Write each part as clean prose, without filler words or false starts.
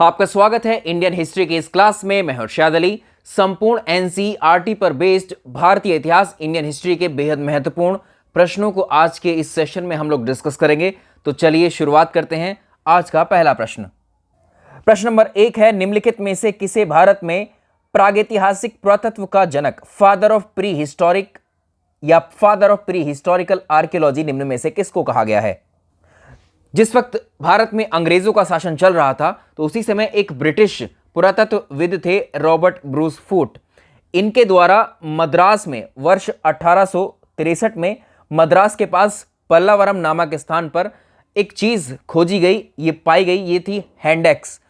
आपका स्वागत है इंडियन हिस्ट्री की इस क्लास में। मैं हर्षाद अली। संपूर्ण एनसीईआरटी पर बेस्ड भारतीय इतिहास इंडियन हिस्ट्री के बेहद महत्वपूर्ण प्रश्नों को आज के इस सेशन में हम लोग डिस्कस करेंगे। तो चलिए शुरुआत करते हैं। आज का पहला प्रश्न नंबर 1 है, निम्नलिखित में से किसे भारत में प्रागैतिहासिक पुरातत्व का जनक, फादर ऑफ प्री हिस्टोरिक या father of pre historical archaeology निम्न में से किसको कहा गया है? जिस वक्त भारत में अंग्रेजों का शासन चल रहा था तो उसी समय एक ब्रिटिश पुरातत्वविद थे रॉबर्ट ब्रूस फूट। इनके द्वारा मद्रास में वर्ष 1863 में मद्रास के पास पल्लावरम नामक स्थान पर एक चीज खोजी गई, ये पाई गई, ये थी हैंड एक्स।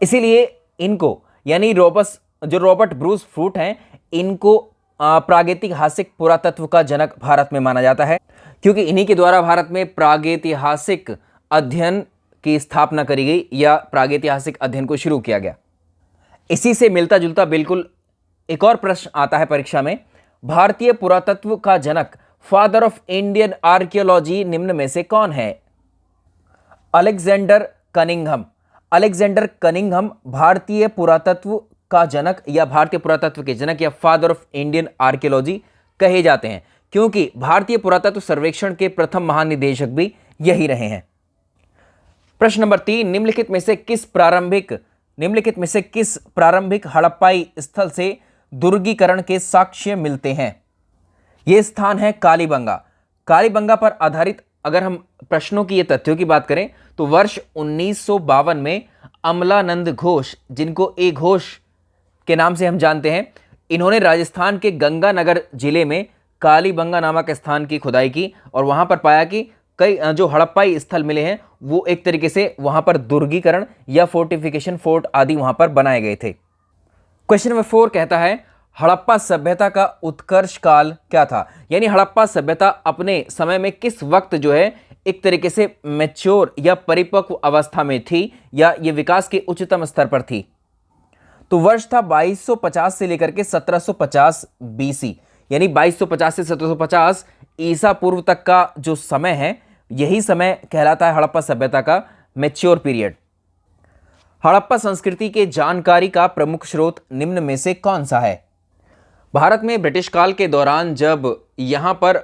इसीलिए इनको यानी रॉबर्ट ब्रूस फूट हैं, इनको प्रागैतिहासिक पुरातत्व का जनक भारत में माना जाता है, क्योंकि इन्हीं के द्वारा भारत में प्रागैतिहासिक अध्ययन की स्थापना करी गई या प्रागैतिहासिक अध्ययन को शुरू किया गया। इसी से मिलता जुलता बिल्कुल एक और प्रश्न आता है परीक्षा में, भारतीय पुरातत्व का जनक, फादर ऑफ इंडियन आर्कियोलॉजी निम्न में से कौन है? अलेक्जेंडर कनिंघम भारतीय पुरातत्व का जनक या भारतीय पुरातत्व के जनक या फादर ऑफ इंडियन आर्कियोलॉजी कहे जाते हैं, क्योंकि भारतीय पुरातत्व सर्वेक्षण के प्रथम महानिदेशक भी यही रहे हैं। प्रश्न नंबर 3, निम्नलिखित में से किस प्रारंभिक हड़प्पाई स्थल से दुर्गीकरण के साक्ष्य मिलते हैं? यह स्थान है कालीबंगा पर आधारित। अगर हम प्रश्नों की ये तथ्यों की बात करें तो वर्ष 1952 में अमलानंद घोष, जिनको ए घोष के नाम से हम जानते हैं, इन्होंने राजस्थान के गंगानगर जिले में कालीबंगा नामक स्थान की खुदाई की और वहां पर पाया कि कई जो हड़प्पाई स्थल मिले हैं वो एक तरीके से वहां पर दुर्गीकरण या फोर्टिफिकेशन फोर्ट आदि वहां पर बनाए गए थे। क्वेश्चन नंबर 4 कहता है, हड़प्पा सभ्यता का उत्कर्ष काल क्या था? यानी हड़प्पा सभ्यता अपने समय में किस वक्त जो है एक तरीके से मैच्योर या परिपक्व अवस्था में थी या ये विकास के उच्चतम स्तर पर थी? तो वर्ष था 2250 से लेकर के 1750 बीसी, यानी 2250 से 1750 ईसा पूर्व तक का जो समय है, यही समय कहलाता है हड़प्पा सभ्यता का मैच्योर पीरियड। हड़प्पा संस्कृति के जानकारी का प्रमुख स्रोत निम्न में से कौन सा है? भारत में ब्रिटिश काल के दौरान जब यहाँ पर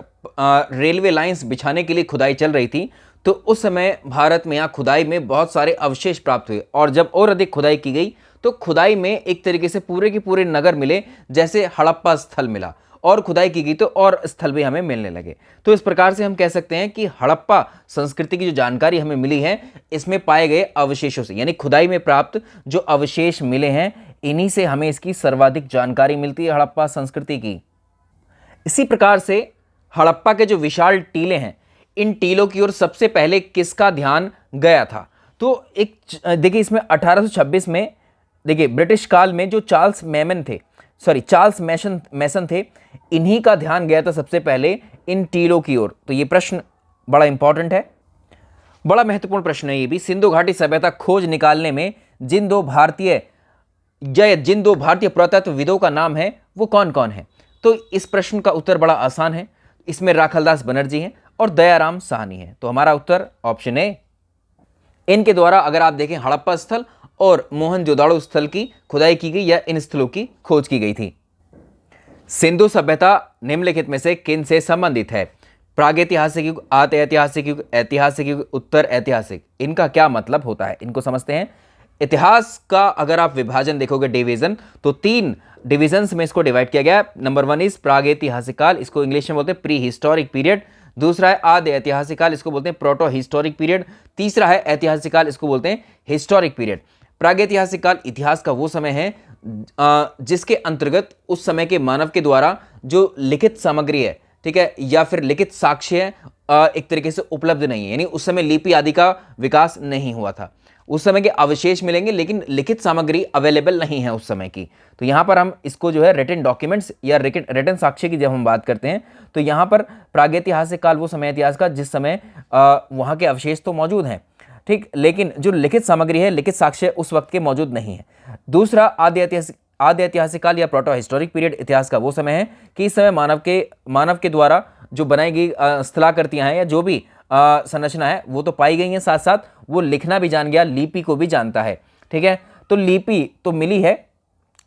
रेलवे लाइंस बिछाने के लिए खुदाई चल रही थी तो उस समय भारत में यहाँ खुदाई में बहुत सारे अवशेष प्राप्त हुए और जब और अधिक खुदाई की गई तो खुदाई में एक तरीके से पूरे के पूरे नगर मिले, जैसे हड़प्पा स्थल मिला, और खुदाई की गई तो और स्थल भी हमें मिलने लगे। तो इस प्रकार से हम कह सकते हैं कि हड़प्पा संस्कृति की जो जानकारी हमें मिली है इसमें पाए गए अवशेषों से, यानी खुदाई में प्राप्त जो अवशेष मिले हैं इन्हीं से हमें इसकी सर्वाधिक जानकारी मिलती है हड़प्पा संस्कृति की। इसी प्रकार से हड़प्पा के जो विशाल टीले हैं, इन टीलों की ओर सबसे पहले किसका ध्यान गया था? तो एक देखिए, इसमें 1826 में देखिए ब्रिटिश काल में जो चार्ल्स मैसन थे, इन्हीं का ध्यान गया था सबसे पहले इन टीलों की ओर। तो ये प्रश्न बड़ा इंपॉर्टेंट है, बड़ा महत्वपूर्ण प्रश्न है ये भी। सिंधु घाटी सभ्यता खोज निकालने में जिन दो भारतीय पुरातत्वविदों का नाम है वो कौन कौन है? तो इस प्रश्न का उत्तर बड़ा आसान है, इसमें राखलदास बनर्जी हैं और दयाराम साहनी है। तो हमारा उत्तर ऑप्शन ए। इनके द्वारा अगर आप देखें हड़प्पा स्थल और मोहनजोदाड़ो स्थल की खुदाई की गई या इन स्थलों की खोज की गई थी। सिंधु सभ्यता निम्नलिखित में से किन से संबंधित है? प्रागैतिहासिक युग, आद्य ऐतिहासिक युग, ऐतिहासिक युग, उत्तर ऐतिहासिक। इनका क्या मतलब होता है, इनको समझते हैं। इतिहास का अगर आप विभाजन देखोगे, डिवीजन, तो 3 डिविजन्स में इसको डिवाइड किया गया। नंबर 1 इज प्रागैतिहासिक काल, इसको इंग्लिश में बोलते हैं प्री हिस्टोरिक पीरियड। दूसरा है आद्य ऐतिहासिक काल, इसको बोलते हैं प्रोटो हिस्टोरिक पीरियड। तीसरा है ऐतिहासिक काल, इसको बोलते हैं हिस्टोरिक पीरियड। प्रागैतिहासिक काल इतिहास का वो समय है जिसके अंतर्गत उस समय के मानव के द्वारा जो लिखित सामग्री है, ठीक है, या फिर लिखित साक्ष्य एक तरीके से उपलब्ध नहीं है, यानी उस समय लिपि आदि का विकास नहीं हुआ था। उस समय के अवशेष मिलेंगे लेकिन लिखित सामग्री अवेलेबल नहीं है उस समय की। तो यहाँ पर हम इसको जो है रिटन डॉक्यूमेंट्स या रिटन साक्ष्य की जब हम बात करते हैं तो यहाँ पर प्रागैतिहासिक काल वो समय इतिहास का जिस समय वहाँ के अवशेष तो मौजूद हैं, ठीक, लेकिन जो लिखित सामग्री है, लिखित साक्ष्य उस वक्त के मौजूद नहीं है। दूसरा आद्य ऐतिहासिक काल या प्रोटो हिस्टोरिक पीरियड इतिहास का वो समय है कि इस समय मानव के द्वारा जो बनाई गई स्थलाकृतियां हैं या जो भी संरचना है वो तो पाई गई है, साथ साथ वो लिखना भी जान गया, लिपि को भी जानता है। ठीक है, तो लिपि तो मिली है,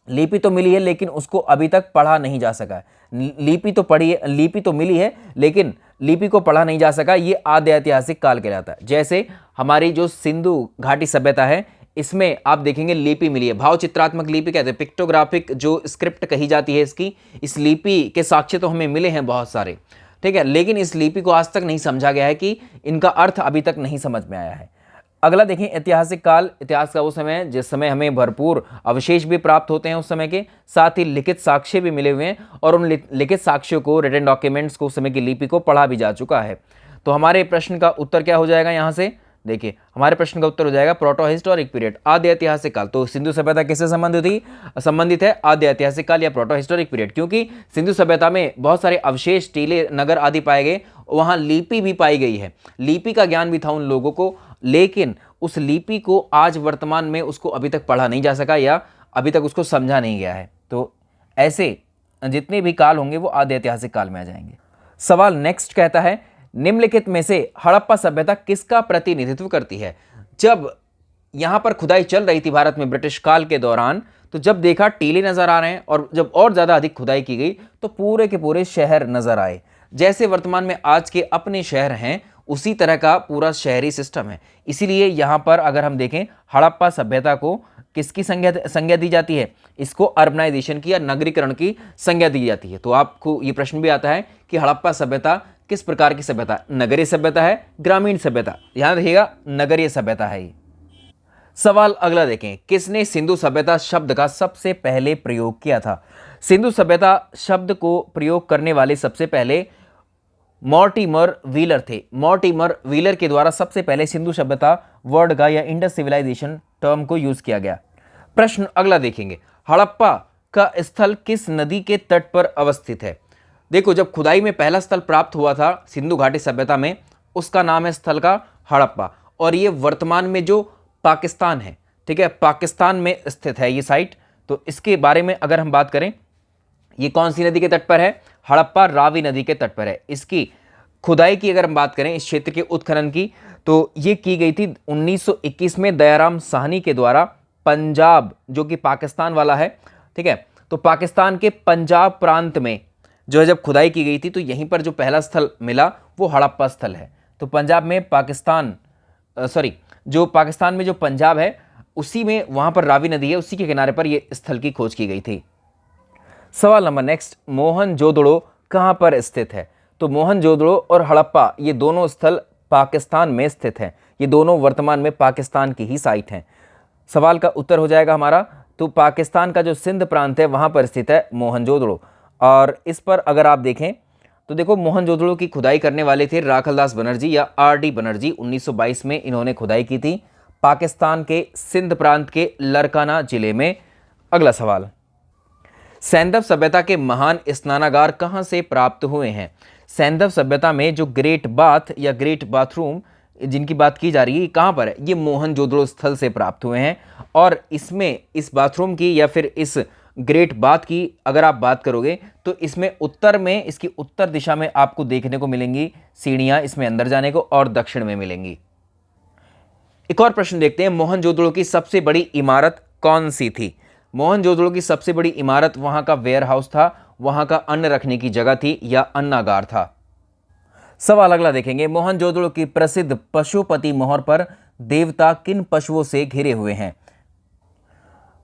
लिपि तो मिली है लेकिन उसको अभी तक पढ़ा नहीं जा सका है। लिपि तो पढ़ी है, लिपि तो मिली है लेकिन लिपि को पढ़ा नहीं जा सका। ये आद्य ऐतिहासिक काल कहलाता है। जैसे हमारी जो सिंधु घाटी सभ्यता है इसमें आप देखेंगे लिपि मिली है, भाव चित्रात्मक लिपि कहते हैं, पिक्टोग्राफिक जो स्क्रिप्ट कही जाती है इसकी, इस लिपि के साक्ष्य तो हमें मिले हैं बहुत सारे। ठीक है, लेकिन इस लिपि को आज तक नहीं समझा गया है कि इनका अर्थ अभी तक नहीं समझ में आया है। अगला देखें ऐतिहासिक काल। इतिहास का वो समय है जिस समय हमें भरपूर अवशेष भी प्राप्त होते हैं उस समय के, साथ ही लिखित साक्ष्य भी मिले हुए हैं और उन लिखित साक्ष्यों को, रिटन डॉक्यूमेंट्स को, उस समय की लिपि को पढ़ा भी जा चुका है। तो हमारे प्रश्न का उत्तर क्या हो जाएगा यहाँ से, देखिए हमारे प्रश्न का उत्तर हो जाएगा प्रोटो हिस्टोरिक पीरियड, आद्य ऐतिहासिक काल। तो सिंधु सभ्यता किससे संबंधित है, आद्य ऐतिहासिक काल या प्रोटो हिस्टोरिक पीरियड, क्योंकि सिंधु सभ्यता में बहुत सारे अवशेष, टीले, नगर आदि पाए गए, वहां लिपि भी पाई गई है, लिपि का ज्ञान भी था उन लोगों को, लेकिन उस लिपि को आज वर्तमान में उसको अभी तक पढ़ा नहीं जा सका या अभी तक उसको समझा नहीं गया है। तो ऐसे जितने भी काल होंगे वो आद्य ऐतिहासिक काल में आ जाएंगे। सवाल नेक्स्ट कहता है निम्नलिखित में से हड़प्पा सभ्यता किसका प्रतिनिधित्व करती है। जब यहां पर खुदाई चल रही थी भारत में ब्रिटिश काल के दौरान, तो जब देखा टीले नजर आ रहे हैं और जब और ज्यादा अधिक खुदाई की गई तो पूरे के पूरे शहर नजर आए। जैसे वर्तमान में आज के अपने शहर हैं उसी तरह का पूरा शहरी सिस्टम है। इसीलिए यहां पर अगर हम देखें हड़प्पा सभ्यता को किसकी संज्ञा दी जाती है, इसको अर्बनाइजेशन की या नगरीकरण की संज्ञा दी जाती है। तो आपको ये प्रश्न भी आता है कि हड़प्पा सभ्यता किस प्रकार की सभ्यता, नगरीय सभ्यता है, ग्रामीण सभ्यता, ध्यान रखिएगा नगरीय सभ्यता है ये। सवाल अगला देखें, किसने सिंधु सभ्यता शब्द का सबसे पहले प्रयोग किया था। सिंधु सभ्यता शब्द को प्रयोग करने वाले सबसे पहले मॉर्टिमर व्हीलर थे। मॉर्टिमर व्हीलर के द्वारा सबसे पहले सिंधु सभ्यता वर्ड का या इंडस सिविलाइजेशन टर्म को यूज किया गया। प्रश्न अगला देखेंगे, हड़प्पा का स्थल किस नदी के तट पर अवस्थित है। देखो जब खुदाई में पहला स्थल प्राप्त हुआ था सिंधु घाटी सभ्यता में, उसका नाम है स्थल का हड़प्पा, और ये वर्तमान में जो पाकिस्तान है, ठीक है, पाकिस्तान में स्थित है ये साइट। तो इसके बारे में अगर हम बात करें, ये कौन सी नदी के तट पर है, हड़प्पा रावी नदी के तट पर है। इसकी खुदाई की अगर हम बात करें इस क्षेत्र के उत्खनन की, तो ये की गई थी 1921 में दयाराम साहनी के द्वारा। पंजाब जो कि पाकिस्तान वाला है, ठीक है, तो पाकिस्तान के पंजाब प्रांत में जो है जब खुदाई की गई थी तो यहीं पर जो पहला स्थल मिला वो हड़प्पा स्थल है। तो पंजाब में जो पाकिस्तान में जो पंजाब है उसी में वहां पर रावी नदी है, उसी के किनारे पर यह स्थल की खोज की गई थी। सवाल नंबर नेक्स्ट, मोहनजोदड़ो कहां पर स्थित है। तो मोहनजोदड़ो और हड़प्पा ये दोनों स्थल पाकिस्तान में स्थित हैं, ये दोनों वर्तमान में पाकिस्तान की ही साइट हैं। सवाल का उत्तर हो जाएगा हमारा, तो पाकिस्तान का जो सिंध प्रांत है वहां पर स्थित है मोहनजोदड़ो। और इस पर अगर आप देखें तो देखो मोहनजोदड़ो की खुदाई करने वाले थे राखलदास बनर्जी या आर.डी. बनर्जी। 1922 में इन्होंने खुदाई की थी पाकिस्तान के सिंध प्रांत के लरकाना जिले में। अगला सवाल, सैंधव सभ्यता के महान स्नानागार कहां से प्राप्त हुए हैं। सैंधव सभ्यता में जो ग्रेट बाथ या ग्रेट बाथरूम जिनकी बात की जा रही है कहां पर है, ये मोहनजोदड़ो स्थल से प्राप्त हुए हैं। और इसमें इस बाथरूम की या फिर इस ग्रेट बाथ की अगर आप बात करोगे तो इसमें उत्तर में, इसकी उत्तर दिशा में आपको देखने को मिलेंगी सीढ़ियां इसमें अंदर जाने को, और दक्षिण में मिलेंगी। एक और प्रश्न देखते हैं, मोहनजोदड़ो की सबसे बड़ी इमारत कौन सी थी। मोहनजोदड़ो की सबसे बड़ी इमारत वहां का वेयर हाउस था, वहां का अन्न रखने की जगह थी या अन्नागार था। सवाल अगला देखेंगे, मोहनजोदड़ो की प्रसिद्ध पशुपति मोहर पर देवता किन पशुओं से घिरे हुए हैं।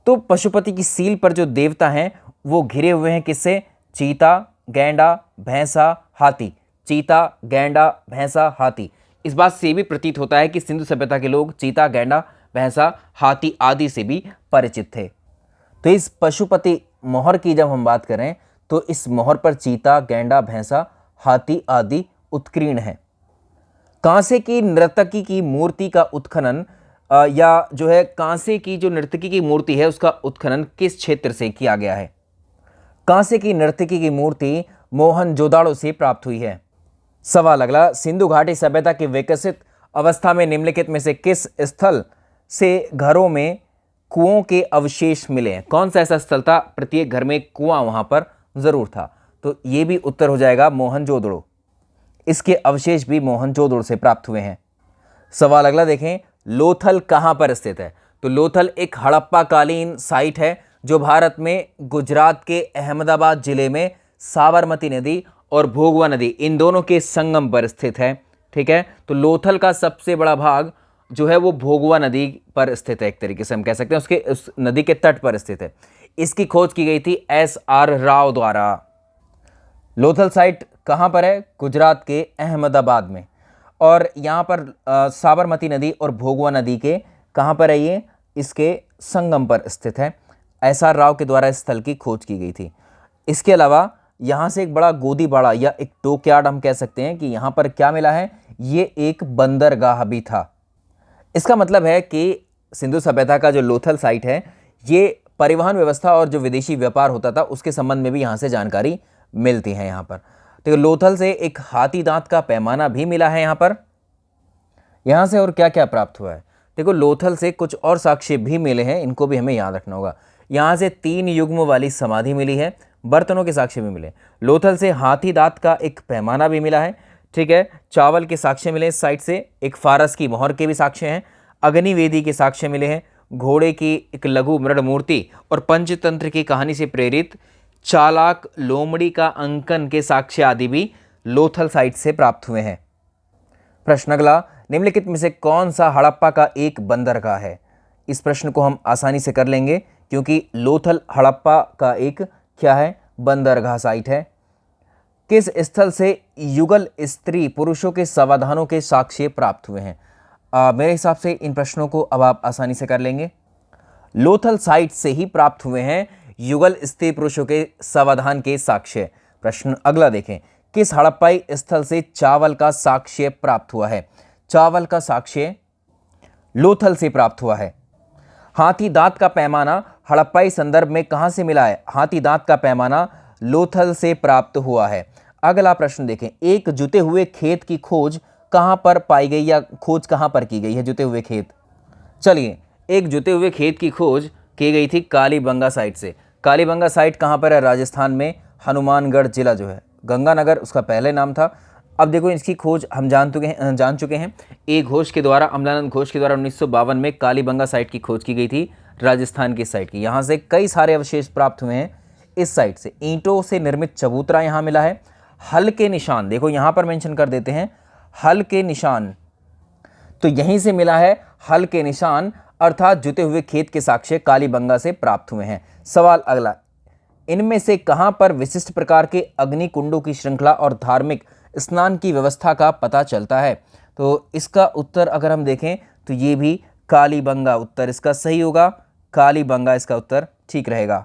तो पशुपति की सील पर जो देवता हैं वो घिरे हुए हैं किससे, चीता, गैंडा, भैंसा, हाथी। चीता, गैंडा, भैंसा, हाथी। इस बात से भी प्रतीत होता है कि सिंधु सभ्यता के लोग चीता, गैंडा, भैंसा, हाथी आदि से भी परिचित थे। तो इस पशुपति मोहर की जब हम बात करें तो इस मोहर पर चीता, गैंडा, भैंसा, हाथी आदि उत्कीर्ण है। कांसे की नर्तकी की मूर्ति का उत्खनन या जो है कांसे की जो नर्तकी की मूर्ति है उसका उत्खनन किस क्षेत्र से किया गया है। कांसे की नर्तकी की मूर्ति मोहनजोदड़ो से प्राप्त हुई है। सवाल अगला, सिंधु घाटी सभ्यता की विकसित अवस्था में निम्नलिखित में से किस स्थल से घरों में कुओं के अवशेष मिले हैं। कौन सा ऐसा स्थल था, प्रत्येक घर में कुआं वहां पर जरूर था। तो ये भी उत्तर हो जाएगा मोहनजोदड़ो। इसके अवशेष भी मोहनजोदड़ो से प्राप्त हुए हैं। सवाल अगला देखें, लोथल कहां पर स्थित है? तो लोथल एक हड़प्पा कालीन साइट है जो भारत में गुजरात के अहमदाबाद जिले में साबरमती नदी और भोगवा नदी इन दोनों के संगम पर स्थित है। ठीक है, तो लोथल का सबसे बड़ा भाग जो है वो भोगवा नदी पर स्थित है, एक तरीके से हम कह सकते हैं उसके उस नदी के तट पर स्थित है। इसकी खोज की गई थी एस.आर. राव द्वारा। लोथल साइट कहां पर है? गुजरात के अहमदाबाद में। और यहाँ पर साबरमती नदी और भोगवा नदी के कहाँ पर है ये? इसके संगम पर स्थित है। एस.आर. राव के द्वारा इस स्थल की खोज की गई थी। इसके अलावा यहाँ से एक बड़ा गोदीबाड़ा या एक डॉकयार्ड हम कह सकते हैं कि यहाँ पर क्या मिला है? ये एक बंदरगाह भी था। इसका मतलब है कि सिंधु सभ्यता का जो लोथल साइट है ये परिवहन व्यवस्था और जो विदेशी व्यापार होता था उसके संबंध में भी यहाँ से जानकारी मिलती है। यहाँ पर तो लोथल से एक हाथी दांत का पैमाना भी मिला है यहाँ पर। यहाँ से और क्या क्या प्राप्त हुआ है? देखो, लोथल से कुछ और साक्ष्य भी मिले हैं, इनको भी हमें याद रखना होगा। यहाँ से 3 युग्म वाली समाधि मिली है, बर्तनों के साक्ष्य भी मिले। लोथल से हाथी दांत का एक पैमाना भी मिला है। ठीक है, चावल के साक्ष्य मिले इस साइट से, एक फारस की मोहर के भी साक्ष्य हैं, अग्निवेदी के साक्ष्य मिले हैं, घोड़े की एक लघु मृण मूर्ति और पंचतंत्र की कहानी से प्रेरित चालाक लोमड़ी का अंकन के साक्ष्य आदि भी लोथल साइट से प्राप्त हुए हैं। प्रश्न अगला, निम्नलिखित में से कौन सा हड़प्पा का एक बंदरगाह है? इस प्रश्न को हम आसानी से कर लेंगे क्योंकि लोथल हड़प्पा का एक क्या है? बंदरगाह साइट है। किस स्थल से युगल स्त्री पुरुषों के समाधानों के साक्ष्य प्राप्त हुए हैं? मेरे हिसाब से इन प्रश्नों को अब आप आसानी से कर लेंगे। लोथल साइट से ही प्राप्त हुए हैं युगल स्त्री पुरुषों के समाधान के साक्ष्य। प्रश्न अगला देखें, किस हड़प्पाई स्थल से चावल का साक्ष्य प्राप्त हुआ है? चावल का साक्ष्य लोथल से प्राप्त हुआ है। हाथी दांत का पैमाना हड़प्पाई संदर्भ में कहां से मिला है? हाथी दांत का पैमाना लोथल से प्राप्त हुआ है। अगला प्रश्न देखें, एक जुते हुए खेत की खोज कहां पर पाई गई या खोज कहां पर की गई है? जुते हुए खेत, चलिए, एक जुते हुए खेत की खोज की गई थी कालीबंगा साइट से। कालीबंगा साइट कहां पर है? राजस्थान में हनुमानगढ़ जिला जो है, गंगानगर उसका पहले नाम था। अब देखो, इसकी खोज हम जान चुके हैं। एक घोष के द्वारा, अमलानंद घोष के द्वारा 1952 में कालीबंगा साइट की खोज की गई थी, राजस्थान की साइट की। यहाँ से कई सारे अवशेष प्राप्त हुए हैं इस साइट से। ईंटों से निर्मित चबूतरा यहाँ मिला है। हल के निशान, देखो यहाँ पर मेंशन कर देते हैं, हल के निशान, तो यहीं से मिला है हल के निशान, अर्थात जुते हुए खेत के साक्ष्य कालीबंगा से प्राप्त हुए हैं। सवाल अगला, इनमें से कहां पर विशिष्ट प्रकार के अग्नि कुंडों की श्रृंखला और धार्मिक स्नान की व्यवस्था का पता चलता है? तो इसका उत्तर अगर हम देखें तो ये भी कालीबंगा उत्तर इसका सही होगा। कालीबंगा इसका उत्तर ठीक रहेगा।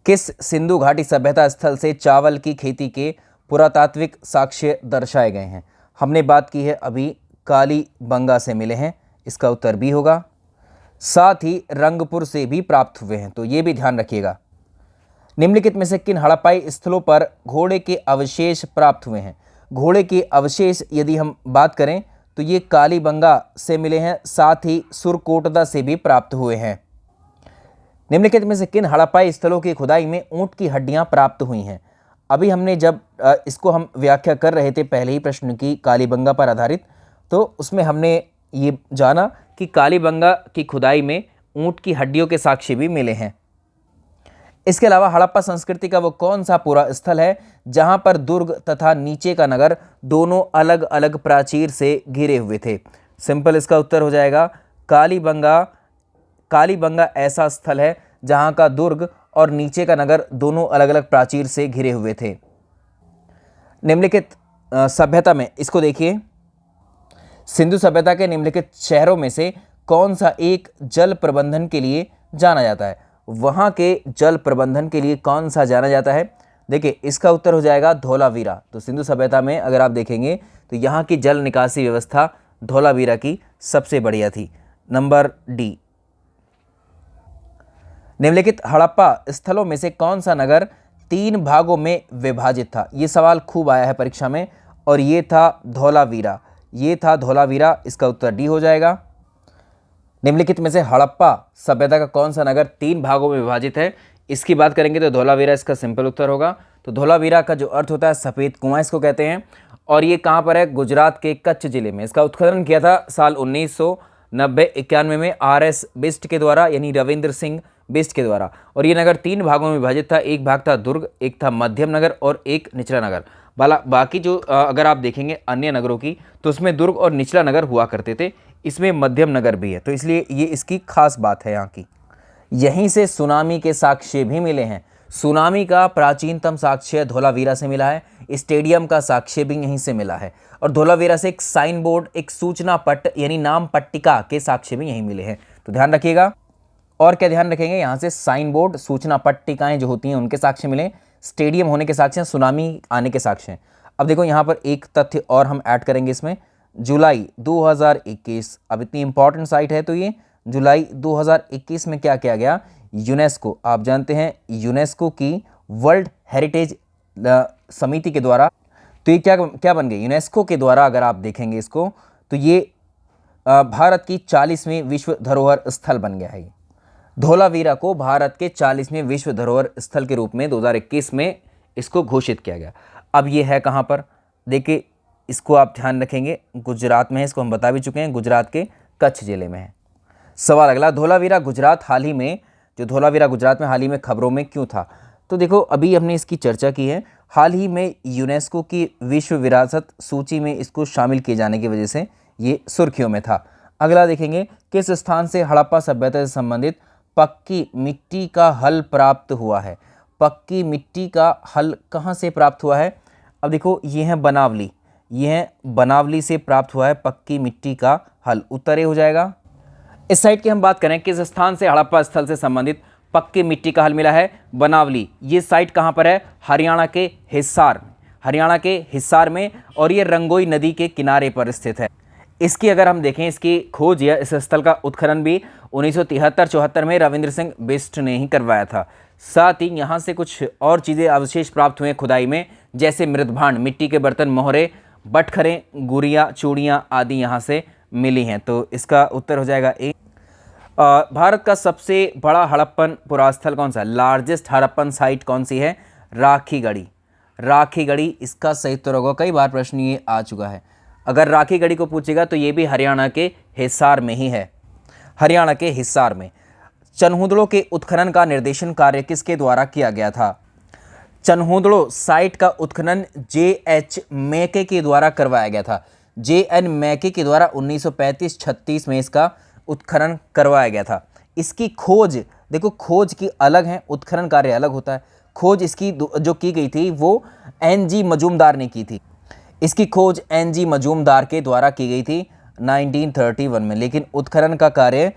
किस सिंधु घाटी सभ्यता स्थल से चावल की खेती के पुरातात्विक साक्ष्य दर्शाए गए हैं? हमने बात की है अभी, कालीबंगा से मिले हैं, इसका उत्तर भी होगा। साथ ही रंगपुर से भी प्राप्त हुए हैं, तो ये भी ध्यान रखिएगा। निम्नलिखित में से किन हड़प्पाई स्थलों पर घोड़े के अवशेष प्राप्त हुए हैं? घोड़े के अवशेष यदि हम बात करें तो ये कालीबंगा से मिले हैं, साथ ही सुरकोटदा से भी प्राप्त हुए हैं। निम्नलिखित में से किन हड़प्पाई स्थलों की खुदाई में ऊंट की हड्डियां प्राप्त हुई हैं? अभी हमने जब इसको हम व्याख्या कर रहे थे पहले ही प्रश्न की कालीबंगा पर आधारित, तो उसमें हमने ये जाना कि कालीबंगा की खुदाई में ऊंट की हड्डियों के साक्ष्य भी मिले हैं। इसके अलावा हड़प्पा संस्कृति का वो कौन सा पूरा स्थल है जहां पर दुर्ग तथा नीचे का नगर दोनों अलग अलग प्राचीर से घिरे हुए थे? सिंपल इसका उत्तर हो जाएगा कालीबंगा। कालीबंगा ऐसा स्थल है जहां का दुर्ग और नीचे का नगर दोनों अलग अलग प्राचीर से घिरे हुए थे। निम्नलिखित सभ्यता में, इसको देखिए, सिंधु सभ्यता के निम्नलिखित शहरों में से कौन सा एक जल प्रबंधन के लिए जाना जाता है? वहां के जल प्रबंधन के लिए कौन सा जाना जाता है? देखिए, इसका उत्तर हो जाएगा धौलावीरा। तो सिंधु सभ्यता में अगर आप देखेंगे तो यहाँ की जल निकासी व्यवस्था धौलावीरा की सबसे बढ़िया थी। Number D. निम्नलिखित हड़प्पा स्थलों में से कौन सा नगर 3 भागों में विभाजित था? ये सवाल खूब आया है परीक्षा में, और ये था धौलावीरा। ये था धौलावीरा, इसका उत्तर डी हो जाएगा। निम्नलिखित में से हड़प्पा सभ्यता का कौन सा नगर 3 भागों में विभाजित है? इसकी बात करेंगे तो धौलावीरा इसका सिंपल उत्तर होगा। तो धौलावीरा का जो अर्थ होता है सफ़ेद कुआं इसको कहते हैं, और ये कहाँ पर है? गुजरात के कच्छ जिले में। इसका उत्खनन किया था साल 1990-91 में RS बिस्ट के द्वारा, यानी रविंद्र सिंह बिस्ट के द्वारा। और ये नगर 3 भागों में विभाजित था, एक भाग था दुर्ग, एक था मध्यम नगर और एक निचला नगर। बाकी जो अगर आप देखेंगे अन्य नगरों की तो उसमें दुर्ग और निचला नगर हुआ करते थे, इसमें मध्यम नगर भी है, तो इसलिए ये इसकी खास बात है यहाँ की। यहीं से सुनामी के साक्ष्य भी मिले हैं। सुनामी का प्राचीनतम साक्ष्य धोलावीरा से मिला है, स्टेडियम का साक्ष्य भी यहीं से मिला है, और धोलावीरा से एक साइन बोर्ड, एक सूचना पट्ट यानी नाम पट्टिका के साक्ष्य भी यहीं मिले हैं। तो ध्यान रखिएगा। और क्या ध्यान रखेंगे? यहाँ से साइन बोर्ड, सूचना पट्टिकाएं जो होती हैं उनके साक्ष्य मिले, स्टेडियम होने के साक्ष्य, सुनामी आने के साक्ष्य हैं। अब देखो यहाँ पर एक तथ्य और हम ऐड करेंगे इसमें, जुलाई 2021, अब इतनी इंपॉर्टेंट साइट है तो ये जुलाई 2021 में क्या किया गया? यूनेस्को, आप जानते हैं यूनेस्को की वर्ल्ड हेरिटेज समिति के द्वारा, तो ये क्या बन गई? यूनेस्को के द्वारा अगर आप देखेंगे इसको तो ये भारत की 40वीं विश्व धरोहर स्थल बन गया है। धोलावीरा को भारत के 40वें विश्व धरोहर स्थल के रूप में 2021 में इसको घोषित किया गया। अब ये है कहाँ पर? देखिए, इसको आप ध्यान रखेंगे, गुजरात में है, इसको हम बता भी चुके हैं, गुजरात के कच्छ जिले में है। सवाल अगला, धोलावीरा गुजरात हाल ही में, जो धोलावीरा गुजरात में हाल ही में खबरों में क्यों था? तो देखो, अभी हमने इसकी चर्चा की है, हाल ही में यूनेस्को की विश्व विरासत सूची में इसको शामिल किए जाने की वजह से ये सुर्खियों में था। अगला देखेंगे, किस स्थान से हड़प्पा सभ्यता से संबंधित पक्की मिट्टी का हल प्राप्त हुआ है? पक्की मिट्टी का हल कहाँ से प्राप्त हुआ है? अब देखो, ये है बनावली, ये है बनावली से प्राप्त हुआ है पक्की मिट्टी का हल, उत्तर ए हो जाएगा। इस साइड की हम बात करें, किस स्थान से हड़प्पा स्थल से संबंधित पक्की मिट्टी का हल मिला है? बनावली। ये साइट कहाँ पर है? हरियाणा के हिसार, हरियाणा के हिसार में, और ये रंगोई नदी के किनारे पर स्थित है। इसकी अगर हम देखें, इसकी खोज या इस स्थल का उत्खनन भी 1973-74 में रविंद्र सिंह बिस्ट ने ही करवाया था। साथ ही यहाँ से कुछ और चीज़ें अवशेष प्राप्त हुए खुदाई में, जैसे मृदभांड, मिट्टी के बर्तन, मोहरे, बटखरे, गुड़िया, चूड़ियाँ आदि यहाँ से मिली हैं। तो इसका उत्तर हो जाएगा ए। भारत का सबसे बड़ा हड़प्पन पुरास्थल कौन सा? लार्जेस्ट हड़प्पन साइट कौन सी है? राखीगढ़ी। राखीगढ़ी इसका सही उत्तर होगा। कई बार प्रश्न ये आ चुका है, अगर राखीगढ़ी को पूछेगा तो ये भी हरियाणा के हिसार में ही है, हरियाणा के हिसार में। चनहुदड़ो के उत्खनन का निर्देशन कार्य किसके द्वारा किया गया था? चनहुदड़ो साइट का उत्खनन JH मैके के द्वारा करवाया गया था। JN मैके के द्वारा 1935-36 में इसका उत्खनन करवाया गया था। इसकी खोज देखो, खोज की अलग है, उत्खनन कार्य अलग होता है। खोज इसकी जो की गई थी वो NG मजूमदार ने की थी। इसकी खोज NG मजूमदार के द्वारा की गई थी 1931 में, लेकिन उत्खनन का कार्य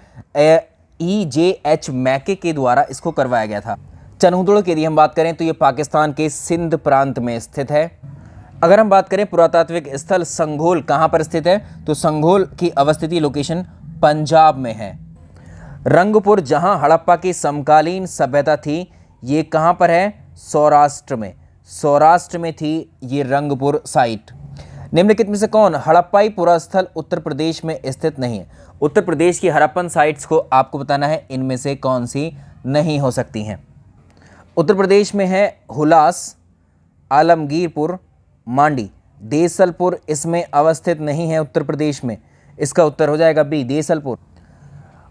EJH मैके के द्वारा इसको करवाया गया था। चनहुदड़ो की यदि हम बात करें तो ये पाकिस्तान के सिंध प्रांत में स्थित है। अगर हम बात करें पुरातात्विक स्थल संघोल कहाँ पर स्थित है, तो संघोल की अवस्थिति लोकेशन पंजाब में है। रंगपुर, जहाँ हड़प्पा की समकालीन सभ्यता थी, ये कहाँ पर है? सौराष्ट्र में। सौराष्ट्र में थी ये रंगपुर साइट। निम्नलिखित में से कौन हड़प्पाई पुरास्थल उत्तर प्रदेश में स्थित नहीं है? उत्तर प्रदेश की हड़प्पन साइट्स को आपको बताना है, इनमें से कौन सी नहीं हो सकती हैं। उत्तर प्रदेश में है हुलास, आलमगीरपुर, मांडी। देसलपुर इसमें अवस्थित नहीं है उत्तर प्रदेश में, इसका उत्तर हो जाएगा बी, देसलपुर।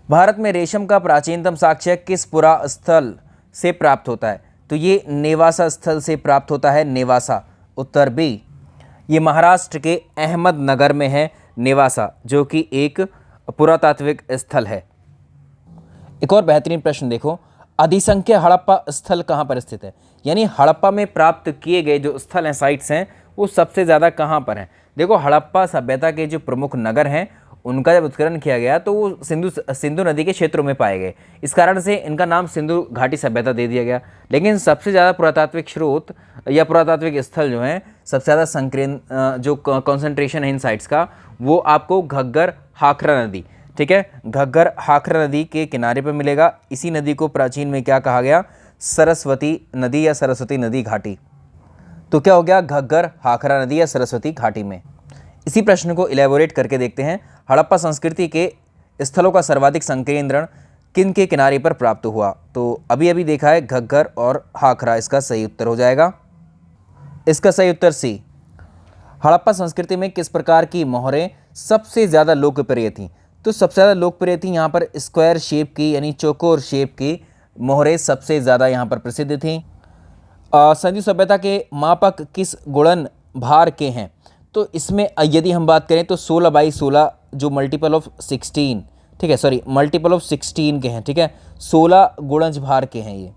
भारत में रेशम का प्राचीनतम साक्ष्य किस पुरास्थल से प्राप्त होता है? तो ये नेवासा स्थल से प्राप्त होता है, नेवासा, उत्तर बी। ये महाराष्ट्र के अहमदनगर में है नेवासा, जो कि एक पुरातात्विक स्थल है। एक और बेहतरीन प्रश्न देखो, अधिसंख्य हड़प्पा स्थल कहाँ पर स्थित है? यानी हड़प्पा में प्राप्त किए गए जो स्थल हैं, साइट्स हैं, वो सबसे ज़्यादा कहाँ पर हैं? देखो, हड़प्पा सभ्यता के जो प्रमुख नगर हैं उनका जब उत्खनन किया गया तो वो सिंधु नदी के क्षेत्रों में पाए गए। इस कारण से इनका नाम सिंधु घाटी सभ्यता दे दिया गया। लेकिन सबसे ज़्यादा पुरातात्विक स्रोत या पुरातात्विक स्थल जो हैं, सबसे ज़्यादा संकीर्ण जो कॉन्सेंट्रेशन है इन साइट्स का, वो आपको घग्गर हाखरा नदी, ठीक है, घग्गर हाखरा नदी के किनारे पर मिलेगा। इसी नदी को प्राचीन में क्या कहा गया? सरस्वती नदी या सरस्वती नदी घाटी। तो क्या हो गया? घग्गर हाखरा नदी या सरस्वती घाटी में। इसी प्रश्न को इलेबोरेट करके देखते हैं। हड़प्पा संस्कृति के स्थलों का सर्वाधिक संकेंद्रण किन के किनारे पर प्राप्त हुआ? तो अभी अभी देखा है घग्गर और हाखरा, इसका सही उत्तर हो जाएगा। इसका सही उत्तर सी। हड़प्पा संस्कृति में किस प्रकार की मोहरें सबसे ज़्यादा लोकप्रिय थीं? तो सबसे ज़्यादा लोकप्रिय थी यहाँ पर स्क्वायर शेप की यानी चौकोर शेप की मोहरें सबसे ज़्यादा यहाँ पर प्रसिद्ध थीं। सिंधु सभ्यता के मापक किस गुणन भार के हैं? तो इसमें यदि हम बात करें तो 16/16 जो मल्टीपल ऑफ 16, ठीक है, सॉरी मल्टीपल ऑफ 16 के हैं, ठीक है, 16 गुणज भार के हैं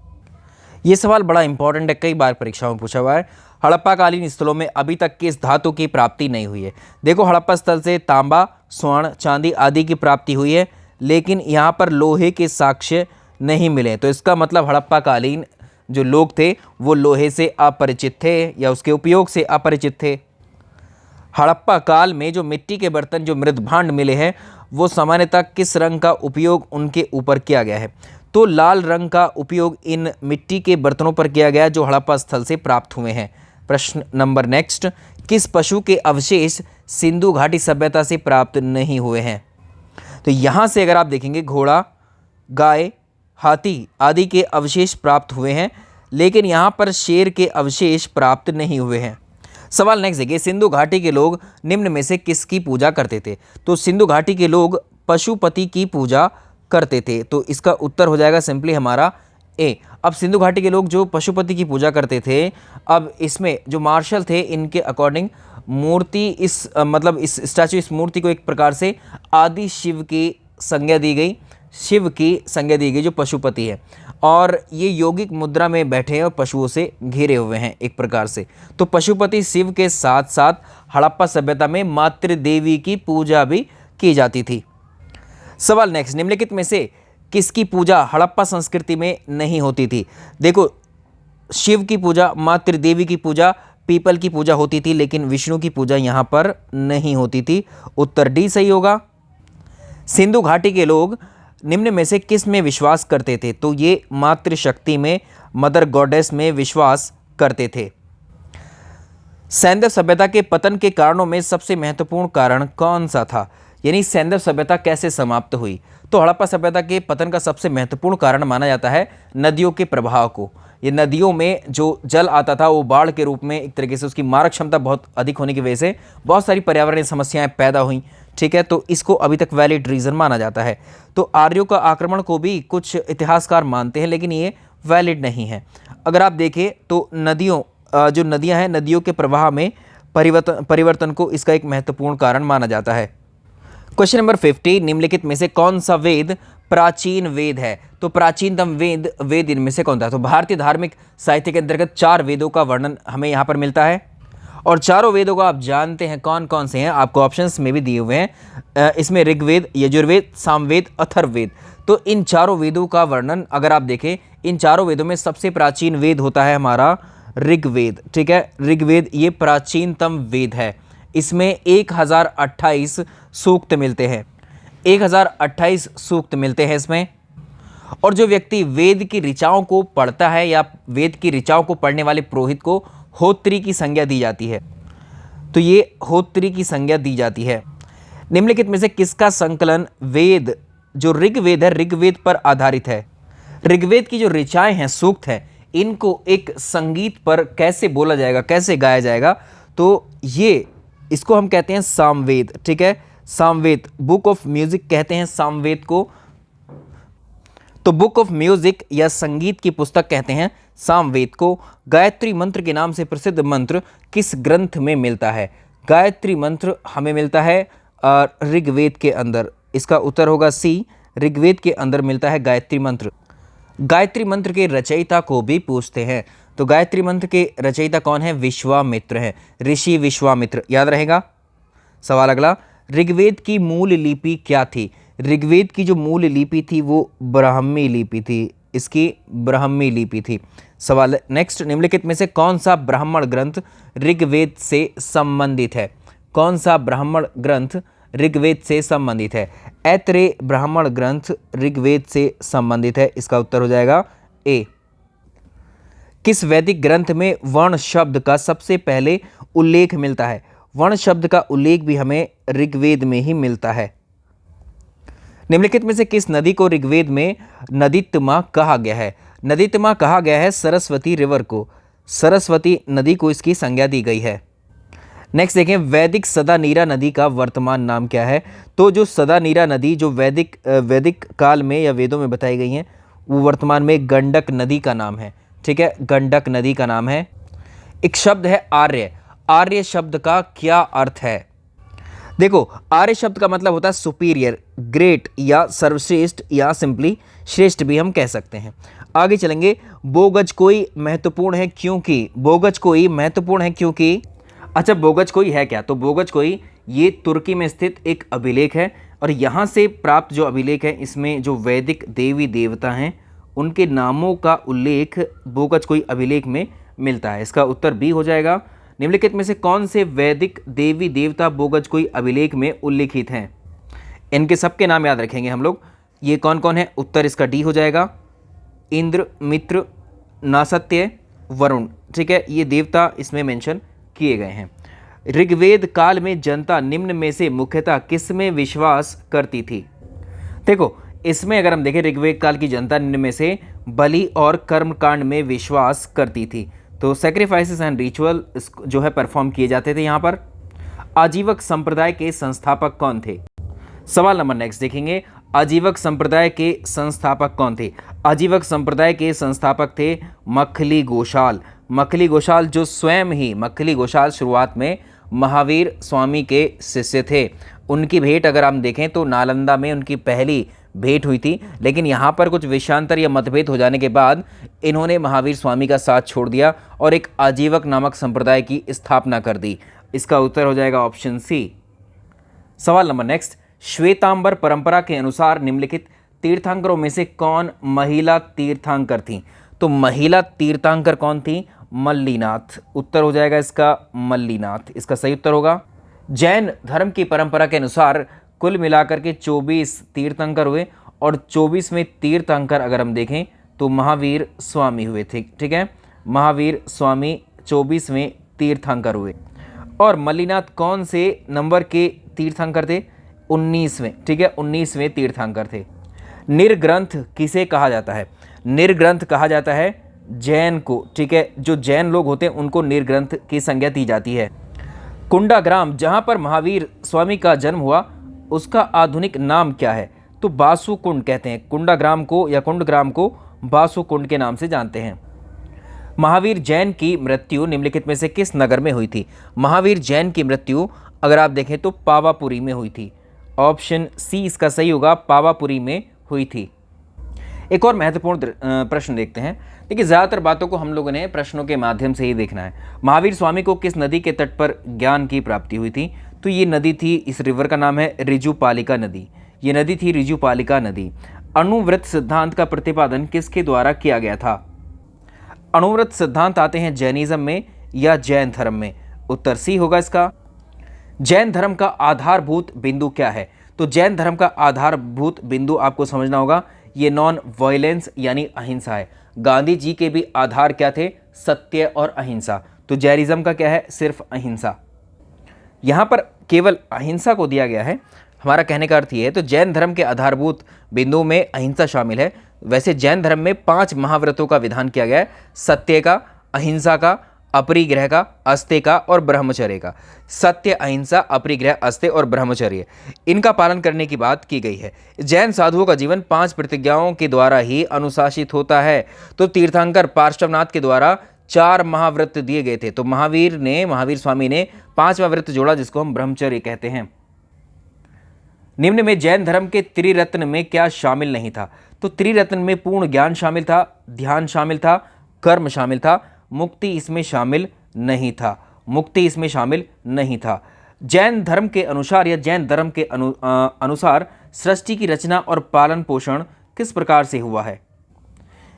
ये सवाल बड़ा इंपॉर्टेंट है, कई बार परीक्षाओं में पूछा हुआ है। हड़प्पाकालीन स्थलों में अभी तक किस धातु की प्राप्ति नहीं हुई है? देखो हड़प्पा स्थल से तांबा, स्वर्ण, चांदी आदि की प्राप्ति हुई है, लेकिन यहाँ पर लोहे के साक्ष्य नहीं मिले। तो इसका मतलब हड़प्पाकालीन जो लोग थे वो लोहे से अपरिचित थे या उसके उपयोग से अपरिचित थे। हड़प्पा काल में जो मिट्टी के बर्तन, जो मृदभांड मिले हैं, वो सामान्यतः किस रंग का उपयोग उनके ऊपर किया गया है? तो लाल रंग का उपयोग इन मिट्टी के बर्तनों पर किया गया जो हड़प्पा स्थल से प्राप्त हुए हैं। प्रश्न नंबर नेक्स्ट, किस पशु के अवशेष सिंधु घाटी सभ्यता से प्राप्त नहीं हुए हैं? तो यहाँ से अगर आप देखेंगे घोड़ा, गाय, हाथी आदि के अवशेष प्राप्त हुए हैं, लेकिन यहाँ पर शेर के अवशेष प्राप्त नहीं हुए हैं। सवाल नेक्स्ट देखिए, सिंधु घाटी के लोग निम्न में से किसकी पूजा करते थे? तो सिंधु घाटी के लोग पशुपति की पूजा करते थे, तो इसका उत्तर हो जाएगा सिंपली हमारा ए। अब सिंधु घाटी के लोग जो पशुपति की पूजा करते थे, अब इसमें जो मार्शल थे इनके अकॉर्डिंग मूर्ति मतलब इस स्टैचू, इस मूर्ति को एक प्रकार से आदि शिव की संज्ञा दी गई, शिव की संज्ञा दी गई जो पशुपति है, और ये यौगिक मुद्रा में बैठे हैं और पशुओं से घिरे हुए हैं एक प्रकार से। तो पशुपति शिव के साथ साथ हड़प्पा सभ्यता में मातृ देवी की पूजा भी की जाती थी। सवाल नेक्स्ट, निम्नलिखित में से किसकी पूजा हड़प्पा संस्कृति में नहीं होती थी? देखो शिव की पूजा, मातृ देवी की पूजा, पीपल की पूजा होती थी, लेकिन विष्णु की पूजा यहाँ पर नहीं होती थी। उत्तर डी सही होगा। सिंधु घाटी के लोग निम्न में से किस में विश्वास करते थे? तो ये मातृशक्ति में, मदर गॉडेस में विश्वास करते थे। सैंधव सभ्यता के पतन के कारणों में सबसे महत्वपूर्ण कारण कौन सा था? यानी सैंधव सभ्यता कैसे समाप्त हुई? तो हड़प्पा सभ्यता के पतन का सबसे महत्वपूर्ण कारण माना जाता है नदियों के प्रवाह को। ये नदियों में जो जल आता था वो बाढ़ के रूप में, एक तरीके से उसकी मारक क्षमता बहुत अधिक होने की वजह से बहुत सारी पर्यावरणीय समस्याएं पैदा हुई, ठीक है, तो इसको अभी तक वैलिड रीज़न माना जाता है। तो आर्यों का आक्रमण को भी कुछ इतिहासकार मानते हैं, लेकिन ये वैलिड नहीं है। अगर आप देखें तो नदियों, जो नदियाँ हैं, नदियों के प्रवाह में परिवर्तन को इसका एक महत्वपूर्ण कारण माना जाता है। क्वेश्चन नंबर 50, निम्नलिखित में से कौन सा वेद प्राचीन वेद है? तो प्राचीनतम वेद इनमें से कौन था? तो भारतीय धार्मिक साहित्य के अंतर्गत 4 वेदों का वर्णन हमें यहाँ पर मिलता है, और चारों वेदों को आप जानते हैं कौन कौन से हैं, आपको ऑप्शंस में भी दिए हुए हैं। इसमें ऋग्वेद, यजुर्वेद, सामवेद, अथर्ववेद। तो इन चारों वेदों का वर्णन अगर आप देखें, इन चारों वेदों में सबसे प्राचीन वेद होता है हमारा ऋग्वेद, ठीक है, ऋग्वेद ये प्राचीनतम वेद है। इसमें 1028 सूक्त मिलते हैं, 1028 सूक्त मिलते हैं इसमें। और जो व्यक्ति वेद की ऋचाओं को पढ़ता है या वेद की ऋचाओं को पढ़ने वाले पुरोहित को होत्री की संज्ञा दी जाती है। तो ये होत्री की संज्ञा दी जाती है। निम्नलिखित में से किसका संकलन वेद, जो ऋग्वेद है, ऋग्वेद पर आधारित है? ऋग्वेद की जो ऋचाएं हैं, सूक्त हैं, इनको एक संगीत पर कैसे बोला जाएगा, कैसे गाया जाएगा? तो ये इसको हम कहते हैं सामवेद, ठीक है, सामवेद, बुक ऑफ म्यूजिक कहते हैं सामवेद को। तो बुक ऑफ म्यूजिक या संगीत की पुस्तक कहते हैं सामवेद को। गायत्री मंत्र के नाम से प्रसिद्ध मंत्र किस ग्रंथ में मिलता है? गायत्री मंत्र हमें मिलता है ऋग्वेद के अंदर। इसका उत्तर होगा सी, ऋग्वेद के अंदर मिलता है गायत्री मंत्र। गायत्री मंत्र के रचयिता को भी पूछते हैं, तो गायत्री मंत्र के रचयिता कौन है? विश्वामित्र हैं, ऋषि विश्वामित्र, याद रहेगा। सवाल अगला, ऋग्वेद की मूल लिपि क्या थी? ऋग्वेद की जो मूल लिपि थी वो ब्राह्मी लिपि थी, इसकी ब्राह्मी लिपि थी। सवाल नेक्स्ट, निम्नलिखित में से कौन सा ब्राह्मण ग्रंथ ऋग्वेद से संबंधित है? कौन सा ब्राह्मण ग्रंथ ऋग्वेद से संबंधित है? ऐत्रेय ब्राह्मण ग्रंथ ऋग्वेद से संबंधित है, इसका उत्तर हो जाएगा ए। किस वैदिक ग्रंथ में वर्ण शब्द का सबसे पहले उल्लेख मिलता है? वर्ण शब्द का उल्लेख भी हमें ऋग्वेद में ही मिलता है। निम्नलिखित में से किस नदी को ऋग्वेद में नदीत्मा कहा गया है? नदीत्मा कहा गया है सरस्वती रिवर को, सरस्वती नदी को इसकी संज्ञा दी गई है। नेक्स्ट देखें, वैदिक सदानीरा नदी का वर्तमान नाम क्या है। तो जो सदानीरा नदी जो वैदिक काल में या वेदों में बताई गई हैं, वो वर्तमान में गंडक नदी का नाम है। ठीक है, गंडक नदी का नाम है। एक शब्द है आर्य। आर्य शब्द का क्या अर्थ है? देखो, आर्य शब्द का मतलब होता है सुपीरियर, ग्रेट या सर्वश्रेष्ठ या सिंपली श्रेष्ठ भी हम कह सकते हैं। आगे चलेंगे, बोगजकोई महत्वपूर्ण है क्योंकि, बोगजकोई महत्वपूर्ण है क्योंकि, अच्छा बोगजकोई है क्या? तो बोगजकोई ये तुर्की में स्थित एक अभिलेख है और यहाँ से प्राप्त जो अभिलेख है इसमें जो वैदिक देवी देवता हैं उनके नामों का उल्लेख बोगजकोई अभिलेख में मिलता है। इसका उत्तर बी हो जाएगा। निम्नलिखित में से कौन से वैदिक देवी देवता बोगजकोई अभिलेख में उल्लिखित हैं? इनके सबके नाम याद रखेंगे हम लोग। ये कौन कौन है? उत्तर इसका डी हो जाएगा। इंद्र, मित्र, नासत्य, वरुण। ठीक है, ये देवता इसमें मेंशन किए गए हैं। ऋग्वेद काल में जनता निम्न में से मुख्यतः किस में विश्वास करती थी? देखो, इसमें अगर हम देखें ऋग्वेद काल की जनता निम्न में से बलि और कर्मकांड में विश्वास करती थी। तो सैक्रिफाइसेस एंड रिचुअल जो है परफॉर्म किए जाते थे यहाँ पर। आजीवक संप्रदाय के संस्थापक कौन थे? सवाल नंबर नेक्स्ट देखेंगे, आजीवक संप्रदाय के संस्थापक कौन थे? आजीवक संप्रदाय के संस्थापक थे मखली गोशाल। मखली गोशाल जो स्वयं ही मखली गोशाल शुरुआत में महावीर स्वामी के शिष्य थे। उनकी भेंट अगर हम देखें तो नालंदा में उनकी पहली भेंट हुई थी, लेकिन यहाँ पर कुछ विषांतर या मतभेद हो जाने के बाद इन्होंने महावीर स्वामी का साथ छोड़ दिया और एक आजीवक नामक संप्रदाय की स्थापना कर दी। इसका उत्तर हो जाएगा ऑप्शन सी। सवाल नंबर नेक्स्ट, श्वेतांबर परंपरा के अनुसार निम्नलिखित तीर्थंकरों में से कौन महिला तीर्थंकर थी? तो महिला तीर्थंकर कौन थी? मल्लीनाथ। उत्तर हो जाएगा इसका मल्लीनाथ, इसका सही उत्तर होगा। जैन धर्म की परंपरा के अनुसार कुल मिलाकर के 24 तीर्थंकर हुए और 24वें तीर्थंकर अगर हम देखें तो महावीर स्वामी हुए थे। ठीक है, महावीर स्वामी 24वें तीर्थंकर हुए। और मल्लीनाथ कौन से नंबर के तीर्थंकर थे? 19वें। ठीक है, 19वें तीर्थंकर थे। निर्ग्रंथ किसे कहा जाता है? निर्ग्रंथ कहा जाता है जैन को। ठीक है, जो जैन लोग होते हैं उनको निर्ग्रंथ की संज्ञा दी जाती है। कुंडा ग्राम जहाँ पर महावीर स्वामी का जन्म हुआ उसका आधुनिक नाम क्या है? तो बासु कुंड कहते हैं। कुंडा ग्राम को या कुंड ग्राम को बासु कुंड के नाम से जानते हैं। महावीर जैन की मृत्यु निम्नलिखित में से किस नगर में हुई थी? महावीर जैन की मृत्यु अगर आप देखें तो पावापुरी में हुई थी। ऑप्शन सी इसका सही होगा, पावापुरी में हुई थी। एक और महत्वपूर्ण प्रश्न देखते हैं। देखिए, ज़्यादातर बातों को हम लोगों ने प्रश्नों के माध्यम से ही देखना है। महावीर स्वामी को किस नदी के तट पर ज्ञान की प्राप्ति हुई थी? तो ये नदी थी, इस रिवर का नाम है ऋजुपालिका नदी। ये नदी थी ऋजुपालिका नदी। अणुव्रत सिद्धांत का प्रतिपादन किसके द्वारा किया गया था? अणुव्रत सिद्धांत आते हैं जैनिज्म में या जैन धर्म में? उत्तर सी होगा इसका। जैन धर्म का आधारभूत बिंदु क्या है? तो जैन धर्म का आधारभूत बिंदु आपको समझना होगा, ये नॉन वायलेंस यानी अहिंसा है। गांधी जी के भी आधार क्या थे? सत्य और अहिंसा। तो जैनिज्म का क्या है? सिर्फ अहिंसा। यहाँ पर केवल अहिंसा को दिया गया है। हमारा कहने का अर्थ ये है, तो जैन धर्म के आधारभूत बिंदुओं में अहिंसा शामिल है। वैसे जैन धर्म में 5 महाव्रतों का विधान किया गया है, सत्य का, अहिंसा का, अपरिग्रह का, अस्त्य का और ब्रह्मचर्य का। सत्य, अहिंसा, अपरिग्रह, अस्त्य और ब्रह्मचर्य, इनका पालन करने की बात की गई है। जैन साधुओं का जीवन 5 प्रतिज्ञाओं के द्वारा ही अनुशासित होता है। तो तीर्थंकर पार्श्वनाथ के द्वारा 4 महाव्रत दिए गए थे। तो महावीर स्वामी ने 5वां व्रत जोड़ा जिसको हम ब्रह्मचर्य कहते हैं। निम्न में जैन धर्म के त्रिरत्न में क्या शामिल नहीं था? तो त्रिरत्न में पूर्ण ज्ञान शामिल था, ध्यान शामिल था, कर्म शामिल था, मुक्ति इसमें शामिल नहीं था। मुक्ति इसमें शामिल नहीं था। जैन धर्म के अनुसार या जैन धर्म के अनुसार सृष्टि की रचना और पालन पोषण किस प्रकार से हुआ है?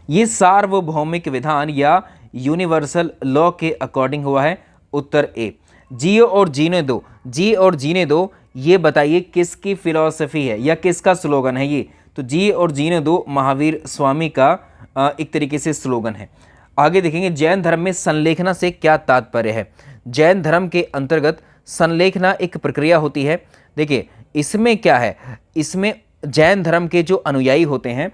ये सार्वभौमिक विधान या यूनिवर्सल लॉ के अकॉर्डिंग हुआ है। उत्तर ए। जियो और जीने दो, जी और जीने दो, ये बताइए किसकी फिलॉसफी है या किसका स्लोगन है ये? तो जी और जीने दो महावीर स्वामी का एक तरीके से स्लोगन है। आगे देखेंगे, जैन धर्म में संलेखना से क्या तात्पर्य है? जैन धर्म के अंतर्गत संलेखना एक प्रक्रिया होती है। देखिए, इसमें क्या है, इसमें जैन धर्म के जो अनुयायी होते हैं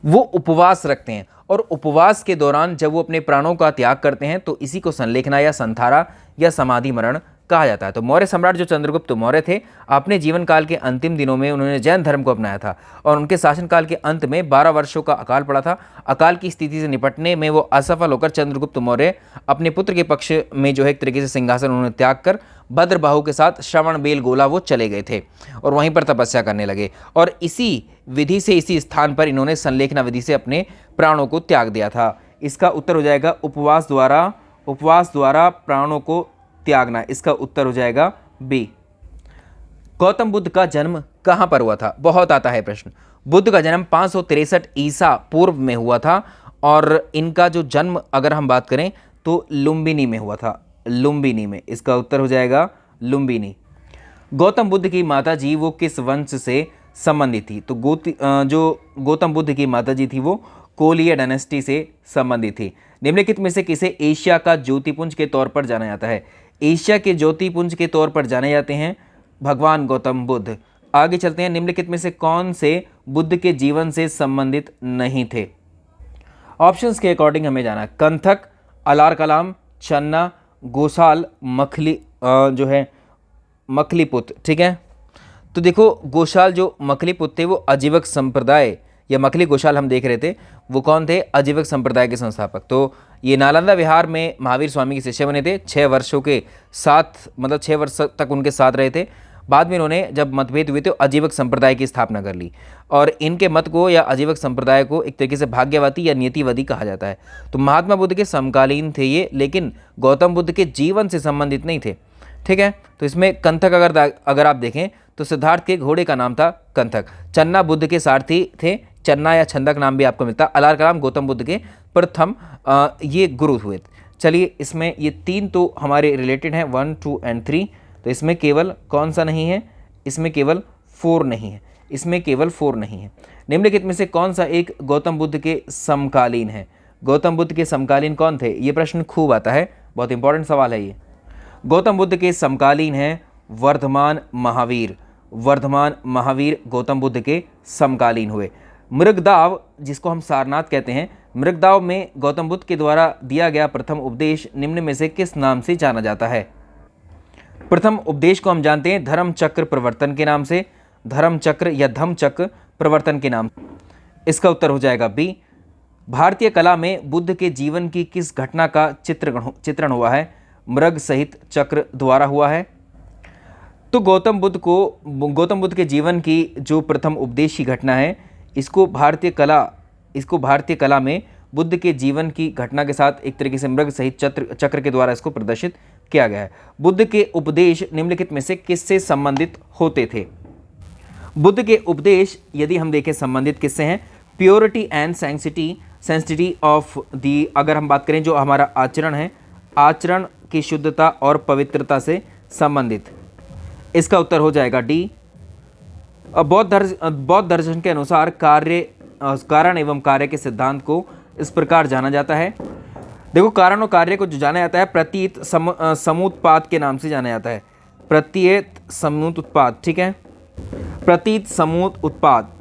वो उपवास रखते हैं और उपवास के दौरान जब वो अपने प्राणों का त्याग करते हैं तो इसी को संलेखना या संथारा या समाधि मरण कहा जाता है। तो मौर्य सम्राट जो चंद्रगुप्त मौर्य थे, अपने जीवन काल के अंतिम दिनों में उन्होंने जैन धर्म को अपनाया था और उनके शासनकाल के अंत में 12 वर्षों का अकाल पड़ा था। अकाल की स्थिति से निपटने में वो असफल होकर चंद्रगुप्त मौर्य अपने पुत्र के पक्ष में जो है एक तरीके से सिंहासन उन्होंने त्याग कर भद्रबाहु के साथ श्रवण बेलगोला वो चले गए थे और वहीं पर तपस्या करने लगे और इसी विधि से, इसी स्थान पर इन्होंने संलेखना विधि से अपने प्राणों को त्याग दिया था। इसका उत्तर हो जाएगा उपवास द्वारा प्राणों को त्यागना। इसका उत्तर हो जाएगा बी। गौतम बुद्ध का जन्म कहां पर हुआ था? बहुत आता है प्रश्न। बुद्ध का जन्म 563 ईसा पूर्व में हुआ था और इनका जो जन्म अगर हम बात करें तो लुम्बिनी में हुआ था, लुम्बिनी में। इसका उत्तर हो जाएगा लुम्बिनी। गौतम बुद्ध की माता जी वो किस वंश से संबंधित थी? तो जो गौतम बुद्ध की माता जी थी वो कोलिया डायनेस्टी से संबंधित थी। निम्नलिखित में से किसे एशिया का ज्योतिपुंज के तौर पर जाना जाता है? एशिया के ज्योतिपुंज के तौर पर जाने जाते हैं भगवान गौतम बुद्ध। आगे चलते हैं, निम्नलिखित में से कौन से बुद्ध के जीवन से संबंधित नहीं थे? ऑप्शंस के अकॉर्डिंग हमें जाना है। कंथक, अलार कलाम, चन्ना, गोसाल, मखलीपुत। ठीक है, तो देखो गोशाल जो मखलीपुत थे वो आजीवक संप्रदाय या मखली गोशाल हम देख रहे थे, वो कौन थे? आजीवक संप्रदाय के संस्थापक। तो ये नालंदा विहार में महावीर स्वामी के शिष्य बने थे। 6 वर्षों के साथ, मतलब 6 वर्ष तक उनके साथ रहे थे। बाद में इन्होंने जब मतभेद हुए तो आजीवक संप्रदाय की स्थापना कर ली और इनके मत को या आजीवक संप्रदाय को एक तरीके से भाग्यवादी या नीतिवादी कहा जाता है। तो महात्मा बुद्ध के समकालीन थे ये, लेकिन गौतम बुद्ध के जीवन से संबंधित नहीं थे। ठीक है, तो इसमें कंथक अगर आप देखें तो सिद्धार्थ के घोड़े का नाम था कंथक। चन्ना बुद्ध के सारथी थे, चन्ना या छंदक नाम भी आपको मिलता। अलार कलाम गौतम बुद्ध के प्रथम ये गुरु हुए। चलिए, इसमें ये 3 तो हमारे रिलेटेड हैं, 1, 2 एंड 3। तो इसमें केवल कौन सा नहीं है? इसमें केवल 4 नहीं है, इसमें केवल 4 नहीं है। निम्नलिखित में से कौन सा एक गौतम बुद्ध के समकालीन है? गौतम बुद्ध के समकालीन कौन थे? ये प्रश्न खूब आता है, बहुत इंपॉर्टेंट सवाल है ये। गौतम बुद्ध के समकालीन हैं वर्धमान महावीर। वर्धमान महावीर गौतम बुद्ध के समकालीन हुए। मृगदाव, जिसको हम सारनाथ कहते हैं, मृगदाव में गौतम बुद्ध के द्वारा दिया गया प्रथम उपदेश निम्न में से किस नाम से जाना जाता है? प्रथम उपदेश को हम जानते हैं धर्म चक्र प्रवर्तन के नाम से, धर्म चक्र या धम्म चक्र प्रवर्तन के नाम। इसका उत्तर हो जाएगा बी। भारतीय कला में बुद्ध के जीवन की किस घटना का चित्रण हुआ है? मृग सहित चक्र द्वारा हुआ है। तो गौतम बुद्ध के जीवन की जो प्रथम उपदेश की घटना है, इसको भारतीय कला में बुद्ध के जीवन की घटना के साथ एक तरीके से मृग सहित चक्र के द्वारा इसको प्रदर्शित किया गया है। बुद्ध के उपदेश निम्नलिखित में से किससे संबंधित होते थे? बुद्ध के उपदेश यदि हम देखें संबंधित किससे हैं? Purity and sensitivity of the, अगर हम बात करें जो हमारा आचरण है, आचरण की शुद्धता और पवित्रता से संबंधित। इसका उत्तर हो जाएगा डी। बौद्ध दर्शन के अनुसार कारण एवं कार्य के सिद्धांत को इस प्रकार जाना जाता है। देखो, कारण और कार्य को जो जाना जाता है प्रतीत समुत्पाद के नाम से जाना जाता है। प्रतीत समूत उत्पाद। ठीक है, प्रतीत समूत उत्पाद।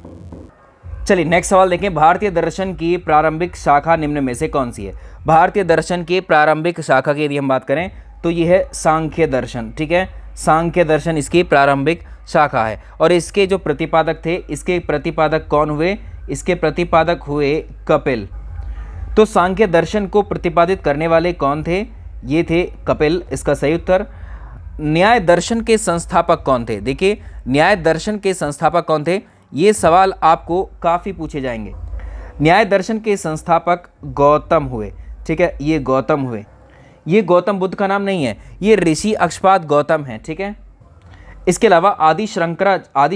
चलिए नेक्स्ट सवाल देखें। भारतीय दर्शन की प्रारंभिक शाखा निम्न में से कौन सी है? भारतीय दर्शन की प्रारंभिक शाखा की यदि हम बात करें तो यह है सांख्य दर्शन। ठीक है, सांख्य दर्शन इसकी प्रारंभिक शाखा है और इसके जो प्रतिपादक थे, इसके प्रतिपादक कौन हुए? इसके प्रतिपादक हुए कपिल। तो सांख्य दर्शन को प्रतिपादित करने वाले कौन थे? ये थे कपिल। इसका सही उत्तर। न्याय दर्शन के संस्थापक कौन थे? देखिए, न्याय दर्शन के संस्थापक कौन थे? ये सवाल आपको काफ़ी पूछे जाएंगे। न्याय दर्शन के संस्थापक गौतम हुए। ठीक है, ये गौतम हुए। ये गौतम बुद्ध का नाम नहीं है, ये ऋषि अक्षपाद गौतम है। ठीक है, इसके अलावा आदि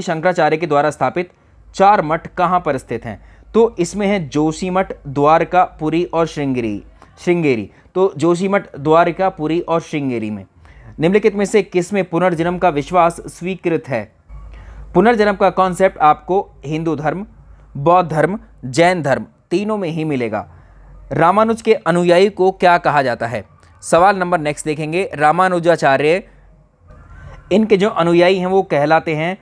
शंकराचार्य के द्वारा स्थापित 4 मठ कहाँ पर स्थित हैं? तो इसमें है जोशीमठ, द्वारका, पुरी और श्रृंगेरी। तो जोशीमठ, द्वारका, पुरी और श्रृंगेरी में। निम्नलिखित में से किसमें पुनर्जन्म का विश्वास स्वीकृत है? पुनर्जन्म का कॉन्सेप्ट आपको हिंदू धर्म, बौद्ध धर्म, जैन धर्म तीनों में ही मिलेगा। रामानुज के अनुयायी को क्या कहा जाता है? सवाल नंबर नेक्स्ट देखेंगे। रामानुजाचार्य, इनके जो अनुयायी हैं वो कहलाते हैं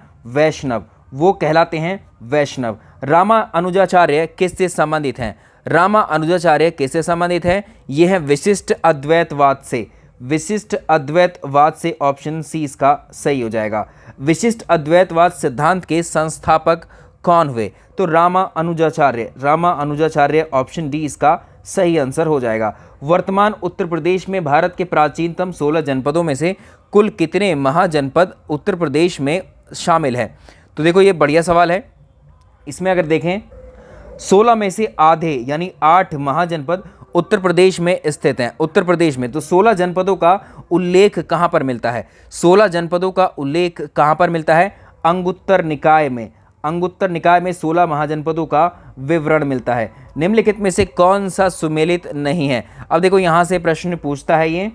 वैष्णव। रामानुजाचार्य किससे संबंधित हैं? रामा अनुजाचार्य किससे संबंधित है? ये है विशिष्ट अद्वैतवाद से। विशिष्ट अद्वैतवाद से ऑप्शन सी इसका सही हो जाएगा। विशिष्ट अद्वैतवाद सिद्धांत के संस्थापक कौन हुए? तो रामा अनुजाचार्य। रामा अनुजाचार्य ऑप्शन डी इसका सही आंसर हो जाएगा। वर्तमान उत्तर प्रदेश में भारत के प्राचीनतम 16 जनपदों में से कुल कितने महाजनपद उत्तर प्रदेश में शामिल है? तो देखो ये बढ़िया सवाल है। इसमें अगर देखें 16 में से आधे यानी 8 महाजनपद उत्तर प्रदेश में स्थित हैं। उत्तर प्रदेश में तो 16 जनपदों का उल्लेख कहाँ पर मिलता है? 16 जनपदों का उल्लेख कहाँ पर मिलता है? अंगुत्तर निकाय में। अंगुत्तर निकाय में 16 महाजनपदों का विवरण मिलता है। निम्नलिखित में से कौन सा सुमेलित नहीं है? अब देखो यहाँ से प्रश्न पूछता है ये,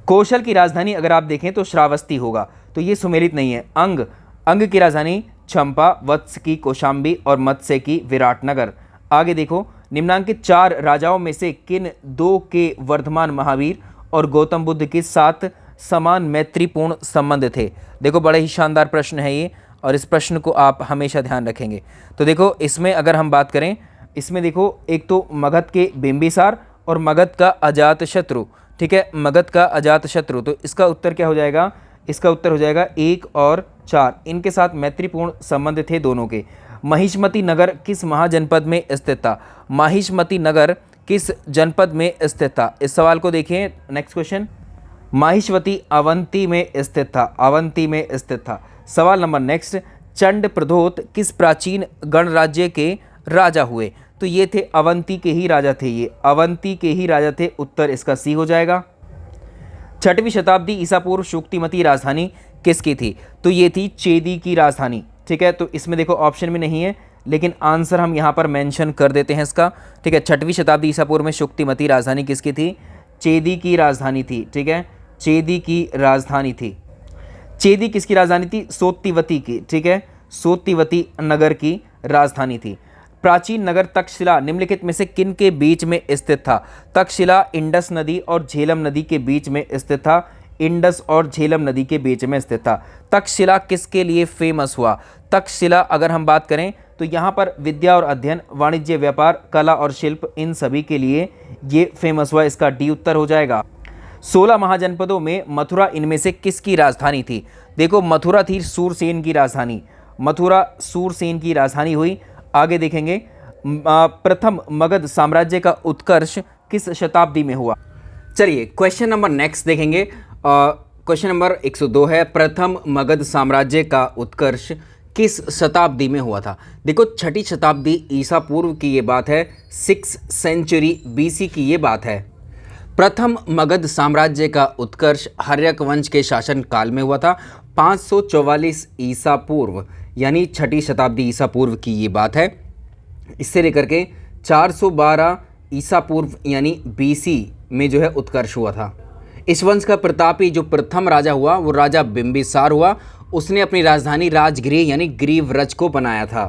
कौशल की राजधानी अगर आप देखें तो श्रावस्ती होगा, तो ये सुमेलित नहीं है। अंग की राजधानी चंपा, वत्स की कौशाम्बी और मत्स्य की विराटनगर। आगे देखो, निम्नांकित 4 राजाओं में से किन 2 के वर्धमान महावीर और गौतम बुद्ध के साथ समान मैत्रीपूर्ण संबंध थे? देखो बड़ा ही शानदार प्रश्न है ये, और इस प्रश्न को आप हमेशा ध्यान रखेंगे। तो देखो इसमें अगर हम बात करें, इसमें देखो एक तो मगध के बिंबिसार और मगध का अजातशत्रु, ठीक है, मगध का अजातशत्रु। तो इसका उत्तर क्या हो जाएगा? इसका उत्तर हो जाएगा 1 और 4, इनके साथ मैत्रीपूर्ण संबंध थे दोनों के। महिष्मती नगर किस महाजनपद में स्थित था? महिष्मती नगर किस जनपद में स्थित था? इस सवाल को देखिए, नेक्स्ट क्वेश्चन। माहिष्मती अवंती में स्थित था। अवंती में स्थित था। सवाल नंबर नेक्स्ट, चंड प्रद्योत किस प्राचीन गणराज्य के राजा हुए? तो ये थे अवंती के ही राजा थे, ये अवंती के ही राजा थे। उत्तर इसका सी हो जाएगा। 6वीं शताब्दी ईसा पूर्व शुक्तिमती राजधानी किसकी थी? तो ये थी चेदी की राजधानी, ठीक है। तो इसमें देखो ऑप्शन में नहीं है, लेकिन आंसर हम यहाँ पर मेंशन कर देते हैं इसका, ठीक है। 6वीं शताब्दी ईसा पूर्व में शुक्तिमती राजधानी किसकी थी? चेदी की राजधानी थी, ठीक है, चेदी की राजधानी थी। चेदी किसकी राजधानी थी? सोतिवती की, ठीक है, सोतिवती नगर की राजधानी थी। प्राचीन नगर तक्षशिला निम्नलिखित में से किन के बीच में स्थित था? तक्षशिला इंडस नदी और झेलम नदी के बीच में स्थित था। इंडस और झेलम नदी के बीच में स्थित था। तक्षशिला किसके लिए फेमस हुआ? तक्षशिला अगर हम बात करें तो यहाँ पर विद्या और अध्ययन, वाणिज्य, व्यापार, कला और शिल्प, इन सभी के लिए ये फेमस हुआ। इसका डी उत्तर हो जाएगा। 16 महाजनपदों में मथुरा इनमें से किसकी राजधानी थी? देखो मथुरा थी सूरसेन की राजधानी। मथुरा सूरसेन की राजधानी हुई। आगे देखेंगे, प्रथम मगध साम्राज्य का उत्कर्ष किस शताब्दी में हुआ? चलिए क्वेश्चन नंबर नेक्स्ट देखेंगे। क्वेश्चन नंबर 102 है, प्रथम मगध साम्राज्य का उत्कर्ष किस शताब्दी में हुआ था? देखो 6ठी शताब्दी ईसा पूर्व की ये बात है, 6th सेंचुरी BC की ये बात है। प्रथम मगध साम्राज्य का उत्कर्ष हर्यक वंश के शासन काल में हुआ था, 544 ईसा पूर्व, यानी 6ठी शताब्दी ईसा पूर्व की ये बात है। इससे लेकर के 412 ईसा पूर्व यानी BC में जो है उत्कर्ष हुआ था। इस वंश का प्रतापी जो प्रथम राजा हुआ वो राजा बिंबिसार हुआ। उसने अपनी राजधानी राजगृह यानी ग्रीवरज को बनाया था।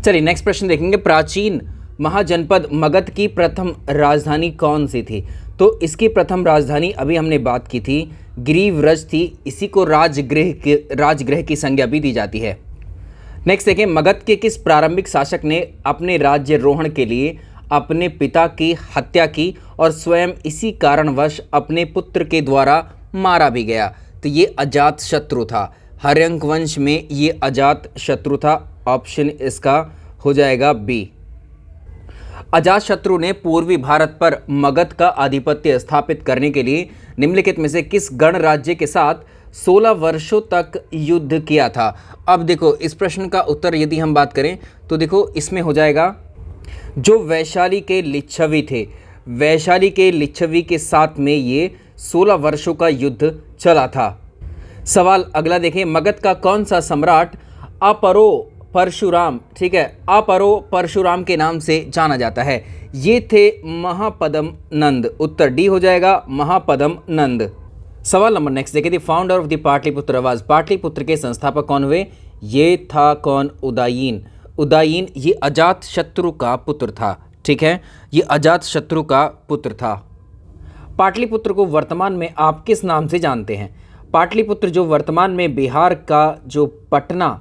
चलिए नेक्स्ट प्रश्न देखेंगे। प्राचीन महाजनपद मगध की प्रथम राजधानी कौन सी थी? तो इसकी प्रथम राजधानी अभी हमने बात की थी, ग्रीवरज थी। इसी को राजगृह की संज्ञा भी दी जाती है। नेक्स्ट देखें, मगध के किस प्रारंभिक शासक ने अपने राज्यरोहण के लिए अपने पिता की हत्या की और स्वयं इसी कारणवश अपने पुत्र के द्वारा मारा भी गया? तो ये अजातशत्रु था। हर्यक वंश में ये अजातशत्रु था। ऑप्शन इसका हो जाएगा बी। अजातशत्रु ने पूर्वी भारत पर मगध का आधिपत्य स्थापित करने के लिए निम्नलिखित में से किस गणराज्य के साथ 16 वर्षों तक युद्ध किया था? अब देखो इस प्रश्न का उत्तर यदि हम बात करें तो देखो इसमें हो जाएगा जो वैशाली के लिच्छवी थे, वैशाली के लिच्छवी के साथ में ये 16 वर्षों का युद्ध चला था। सवाल अगला देखें, मगध का कौन सा सम्राट अपरो परशुराम, ठीक है, अपरो परशुराम के नाम से जाना जाता है? ये थे महापद्म नंद। उत्तर डी हो जाएगा, महापद्म नंद। सवाल नंबर नेक्स्ट देखिए, the founder of the Pataliputra आवाज, पाटलिपुत्र के संस्थापक कौन हुए? ये था कौन? उदयीन। उदयीन ये अजातशत्रु का पुत्र था, ठीक है, ये अजातशत्रु का पुत्र था। पाटलिपुत्र को वर्तमान में आप किस नाम से जानते हैं? पाटलिपुत्र जो वर्तमान में बिहार का जो पटना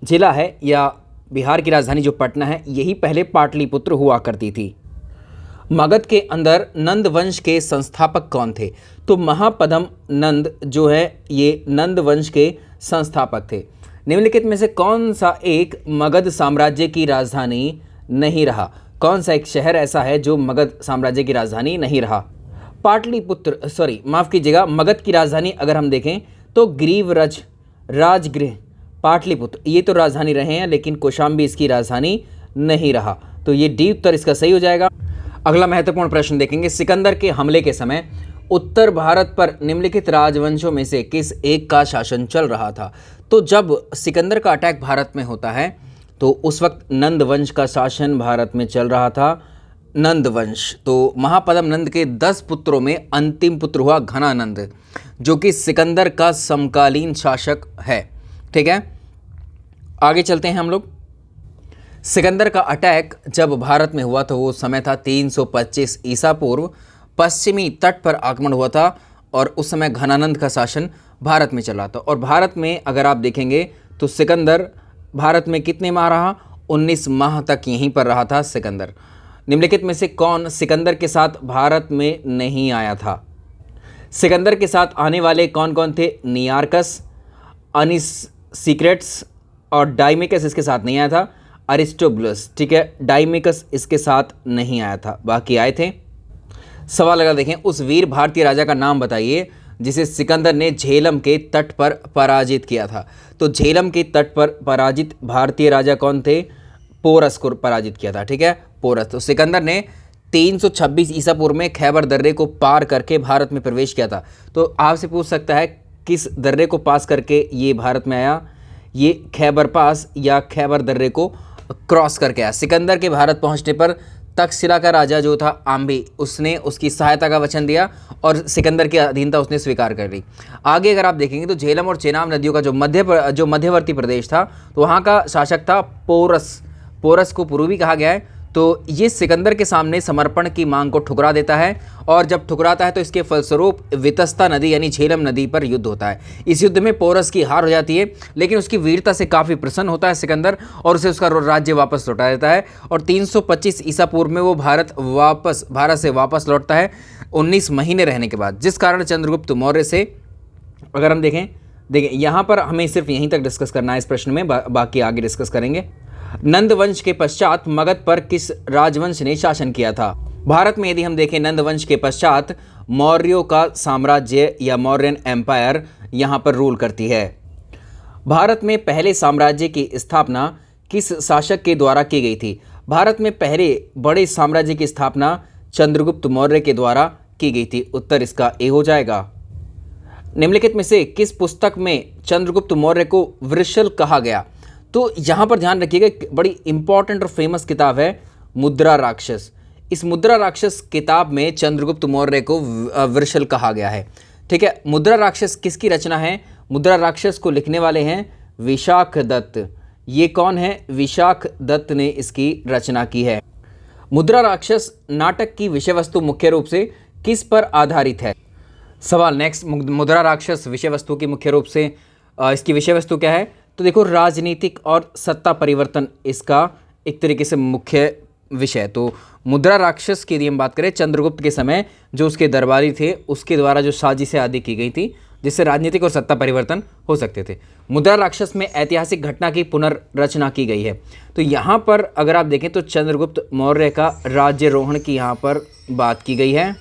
जिला है या बिहार की राजधानी जो पटना है यही पहले पाटलिपुत्र हुआ करती थी। मगध के अंदर नंद वंश के संस्थापक कौन थे? तो महापद्म नंद जो है ये नंद वंश के संस्थापक थे। निम्नलिखित में से कौन सा एक मगध साम्राज्य की राजधानी नहीं रहा? कौन सा एक शहर ऐसा है जो मगध साम्राज्य की राजधानी नहीं रहा? पाटलिपुत्र, माफ कीजिएगा, मगध की राजधानी अगर हम देखें तो ग्रीवरज, राजगृह, पाटलिपुत्र ये तो राजधानी रहे हैं, लेकिन कौशाम्बी इसकी राजधानी नहीं रहा। तो ये डी उत्तर इसका सही हो जाएगा। अगला महत्वपूर्ण प्रश्न देखेंगे, सिकंदर के हमले के समय उत्तर भारत पर निम्नलिखित राजवंशों में से किस एक का शासन चल रहा था? तो जब सिकंदर का अटैक भारत में होता है तो उस वक्त नंद वंश का शासन भारत में चल रहा था, नंद वंश। तो महापद्म नंद के 10 पुत्रों में अंतिम पुत्र हुआ घनानंद, जो कि सिकंदर का समकालीन शासक है। ठीक है, आगे चलते हैं हम लोग। सिकंदर का अटैक जब भारत में हुआ तो वो समय था 325 ईसा पूर्व, पश्चिमी तट पर आक्रमण हुआ था और उस समय घनानंद का शासन भारत में चला था। और भारत में अगर आप देखेंगे तो सिकंदर भारत में कितने माह रहा? 19 माह तक यहीं पर रहा था सिकंदर। निम्नलिखित में से कौन सिकंदर के साथ भारत में नहीं आया था? सिकंदर के साथ आने वाले कौन कौन थे? नियार्कस, अनिसीक्रेट्स और डाइमेकस इसके साथ नहीं आया था। अरिस्टोबुलस, ठीक है, डाइमेकस इसके साथ नहीं आया था, बाकी आए थे। सवाल अगर देखें, उस वीर भारतीय राजा का नाम बताइए जिसे सिकंदर ने झेलम के तट पर पराजित किया था। तो झेलम के तट पर पराजित भारतीय राजा कौन थे? पोरस को पराजित किया था। ठीक है, पोरस। तो सिकंदर ने 326 ईसा पूर्व में खैबर दर्रे को पार करके भारत में प्रवेश किया था। तो आपसे पूछ सकता है किस दर्रे को पास करके ये भारत में आया? ये खैबर पास या खैबर दर्रे को क्रॉस करके आया। सिकंदर के भारत पहुंचने पर तक्षशिला का राजा जो था आम्बी, उसने उसकी सहायता का वचन दिया और सिकंदर की अधीनता उसने स्वीकार कर ली। आगे अगर आप देखेंगे तो झेलम और चेनाब नदियों का जो मध्यवर्ती प्रदेश था तो वहाँ का शासक था पोरस। पोरस को पुरूवी कहा गया है। तो ये सिकंदर के सामने समर्पण की मांग को ठुकरा देता है और जब ठुकराता है तो इसके फलस्वरूप वितस्ता नदी यानी झेलम नदी पर युद्ध होता है। इस युद्ध में पोरस की हार हो जाती है, लेकिन उसकी वीरता से काफ़ी प्रसन्न होता है सिकंदर और उसे उसका राज्य वापस लौटा देता है और 325 ईसा पूर्व में वो भारत से वापस लौटता है 19 महीने रहने के बाद, जिस कारण चंद्रगुप्त मौर्य से अगर हम देखें यहाँ पर हमें सिर्फ यहीं तक डिस्कस करना है इस प्रश्न में, बाकी आगे डिस्कस करेंगे। नंद वंश के पश्चात मगध पर किस राजवंश ने शासन किया था? भारत में यदि हम देखें नंद वंश के पश्चात मौर्यों का साम्राज्य या मौर्यन एम्पायर यहाँ पर रूल करती है। भारत में पहले साम्राज्य की स्थापना किस शासक के द्वारा की गई थी? भारत में पहले बड़े साम्राज्य की स्थापना चंद्रगुप्त मौर्य के द्वारा की गई थी। उत्तर इसका ए हो जाएगा। निम्नलिखित में से किस पुस्तक में चंद्रगुप्त मौर्य को वृषल कहा गया? तो यहाँ पर ध्यान रखिएगा, बड़ी इंपॉर्टेंट और फेमस किताब है मुद्रा राक्षस। इस मुद्रा राक्षस किताब में चंद्रगुप्त मौर्य को वृषल कहा गया है। ठीक है, मुद्रा राक्षस किसकी रचना है? मुद्रा राक्षस को लिखने वाले हैं विशाख दत्त। ये कौन है? विशाख दत्त ने इसकी रचना की है। मुद्रा राक्षस नाटक की विषय वस्तु मुख्य रूप से किस पर आधारित है? सवाल नेक्स्ट, मुद्रा राक्षस विषय वस्तु की मुख्य रूप से इसकी विषय वस्तु क्या है? तो देखो, राजनीतिक और सत्ता परिवर्तन इसका एक तरीके से मुख्य विषय। तो मुद्रा राक्षस की यदि हम बात करें, चंद्रगुप्त के समय जो उसके दरबारी थे उसके द्वारा जो साजिशें आदि की गई थी जिससे राजनीतिक और सत्ता परिवर्तन हो सकते थे। मुद्रा राक्षस में ऐतिहासिक घटना की पुनर्रचना की गई है। तो यहाँ पर अगर आप देखें तो चंद्रगुप्त मौर्य का राज्यरोहण की यहाँ पर बात की गई है।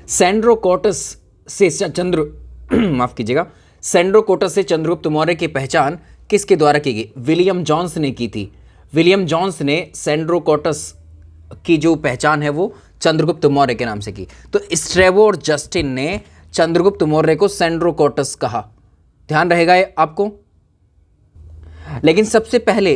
सेंड्रोकोटस से सेंड्रोकोटस से चंद्रगुप्त मौर्य की पहचान किसके द्वारा की गई? विलियम जॉन्स ने की थी। विलियम जॉन्स ने सेंड्रोकोटस की जो पहचान है वो चंद्रगुप्त मौर्य के नाम से की। तो स्ट्रैबो और जस्टिन ने चंद्रगुप्त मौर्य को सेंड्रोकोटस कहा। ध्यान रहेगा ये आपको। लेकिन सबसे पहले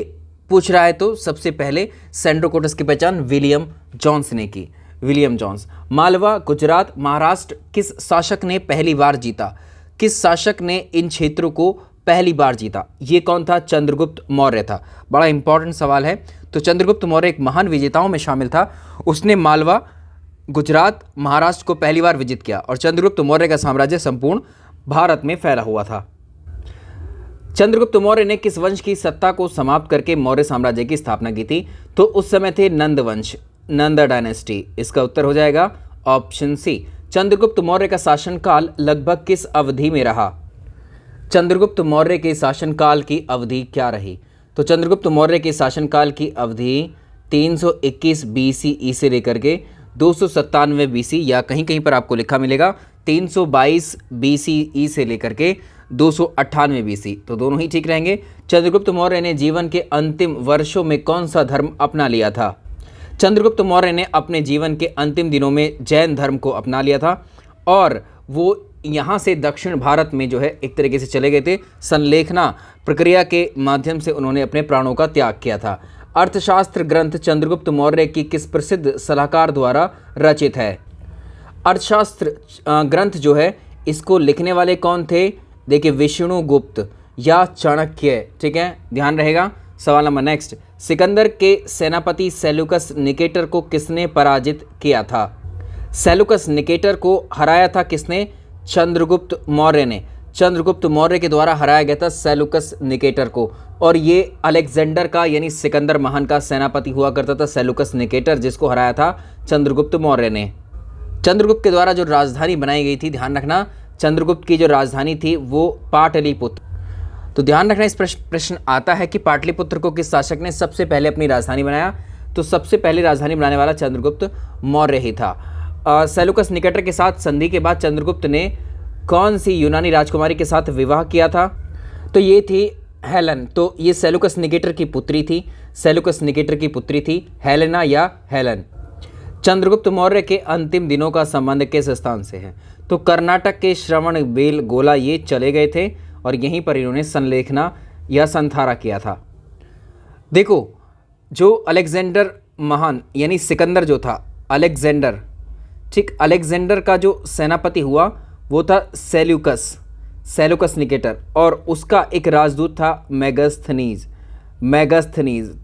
पूछ रहा है तो सबसे पहले सेंड्रोकोटस की पहचान विलियम जॉन्स ने की। William Jones. मालवा, गुजरात, महाराष्ट्र किस शासक ने पहली बार जीता? किस शासक ने इन क्षेत्रों को पहली बार जीता? ये कौन था? चंद्रगुप्त मौर्य था। बड़ा इंपॉर्टेंट सवाल है। तो चंद्रगुप्त मौर्य एक महान विजेताओं में शामिल था। उसने मालवा, गुजरात, महाराष्ट्र को पहली बार विजित किया और चंद्रगुप्त मौर्य का साम्राज्य संपूर्ण भारत में फैला हुआ था। चंद्रगुप्त मौर्य ने किस वंश की सत्ता को समाप्त करके मौर्य साम्राज्य की स्थापना की थी? तो उस समय थे नंद वंश, नंद डायनेस्टी। इसका उत्तर हो जाएगा ऑप्शन सी। चंद्रगुप्त मौर्य का शासनकाल लगभग किस अवधि में रहा? चंद्रगुप्त मौर्य के शासनकाल की अवधि क्या रही? तो चंद्रगुप्त मौर्य के शासनकाल की अवधि 321 BCE से लेकर के 297 BC, या कहीं कहीं पर आपको लिखा मिलेगा 322 BCE से लेकर के 298 BC, तो दोनों ही ठीक रहेंगे। चंद्रगुप्त मौर्य ने जीवन के अंतिम वर्षों में कौन सा धर्म अपना लिया था? चंद्रगुप्त मौर्य ने अपने जीवन के अंतिम दिनों में जैन धर्म को अपना लिया था, और वो यहाँ से दक्षिण भारत में जो है एक तरीके से चले गए थे। संलेखना प्रक्रिया के माध्यम से उन्होंने अपने प्राणों का त्याग किया था। अर्थशास्त्र ग्रंथ चंद्रगुप्त मौर्य की किस प्रसिद्ध सलाहकार द्वारा रचित है? अर्थशास्त्र ग्रंथ जो है इसको लिखने वाले कौन थे? देखिए, विष्णुगुप्त या चाणक्य। ठीक है, ध्यान रहेगा। सवाल नंबर नेक्स्ट, सिकंदर के सेनापति सेल्यूकस निकेटर को किसने पराजित किया था? सेल्यूकस निकेटर को हराया था किसने? चंद्रगुप्त मौर्य ने। चंद्रगुप्त मौर्य के द्वारा हराया गया था सेल्यूकस निकेटर को, और ये अलेक्जेंडर का यानी सिकंदर महान का सेनापति हुआ करता था सेल्यूकस निकेटर, जिसको हराया था चंद्रगुप्त मौर्य ने। चंद्रगुप्त के द्वारा जो राजधानी बनाई गई थी, ध्यान रखना, चंद्रगुप्त की जो राजधानी थी वो पाटलिपुत्र। तो ध्यान रखना, इस प्रश्न आता है कि पाटलिपुत्र को किस शासक ने सबसे पहले अपनी राजधानी बनाया? तो सबसे पहले राजधानी बनाने वाला चंद्रगुप्त मौर्य ही था। सेल्यूकस निकेटर के साथ संधि के बाद चंद्रगुप्त ने कौन सी यूनानी राजकुमारी के साथ विवाह किया था? तो ये थी हेलन। तो ये सेल्यूकस निकेटर की पुत्री थी, सेल्यूकस निकेटर की पुत्री थी हेलेना या हेलन। चंद्रगुप्त मौर्य के अंतिम दिनों का संबंध किस स्थान से है? तो कर्नाटक के श्रवणबेलगोला ये चले गए थे, और यहीं पर इन्होंने संलेखना या संथारा किया था। देखो, जो अलेक्जेंडर महान यानी सिकंदर जो था, अलेक्जेंडर, ठीक, अलेक्जेंडर का जो सेनापति हुआ वो था सेल्यूकस निकेटर, और उसका एक राजदूत था मेगास्थनीज।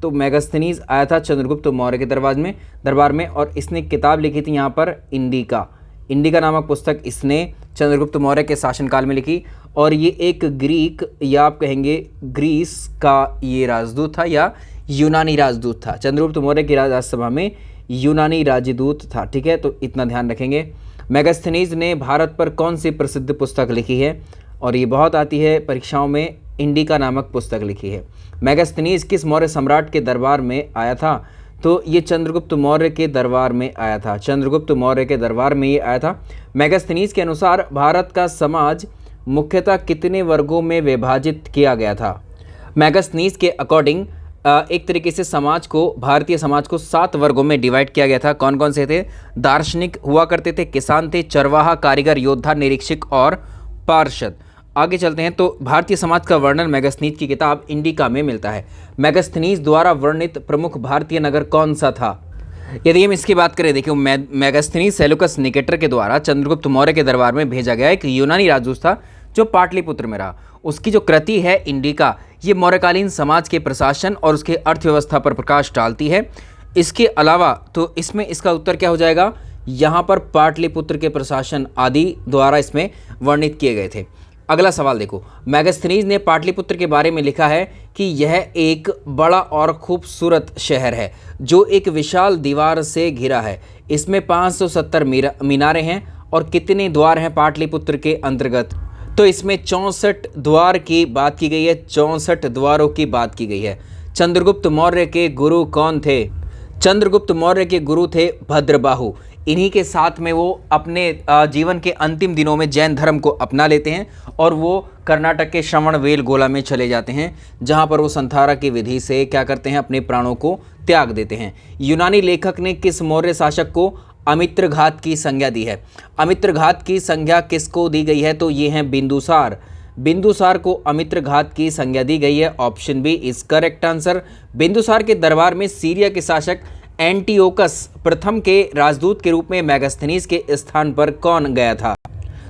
तो मेगास्थनीज आया था चंद्रगुप्त मौर्य के दरबार में, और इसने किताब लिखी थी यहाँ पर इंडिका नामक पुस्तक इसने चंद्रगुप्त मौर्य के शासनकाल में लिखी। और ये एक ग्रीक या आप कहेंगे ग्रीस का ये राजदूत था या यूनानी राजदूत था। चंद्रगुप्त मौर्य की राजसभा में यूनानी राजदूत था। ठीक है, तो इतना ध्यान रखेंगे। मेगास्थनीज ने भारत पर कौन सी प्रसिद्ध पुस्तक लिखी है? और ये बहुत आती है परीक्षाओं में, इंडिका नामक पुस्तक लिखी है। मेगास्थनीज किस मौर्य सम्राट के दरबार में आया था? तो ये चंद्रगुप्त मौर्य के दरबार में आया था। चंद्रगुप्त मौर्य के दरबार में ये आया था। मेगास्थनीज के अनुसार भारत का समाज मुख्यतः कितने वर्गों में विभाजित किया गया था? मेगास्थनीज के अकॉर्डिंग एक तरीके से भारतीय समाज को 7 वर्गों में डिवाइड किया गया था। कौन कौन से थे? दार्शनिक हुआ करते थे, किसान थे, चरवाहा, कारीगर, योद्धा, निरीक्षक और पार्षद। आगे चलते हैं। तो भारतीय समाज का वर्णन मेगास्थनीज की किताब इंडिका में मिलता है। मेगास्थनीज द्वारा वर्णित प्रमुख भारतीय नगर कौन सा था? यदि हम इसकी बात करें, देखिए, मेगास्थनीज सेल्यूकस निकेटर के द्वारा चंद्रगुप्त मौर्य के दरबार में भेजा गया एक यूनानी राजदूत था जो पाटलिपुत्र में रहा। उसकी जो कृति है इंडिका, ये मौर्यकालीन समाज के प्रशासन और उसके अर्थव्यवस्था पर प्रकाश डालती है। इसके अलावा तो इसमें इसका उत्तर क्या हो जाएगा? यहाँ पर पाटलिपुत्र के प्रशासन आदि द्वारा इसमें वर्णित किए गए थे। अगला सवाल देखो, मेगास्थनीज ने पाटलिपुत्र के बारे में लिखा है कि यह एक बड़ा और खूबसूरत शहर है जो एक विशाल दीवार से घिरा है। इसमें 570 मीनारें हैं। और कितने द्वार हैं पाटलिपुत्र के अंतर्गत? तो इसमें 64 द्वार की बात की गई है, 64 द्वारों की बात की गई है। चंद्रगुप्त मौर्य के गुरु कौन थे? चंद्रगुप्त मौर्य के गुरु थे भद्रबाहु। इन्हीं के साथ में वो अपने जीवन के अंतिम दिनों में जैन धर्म को अपना लेते हैं, और वो कर्नाटक के श्रवणबेलगोला में चले जाते हैं, जहाँ पर वो संथारा की विधि से क्या करते हैं? अपने प्राणों को त्याग देते हैं। यूनानी लेखक ने किस मौर्य शासक को अमित्रघात की संज्ञा दी है? अमित्रघात की संज्ञा किसको दी गई है? तो ये हैं बिंदुसार को अमित्रघात की संज्ञा दी गई है। Option B is correct answer. Bindusara के दरबार में सीरिया के शासक एंटियोकस प्रथम के राजदूत के रूप में मेगास्थनीज के स्थान पर कौन गया था?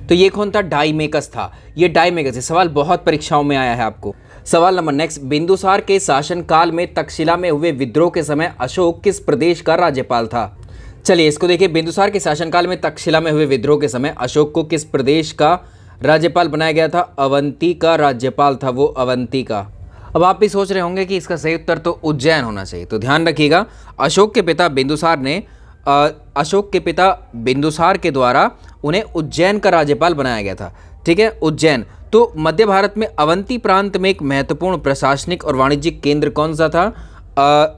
तो ये कौन था? डाइमेकस था। ये डाइमेकस है। सवाल बहुत परीक्षाओं में आया है आपको। सवाल नंबर नेक्स्ट, बिंदुसार के शासनकाल में तक्षशिला में हुए विद्रोह के समय अशोक किस प्रदेश का राज्यपाल था? चलिए इसको देखिए। बिंदुसार के शासनकाल में तक्षशिला में हुए विद्रोह के समय अशोक को किस प्रदेश का राज्यपाल बनाया गया था? अवंती का राज्यपाल था वो, अवंती का। अब आप भी सोच रहे होंगे कि इसका सही उत्तर तो उज्जैन होना चाहिए, तो ध्यान रखिएगा, अशोक के पिता बिंदुसार के द्वारा उन्हें उज्जैन का राज्यपाल बनाया गया था। ठीक है, उज्जैन। तो मध्य भारत में अवंती प्रांत में एक महत्वपूर्ण प्रशासनिक और वाणिज्यिक केंद्र कौन सा था?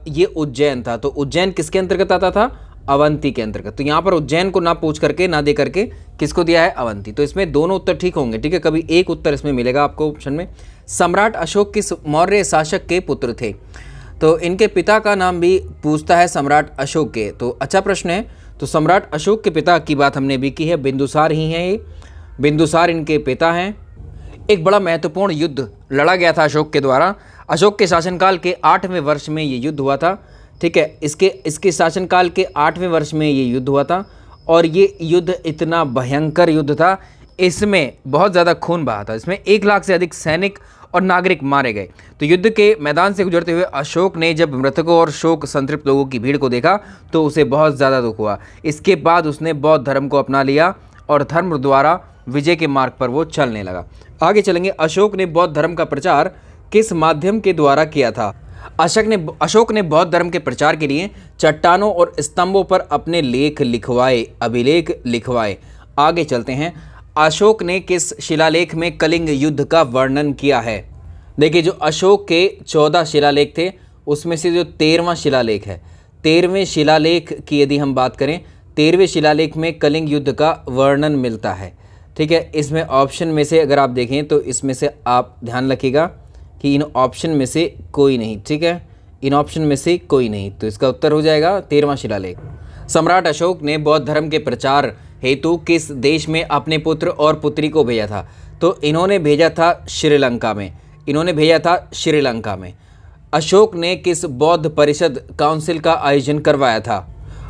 ये उज्जैन था। तो उज्जैन किसके अंतर्गत आता था? अवंती के अंतर्गत। तो यहाँ पर उज्जैन को ना पूछ करके, ना दे करके किसको दिया है? अवंती। तो इसमें दोनों उत्तर ठीक होंगे। ठीक है, कभी एक उत्तर इसमें मिलेगा आपको ऑप्शन में। सम्राट अशोक किस मौर्य शासक के पुत्र थे? तो इनके पिता का नाम भी पूछता है सम्राट अशोक के, तो अच्छा प्रश्न है। तो सम्राट अशोक के पिता की बात हमने भी की है, बिंदुसार ही हैं ये, बिंदुसार इनके पिता हैं। एक बड़ा महत्वपूर्ण युद्ध लड़ा गया था अशोक के द्वारा। अशोक के शासनकाल के 8वें वर्ष में ये युद्ध हुआ था। ठीक है, इसके शासनकाल के 8वें वर्ष में ये युद्ध हुआ था और ये युद्ध इतना भयंकर युद्ध था, इसमें बहुत ज़्यादा खून बहा था। इसमें 1 लाख से अधिक सैनिक और नागरिक मारे गए। तो युद्ध के मैदान से गुजरते हुए अशोक ने जब मृतकों और शोक संतृप्त लोगों की भीड़ को देखा तो उसे बहुत ज़्यादा दुख हुआ। इसके बाद उसने बौद्ध धर्म को अपना लिया और धर्म द्वारा विजय के मार्ग पर वो चलने लगा। आगे चलेंगे, अशोक ने बौद्ध धर्म का प्रचार किस माध्यम के द्वारा किया था? अशोक ने बौद्ध धर्म के प्रचार के लिए चट्टानों और स्तंभों पर अपने लेख लिखवाए, अभिलेख लिखवाए। आगे चलते हैं, अशोक ने किस शिलालेख में कलिंग युद्ध का वर्णन किया है? देखिए, जो अशोक के 14 शिलालेख थे उसमें से जो 13वां शिलालेख है, 13वें शिलालेख की यदि हम बात करें, 13वें शिलालेख में कलिंग युद्ध का वर्णन मिलता है। ठीक है, इसमें ऑप्शन में से अगर आप देखें तो इसमें से आप ध्यान रखिएगा कि इन ऑप्शन में से कोई नहीं। ठीक है, इन ऑप्शन में से कोई नहीं, तो इसका उत्तर हो जाएगा 13वां शिलालेख। सम्राट अशोक ने बौद्ध धर्म के प्रचार हेतु किस देश में अपने पुत्र और पुत्री को भेजा था? तो इन्होंने भेजा था श्रीलंका में, इन्होंने भेजा था श्रीलंका में। अशोक ने किस बौद्ध परिषद काउंसिल का आयोजन करवाया था?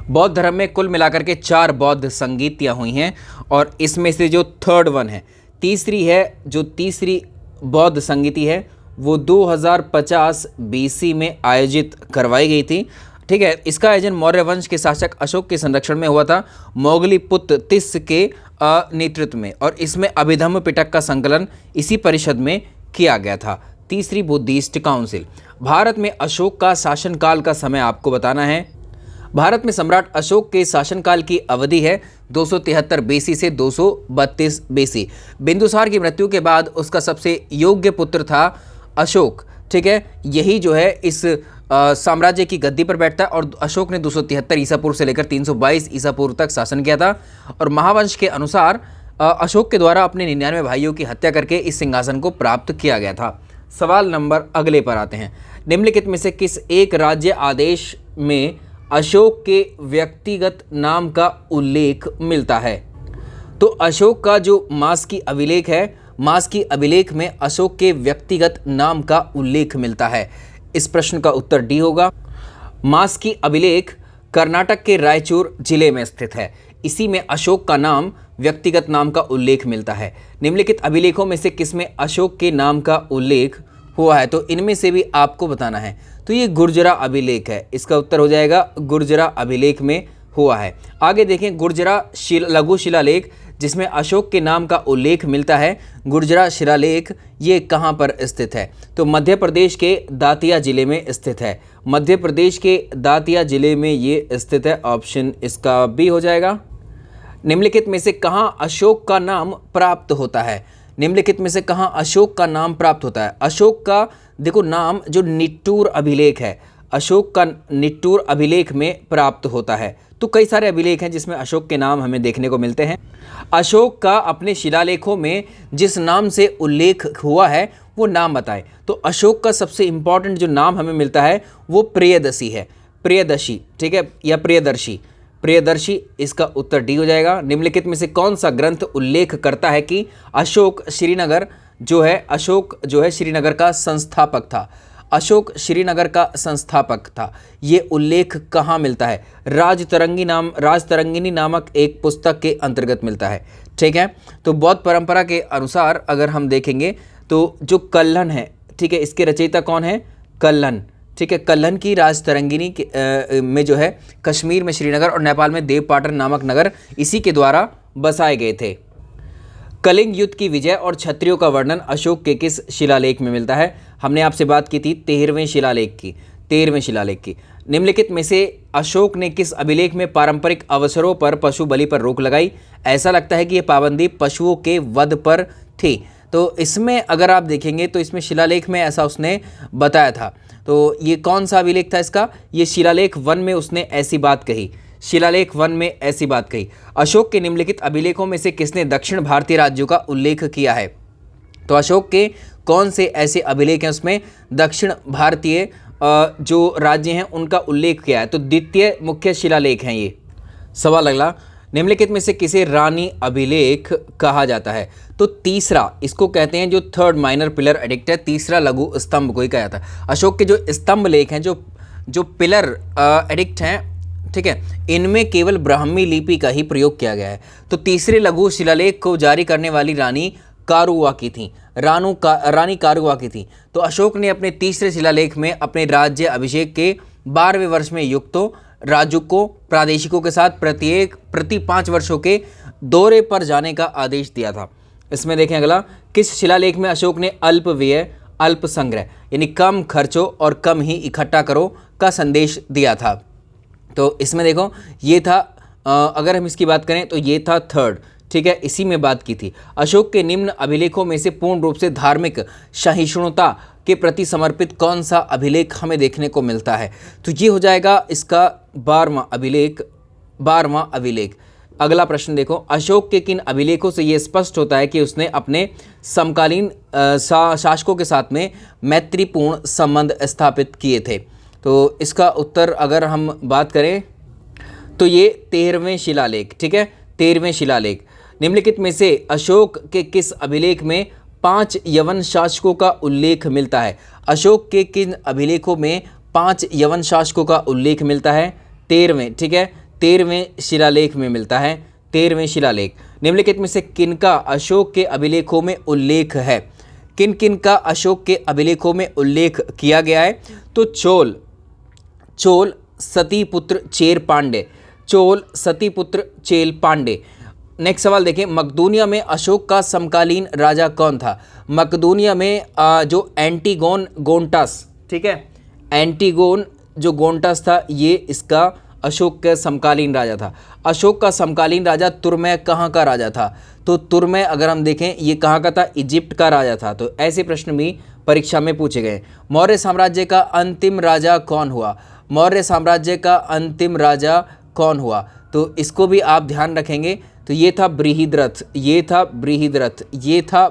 बौद्ध धर्म में कुल मिलाकर के 4 बौद्ध संगीतियाँ हुई हैं और इसमें से जो थर्ड वन है, तीसरी है, जो तीसरी बौद्ध संगीति है वो 2050 BC में आयोजित करवाई गई थी। ठीक है, इसका आयोजन मौर्य वंश के शासक अशोक के संरक्षण में हुआ था, मोगलीपुत्र तिस्स के नेतृत्व में, और इसमें अभिधम्म पिटक का संकलन इसी परिषद में किया गया था। तीसरी बुद्धिस्ट काउंसिल। भारत में अशोक का शासनकाल का समय आपको बताना है। भारत में सम्राट अशोक के शासनकाल की अवधि है 273 BC से 232 BC। बिंदुसार की मृत्यु के बाद उसका सबसे योग्य पुत्र था अशोक। ठीक है, यही जो है इस साम्राज्य की गद्दी पर बैठता है और अशोक ने 273 ईसा पूर्व से लेकर 322 ईसा पूर्व तक शासन किया था। और महावंश के अनुसार अशोक के द्वारा अपने 99 भाइयों की हत्या करके इस सिंहासन को प्राप्त किया गया था। सवाल नंबर अगले पर आते हैं। निम्नलिखित में से किस एक राज्य आदेश में अशोक के व्यक्तिगत नाम का उल्लेख मिलता है? तो अशोक का जो मास्की अभिलेख है, मास्की अभिलेख में अशोक के व्यक्तिगत नाम का उल्लेख मिलता है। इस प्रश्न का उत्तर डी होगा। मास्की अभिलेख कर्नाटक के रायचूर जिले में स्थित है। इसी में अशोक का नाम, व्यक्तिगत नाम का उल्लेख मिलता है। निम्नलिखित अभिलेखों में से किसमें अशोक के नाम का उल्लेख हुआ है? तो इनमें से भी आपको बताना है। तो ये गुर्जरा अभिलेख है, इसका उत्तर हो जाएगा गुर्जरा अभिलेख में हुआ है। आगे देखें, गुर्जरा लघु शिलालेख जिसमें अशोक के नाम का उल्लेख मिलता है, गुर्जरा शिलालेख, ये कहाँ पर स्थित है? तो मध्य प्रदेश के दातिया जिले में स्थित है। मध्य प्रदेश के दातिया जिले में ये स्थित है। ऑप्शन इसका बी हो जाएगा। निम्नलिखित में से कहाँ अशोक का नाम प्राप्त होता है? निम्नलिखित में से कहाँ अशोक का नाम प्राप्त होता है? अशोक का देखो नाम जो निट्टूर अभिलेख है, अशोक का निट्टूर अभिलेख में प्राप्त होता है। तो कई सारे अभिलेख हैं जिसमें अशोक के नाम हमें देखने को मिलते हैं। अशोक का अपने शिलालेखों में जिस नाम से उल्लेख हुआ है वो नाम बताएं। तो अशोक का सबसे इंपॉर्टेंट जो नाम हमें मिलता है वो प्रियदर्शी है, प्रियदर्शी। ठीक है, या प्रियदर्शी, प्रियदर्शी, इसका उत्तर डी हो जाएगा। निम्नलिखित में से कौन सा ग्रंथ उल्लेख करता है कि अशोक श्रीनगर जो है श्रीनगर का संस्थापक था? अशोक श्रीनगर का संस्थापक था। ये उल्लेख कहाँ मिलता है? राजतरंगिनी नामक एक पुस्तक के अंतर्गत मिलता है। ठीक है, तो बौद्ध परंपरा के अनुसार अगर हम देखेंगे तो जो कल्हन है, ठीक है, इसके रचयिता कौन है? कल्हन। ठीक है, कल्हन की राजतरंगिनी में जो है कश्मीर में श्रीनगर और नेपाल में देवपाटन नामक नगर इसी के द्वारा बसाए गए थे। कलिंग युद्ध की विजय और क्षत्रियों का वर्णन अशोक के किस शिलालेख में मिलता है? हमने आपसे बात की थी 13वें शिलालेख की। निम्नलिखित में से अशोक ने किस अभिलेख में पारंपरिक अवसरों पर पशु बलि पर रोक लगाई? ऐसा लगता है कि यह पाबंदी पशुओं के वध पर थी। तो इसमें अगर आप देखेंगे तो इसमें शिलालेख में ऐसा उसने बताया था। तो ये कौन सा अभिलेख था इसका? ये शिलालेख 1 में उसने ऐसी बात कही। शिलालेख 1 में ऐसी बात कही। अशोक के निम्नलिखित अभिलेखों में से किसने दक्षिण भारतीय राज्यों का उल्लेख किया है? तो अशोक के कौन से ऐसे अभिलेख हैं उसमें दक्षिण भारतीय जो राज्य हैं उनका उल्लेख किया है? तो द्वितीय मुख्य शिलालेख हैं ये। सवाल अगला, निम्नलिखित में से किसे रानी अभिलेख कहा जाता है? तो तीसरा इसको कहते हैं जो थर्ड माइनर पिलर एडिक्ट है, तीसरा लघु स्तंभ को ही कहा जाता है। अशोक के जो स्तंभ लेख हैं, जो पिलर एडिक्ट हैं, ठीक है, इनमें केवल ब्राह्मी लिपि का ही प्रयोग किया गया है। तो तीसरे लघु शिलालेख को जारी करने वाली रानी कारुवा की थी, रानी कारुवा की थी। तो अशोक ने अपने तीसरे शिलालेख में अपने राज्य अभिषेक के 12वें वर्ष में युक्तों राजुकों प्रादेशिकों के साथ प्रति 5 वर्षों के दौरे पर जाने का आदेश दिया था। इसमें देखें अगला, किस शिलालेख में अशोक ने अल्प व्यय अल्प संग्रह यानी कम खर्चों और कम ही इकट्ठा करो का संदेश दिया था? तो इसमें देखो ये था, अगर हम इसकी बात करें तो ये था थर्ड, ठीक है, इसी में बात की थी। अशोक के निम्न अभिलेखों में से पूर्ण रूप से धार्मिक सहिष्णुता के प्रति समर्पित कौन सा अभिलेख हमें देखने को मिलता है? तो ये हो जाएगा इसका 12वां अभिलेख। अगला प्रश्न देखो, अशोक के किन अभिलेखों से ये स्पष्ट होता है कि उसने अपने समकालीन शासकों के साथ में मैत्रीपूर्ण संबंध स्थापित किए थे? तो इसका उत्तर अगर हम बात करें तो ये 13वें शिलालेख, ठीक है, 13वें शिलालेख। निम्नलिखित में से अशोक के किस अभिलेख में 5 यवन शासकों का उल्लेख मिलता है? अशोक के किन अभिलेखों में 5 यवन शासकों का उल्लेख मिलता है? 13वें, ठीक है, 13वें शिलालेख में मिलता है, 13वें शिलालेख। निम्नलिखित में से किनका अशोक के अभिलेखों में उल्लेख है? किन किन का अशोक के अभिलेखों में उल्लेख किया गया है? तो चोल सतीपुत्र चेर पांडे। नेक्स्ट सवाल देखें, मकदूनिया में अशोक का समकालीन राजा कौन था? मकदूनिया में जो एंटीगोन गोंटास, ठीक है, एंटीगोन जो गोंटास था ये इसका अशोक का समकालीन राजा था। अशोक का समकालीन राजा तुर्मै कहाँ का राजा था? तो तुर्मै अगर हम देखें ये कहाँ का था? इजिप्ट का राजा था। तो ऐसे प्रश्न भी परीक्षा में पूछे गए। मौर्य साम्राज्य का अंतिम राजा कौन हुआ? मौर्य साम्राज्य का अंतिम राजा कौन हुआ? तो इसको भी आप ध्यान रखेंगे। तो ये था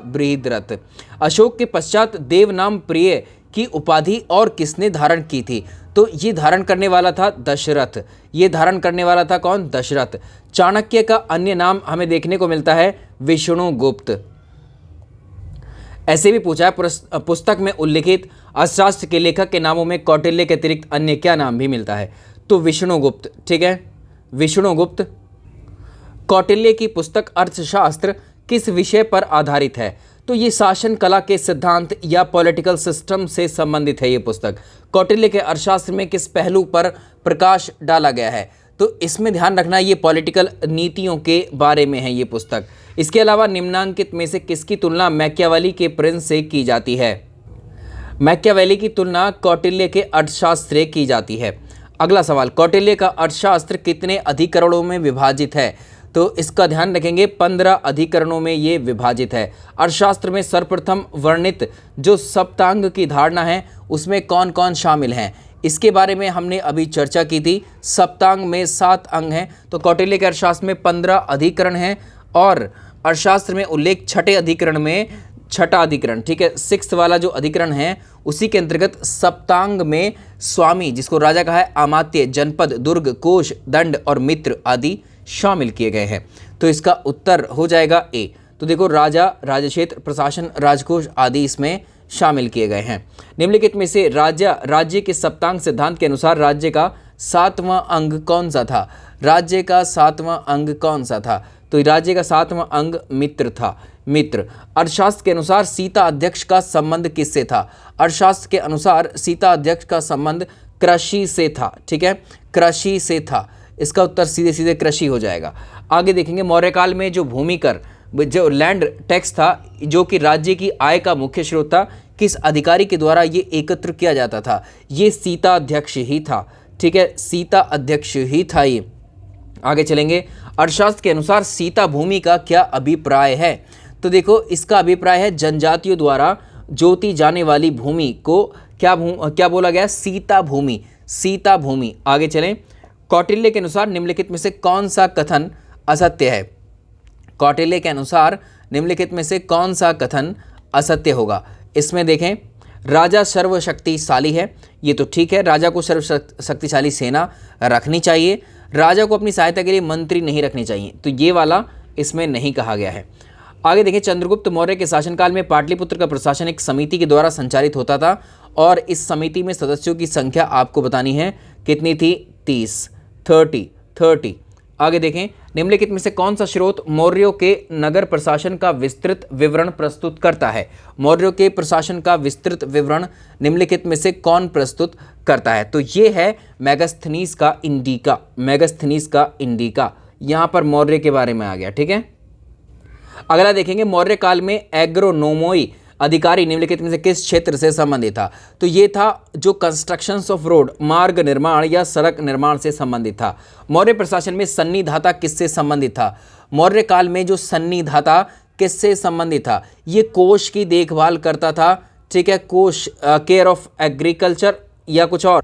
बृहद्रथ। अशोक के पश्चात देवनाम प्रिय की उपाधि और किसने धारण की थी? तो ये धारण करने वाला था दशरथ। ये धारण करने वाला था कौन? दशरथ। चाणक्य का अन्य नाम हमें देखने को मिलता है विष्णुगुप्त। ऐसे भी पूछा है पुस्तक में उल्लिखित अर्थशास्त्र के लेखक के नामों में कौटिल्य के अतिरिक्त अन्य क्या नाम भी मिलता है? तो विष्णुगुप्त, ठीक है, विष्णुगुप्त। कौटिल्य की पुस्तक अर्थशास्त्र किस विषय पर आधारित है? तो ये शासन कला के सिद्धांत या पॉलिटिकल सिस्टम से संबंधित है ये पुस्तक। कौटिल्य के अर्थशास्त्र में किस पहलू पर प्रकाश डाला गया है? तो इसमें ध्यान रखना ये पॉलिटिकल नीतियों के बारे में है ये पुस्तक। इसके अलावा निम्नांकित में से किसकी तुलना मैकियावेली के प्रिंस से की जाती है? मैकियावेली की तुलना कौटिल्य के अर्थशास्त्र से की जाती है। अगला सवाल, कौटिल्य का अर्थशास्त्र कितने अधिकरणों में विभाजित है? तो इसका ध्यान रखेंगे 15 अधिकरणों में ये विभाजित है। अर्थशास्त्र में सर्वप्रथम वर्णित जो सप्तांग की धारणा है उसमें कौन कौन शामिल हैं? इसके बारे में हमने अभी चर्चा की थी। सप्तांग में 7 अंग हैं। तो कौटिल्य के अर्थशास्त्र में 15 अधिकरण हैं और अर्थशास्त्र में उल्लेख छठा अधिकरण, ठीक है, 6th वाला जो अधिकरण है उसी के अंतर्गत सप्तांग में स्वामी, जिसको राजा कहा है, अमात्य, जनपद, दुर्ग, कोश, दंड और मित्र आदि शामिल किए गए हैं। तो इसका उत्तर हो जाएगा ए। तो देखो राजा, राजक्षेत्र, प्रशासन, राजकोष आदि इसमें शामिल किए गए हैं। निम्नलिखित में से राज्य के सप्तांग सिद्धांत के अनुसार राज्य का 7वां अंग कौन सा था? राज्य का 7वां अंग कौन सा था? तो राज्य का 7वां अंग मित्र था, मित्र। अर्थशास्त्र के अनुसार सीता अध्यक्ष का संबंध किससे था? अर्थशास्त्र के अनुसार सीता अध्यक्ष का संबंध कृषि से था, ठीक है, कृषि से था। इसका उत्तर सीधे सीधे कृषि हो जाएगा। आगे देखेंगे, मौर्य काल में जो भूमि कर जो लैंड टैक्स था जो कि राज्य की आय का मुख्य स्रोत था, किस अधिकारी के द्वारा ये एकत्र किया जाता था? ये सीता अध्यक्ष ही था। ठीक है, सीता अध्यक्ष ही था ये। आगे चलेंगे, अर्थशास्त्र के अनुसार सीता भूमि का क्या अभिप्राय है? तो देखो इसका अभिप्राय है जनजातियों द्वारा जोती जाने वाली भूमि को क्या बोला गया? सीता भूमि, सीता भूमि। आगे चलें, कौटिल्य के अनुसार निम्नलिखित में से कौन सा कथन असत्य है? कौटिल्य के अनुसार निम्नलिखित में से कौन सा कथन असत्य होगा? इसमें देखें, राजा सर्वशक्तिशाली है, ये तो ठीक है, राजा को सर्वशक्तिशाली सेना रखनी चाहिए, राजा को अपनी सहायता के लिए मंत्री नहीं रखने चाहिए, तो ये वाला इसमें नहीं कहा गया है। आगे देखें, चंद्रगुप्त मौर्य के शासनकाल में पाटलिपुत्र का प्रशासन एक समिति के द्वारा संचालित होता था और इस समिति में सदस्यों की संख्या आपको बतानी है, कितनी थी? 30। आगे देखें, निम्नलिखित में से कौन सा स्रोत मौर्यों के नगर प्रशासन का विस्तृत विवरण प्रस्तुत करता है? मौर्यों के प्रशासन का विस्तृत विवरण निम्नलिखित में से कौन प्रस्तुत करता है? तो ये है मेगास्थनीज का इंडिका, मेगास्थनीज का इंडिका, यहाँ पर मौर्य के बारे में आ गया। ठीक है, अगला देखेंगे, मौर्य काल में एग्रोनोमोई अधिकारी निम्नलिखित में से किस क्षेत्र से संबंधित था? तो ये था जो कंस्ट्रक्शंस ऑफ रोड, मार्ग निर्माण या सड़क निर्माण से संबंधित था। मौर्य प्रशासन में सन्निधाता किससे संबंधित था? मौर्य काल में जो सन्निधाता किससे संबंधित था? ये कोष की देखभाल करता था। ठीक है, कोष, केयर ऑफ एग्रीकल्चर या कुछ और?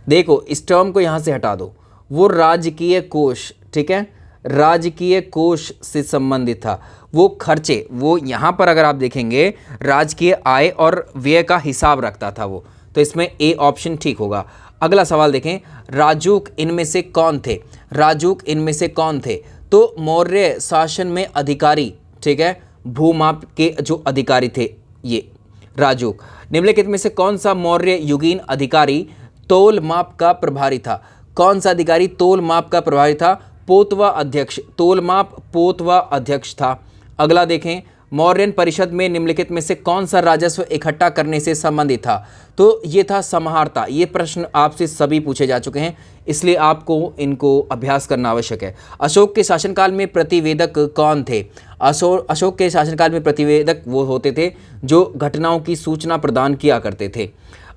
देखो इस टर्म को यहाँ से हटा दो, वो राजकीय कोष, ठीक है, राजकीय कोष से संबंधित था। वो खर्चे, वो यहाँ पर अगर आप देखेंगे राजकीय आय और व्यय का हिसाब रखता था वो, तो इसमें ए ऑप्शन ठीक होगा। अगला सवाल देखें, राजूक इनमें से कौन थे? राजूक इनमें से कौन थे? तो मौर्य शासन में अधिकारी, ठीक है, भूमाप के जो अधिकारी थे ये राजूक। निम्नलिखित में से कौन सा मौर्य युगीन अधिकारी तोल माप का प्रभारी था? कौन सा अधिकारी तोल माप का प्रभारी था? पोतवा अध्यक्ष, तोलमाप पोतवा अध्यक्ष था। अगला देखें, मौर्यन परिषद में निम्नलिखित में से कौन सा राजस्व इकट्ठा करने से संबंधित था? तो ये था समाहर्ता। ये प्रश्न आपसे सभी पूछे जा चुके हैं, इसलिए आपको इनको अभ्यास करना आवश्यक है। अशोक के शासनकाल में प्रतिवेदक कौन थे? अशोक के शासनकाल में प्रतिवेदक वो होते थे जो घटनाओं की सूचना प्रदान किया करते थे।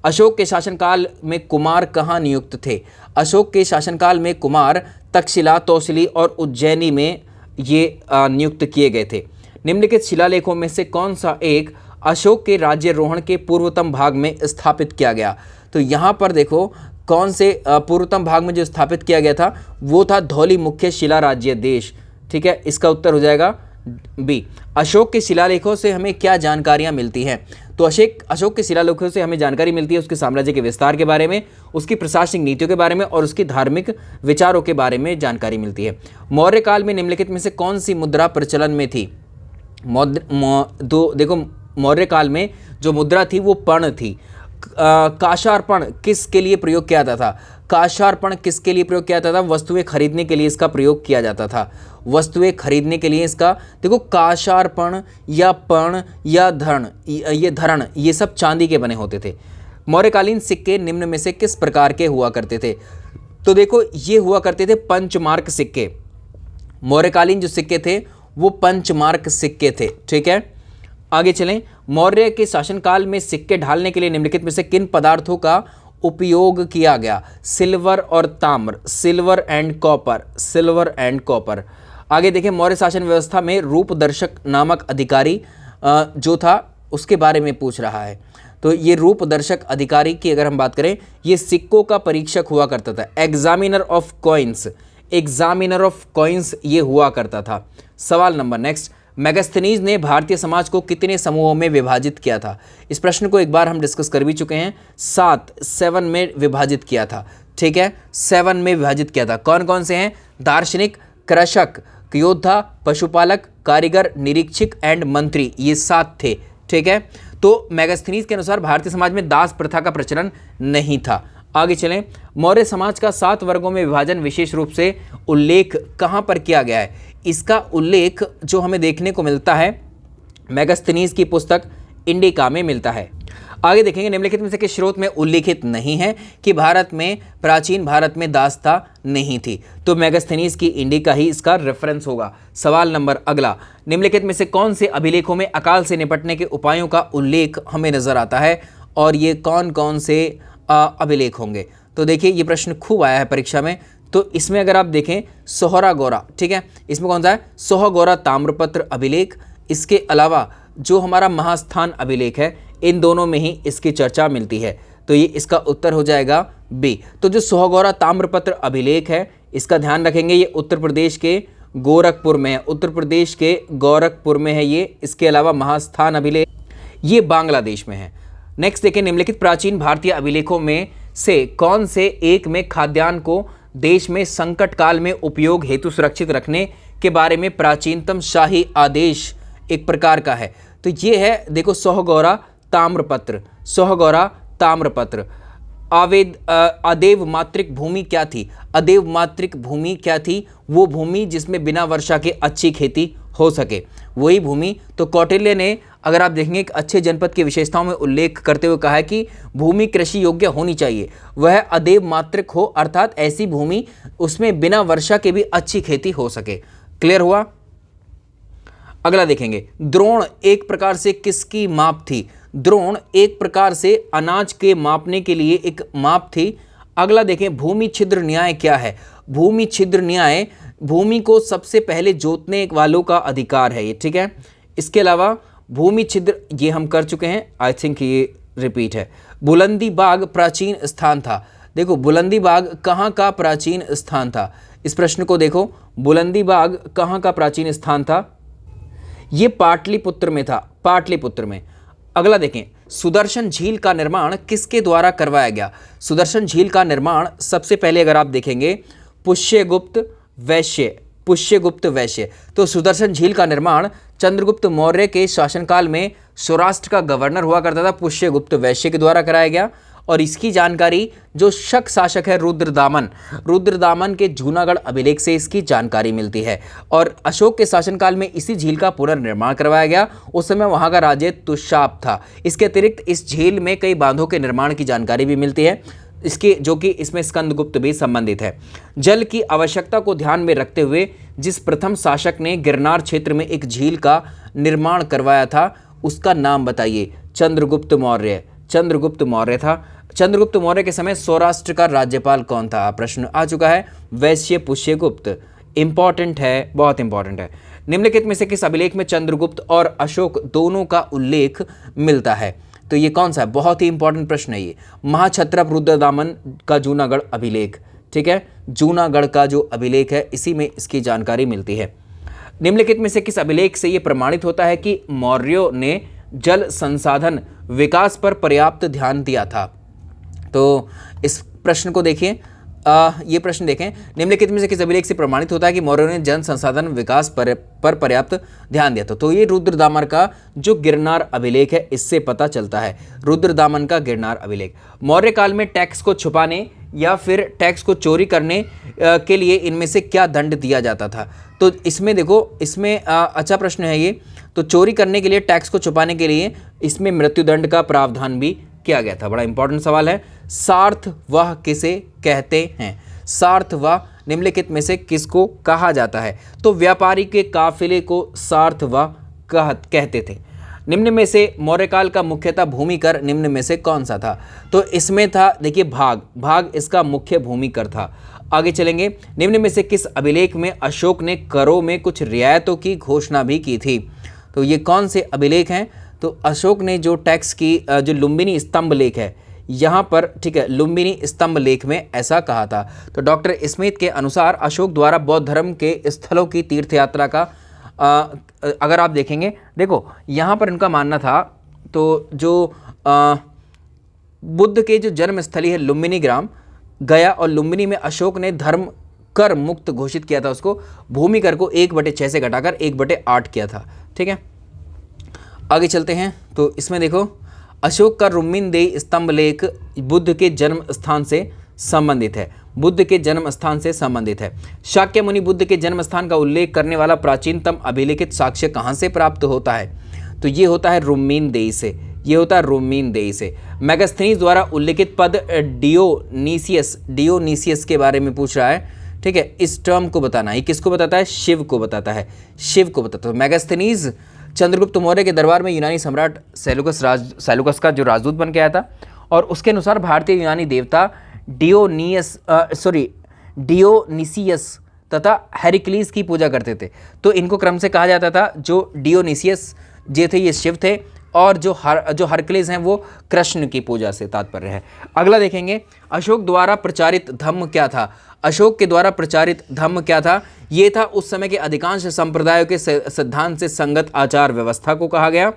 अशोक के शासनकाल में कुमार कहाँ नियुक्त थे? अशोक के शासनकाल में कुमार तक्षशिला, तौसिली और उज्जैनी में ये नियुक्त किए गए थे। निम्नलिखित शिलालेखों में से कौन सा एक अशोक के राज्यारोहण के पूर्वतम भाग में स्थापित किया गया? तो यहाँ पर देखो कौन से पूर्वतम भाग में जो स्थापित किया गया था वो था धौली मुख्य शिला राज्य देश। ठीक है, इसका उत्तर हो जाएगा बी। अशोक के शिलालेखों से हमें क्या जानकारियाँ मिलती हैं? तो अशोक के शिलालेखों से हमें जानकारी मिलती है उसके साम्राज्य के विस्तार के बारे में, उसकी प्रशासनिक नीतियों के बारे में और उसकी धार्मिक विचारों के बारे में जानकारी मिलती है। मौर्य काल में निम्नलिखित में से कौन सी मुद्रा प्रचलन में थी? देखो मौर्य काल में जो मुद्रा थी वो पर्ण थी। काशार्पण किसके लिए प्रयोग किया जाता था? काशार्पण किसके लिए प्रयोग किया जाता था? वस्तुएं खरीदने के लिए इसका प्रयोग किया जाता था। वस्तुएं खरीदने के लिए इसका, देखो काशार्पण या पर्ण या धरण, ये धरण, ये सब चांदी के बने होते थे। मौर्यकालीन सिक्के निम्न में से किस प्रकार के हुआ करते थे? तो देखो ये हुआ करते थे पंचमार्क सिक्के। मौर्यकालीन जो सिक्के थे वो पंचमार्क सिक्के थे। ठीक है, आगे चलें। मौर्य के शासनकाल में सिक्के ढालने के लिए निम्नलिखित में से किन पदार्थों का उपयोग किया गया? सिल्वर और ताम्र, silver and copper, silver and copper. आगे देखें, मौर्य शासन व्यवस्था में रूपदर्शक नामक अधिकारी जो था उसके बारे में पूछ रहा है। तो ये रूपदर्शक अधिकारी की अगर हम बात करें, ये सिक्कों का परीक्षक हुआ करता था। Examiner of coins, examiner of coins ये हुआ करता था। सवाल नंबर नेक्स्ट, मेगास्थनीज ने भारतीय समाज को कितने समूहों में विभाजित किया था? इस प्रश्न को एक बार हम डिस्कस कर भी चुके हैं। 7 में विभाजित किया था। ठीक है, 7 में विभाजित किया था। कौन कौन से हैं? दार्शनिक, कृषक, योद्धा, पशुपालक, कारीगर, निरीक्षक एंड मंत्री, ये 7 थे। ठीक है, तो मेगास्थनीज के अनुसार भारतीय समाज में दास प्रथा का प्रचलन नहीं था। आगे चलें, मौर्य समाज का 7 वर्गों में विभाजन विशेष रूप से उल्लेख कहाँ पर किया गया है? इसका उल्लेख जो हमें देखने को मिलता है मेगास्थनीज की पुस्तक इंडिका में मिलता है। आगे देखेंगे, निम्नलिखित में से किस स्रोत में उल्लिखित नहीं है कि प्राचीन भारत में दास्ता नहीं थी? तो मेगास्थनीज की इंडिका ही इसका रेफरेंस होगा। सवाल नंबर अगला, निम्नलिखित में से कौन से अभिलेखों में अकाल से निपटने के उपायों का उल्लेख हमें नजर आता है और ये कौन कौन से अभिलेख होंगे? तो देखिए ये प्रश्न खूब आया है परीक्षा में। तो इसमें अगर आप देखें सोहरागोरा, ठीक है, इसमें कौन सा है? सोहगौरा ताम्रपत्र अभिलेख। इसके अलावा जो हमारा महास्थान अभिलेख है, इन दोनों में ही इसकी चर्चा मिलती है। तो ये इसका उत्तर हो जाएगा बी। तो जो सोहगौरा ताम्रपत्र अभिलेख है, इसका ध्यान रखेंगे, ये उत्तर प्रदेश के गोरखपुर में है, उत्तर प्रदेश के गोरखपुर में है ये। इसके अलावा महास्थान अभिलेख ये बांग्लादेश में है। नेक्स्ट देखें, निम्नलिखित प्राचीन भारतीय अभिलेखों में से कौन से एक में खाद्यान्न को देश में संकट काल में उपयोग हेतु सुरक्षित रखने के बारे में प्राचीनतम शाही आदेश एक प्रकार का है? तो ये है, देखो, सोहगौरा ताम्रपत्र। सोहगौरा ताम्रपत्र। अदेव मात्रिक भूमि क्या थी? अदेव मात्रिक भूमि क्या थी? वो भूमि जिसमें बिना वर्षा के अच्छी खेती हो सके, वही भूमि। तो कौटिल्य ने, अगर आप देखेंगे, एक अच्छे जनपद की विशेषताओं में उल्लेख करते हुए कहा है कि भूमि कृषि योग्य होनी चाहिए, वह अदेव मात्रिक हो, अर्थात ऐसी भूमि उसमें बिना वर्षा के भी अच्छी खेती हो सके। क्लियर हुआ? अगला देखेंगे, द्रोण एक प्रकार से किसकी माप थी? द्रोण एक प्रकार से अनाज के मापने के लिए एक माप थी। अगला देखें, भूमि छिद्र न्याय क्या है? भूमि छिद्र न्याय भूमि को सबसे पहले जोतने वालों का अधिकार है ये, ठीक है। इसके अलावा भूमि छिद्र ये हम कर चुके हैं, आई थिंक ये रिपीट है। बुलंदी बाग प्राचीन स्थान था। देखो, बुलंदी बाग कहाँ का प्राचीन स्थान था? इस प्रश्न को देखो, बुलंदी बाग कहाँ का प्राचीन स्थान था? ये पाटलिपुत्र में था, पाटलिपुत्र में। अगला देखें, सुदर्शन झील का निर्माण किसके द्वारा करवाया गया? सुदर्शन झील का निर्माण सबसे पहले अगर आप देखेंगे पुष्यगुप्त वैश्य, पुष्यगुप्त वैश्य। तो सुदर्शन झील का निर्माण चंद्रगुप्त मौर्य के शासनकाल में सौराष्ट्र का गवर्नर हुआ करता था पुष्यगुप्त वैश्य के द्वारा कराया गया। और इसकी जानकारी जो शक शासक है रुद्रदामन, रुद्रदामन के जूनागढ़ अभिलेख से इसकी जानकारी मिलती है। और अशोक के शासनकाल में इसी झील का पुनर्निर्माण करवाया गया। उस समय वहां का राज्य तुषाप था। इसके अतिरिक्त इस झील में कई बांधों के निर्माण की जानकारी भी मिलती है, इसके जो कि इसमें स्कंदगुप्त भी संबंधित है। जल की आवश्यकता को ध्यान में रखते हुए जिस प्रथम शासक ने गिरनार क्षेत्र में एक झील का निर्माण करवाया था, उसका नाम बताइए। चंद्रगुप्त मौर्य, चंद्रगुप्त मौर्य था। चंद्रगुप्त मौर्य के समय सौराष्ट्र का राज्यपाल कौन था? प्रश्न आ चुका है, वैश्य पुष्यगुप्त। इंपॉर्टेंट है, बहुत इंपॉर्टेंट है। निम्नलिखित में से किस अभिलेख में चंद्रगुप्त और अशोक दोनों का उल्लेख मिलता है? तो ये कौन सा है? बहुत ही इंपॉर्टेंट प्रश्न है ये। महाक्षत्रप रुद्रदामन का जूनागढ़ अभिलेख, ठीक है, जूनागढ़ का जो अभिलेख है इसी में इसकी जानकारी मिलती है। निम्नलिखित में से किस अभिलेख से ये प्रमाणित होता है कि मौर्यों ने जल संसाधन विकास पर पर्याप्त ध्यान दिया था? तो इस प्रश्न को देखिए, ये प्रश्न देखें, निम्नलिखित में से किस अभिलेख से प्रमाणित होता है कि मौर्यों ने जल संसाधन विकास पर पर्याप्त ध्यान दिया था? तो ये रुद्रदामन का जो गिरनार अभिलेख है इससे पता चलता है, रुद्रदामन का गिरनार अभिलेख। मौर्य काल में टैक्स को छुपाने या फिर टैक्स को चोरी करने के लिए इनमें से क्या दंड दिया जाता था? तो इसमें देखो, इसमें अच्छा प्रश्न है ये। तो चोरी करने के लिए, टैक्स को छुपाने के लिए इसमें मृत्युदंड का प्रावधान भी किया गया था। बड़ा इंपॉर्टेंट सवाल है। सार्थवाह किसे कहते हैं? सार्थवाह निम्नलिखित में से किसको कहा जाता है? तो व्यापारी के काफिले को सार्थवाह कहते थे। निम्न में से मौर्यकाल का मुख्यतः भूमि कर निम्न में से कौन सा था? तो इसमें था, देखिए, भाग इसका मुख्य भूमि कर था। आगे चलेंगे, निम्न में से किस अभिलेख में अशोक ने करों में कुछ रियायतों की घोषणा भी की थी? तो ये कौन से अभिलेख हैं? तो अशोक ने जो टैक्स की, जो लुम्बिनी स्तंभ लेख है यहाँ पर, ठीक है, लुम्बिनी स्तंभ लेख में ऐसा कहा था। तो डॉक्टर स्मिथ के अनुसार अशोक द्वारा बौद्ध धर्म के स्थलों की तीर्थ यात्रा का अगर आप देखेंगे, देखो यहाँ पर इनका मानना था, तो जो बुद्ध के जो जन्म स्थली है लुम्बिनी ग्राम, गया और लुम्बिनी में अशोक ने धर्म कर मुक्त घोषित किया था उसको। भूमि कर को 1/6 से घटाकर 1/8 किया था, ठीक है। आगे चलते हैं, तो इसमें देखो, अशोक का रुम्मिनदेही स्तंभ लेख बुद्ध के जन्म स्थान से संबंधित है, बुद्ध के जन्म स्थान से संबंधित है। शाक्य मुनि बुद्ध के जन्म स्थान का उल्लेख करने वाला प्राचीनतम अभिलेखित साक्ष्य कहाँ से प्राप्त होता है? तो ये होता है रुम्मिनदेही से, ये होता है रोमीन देई से। मैगस्थनीज द्वारा उल्लिखित पद डियोनीसियस के बारे में पूछ रहा है, ठीक है। इस टर्म को बताना, ये किसको बताता है? शिव को बताता है, शिव को बताता है। मैगस्थनीज चंद्रगुप्त मौर्य के दरबार में यूनानी सम्राट सेलुकस का जो राजदूत बन के आया था, और उसके अनुसार भारतीय यूनानी देवता डियोनीसियस तथा हेरिक्लीस की पूजा करते थे। तो इनको क्रम से कहा जाता था, जो डियोनीसियस जे थे ये शिव थे, और जो हरक्लीस हैं वो कृष्ण की पूजा से तात्पर्य है। अगला देखेंगे, अशोक द्वारा प्रचारित धम्म क्या था? अशोक के द्वारा प्रचारित धम्म क्या था? ये था उस समय के अधिकांश संप्रदायों के सिद्धांत से संगत आचार व्यवस्था को कहा गया।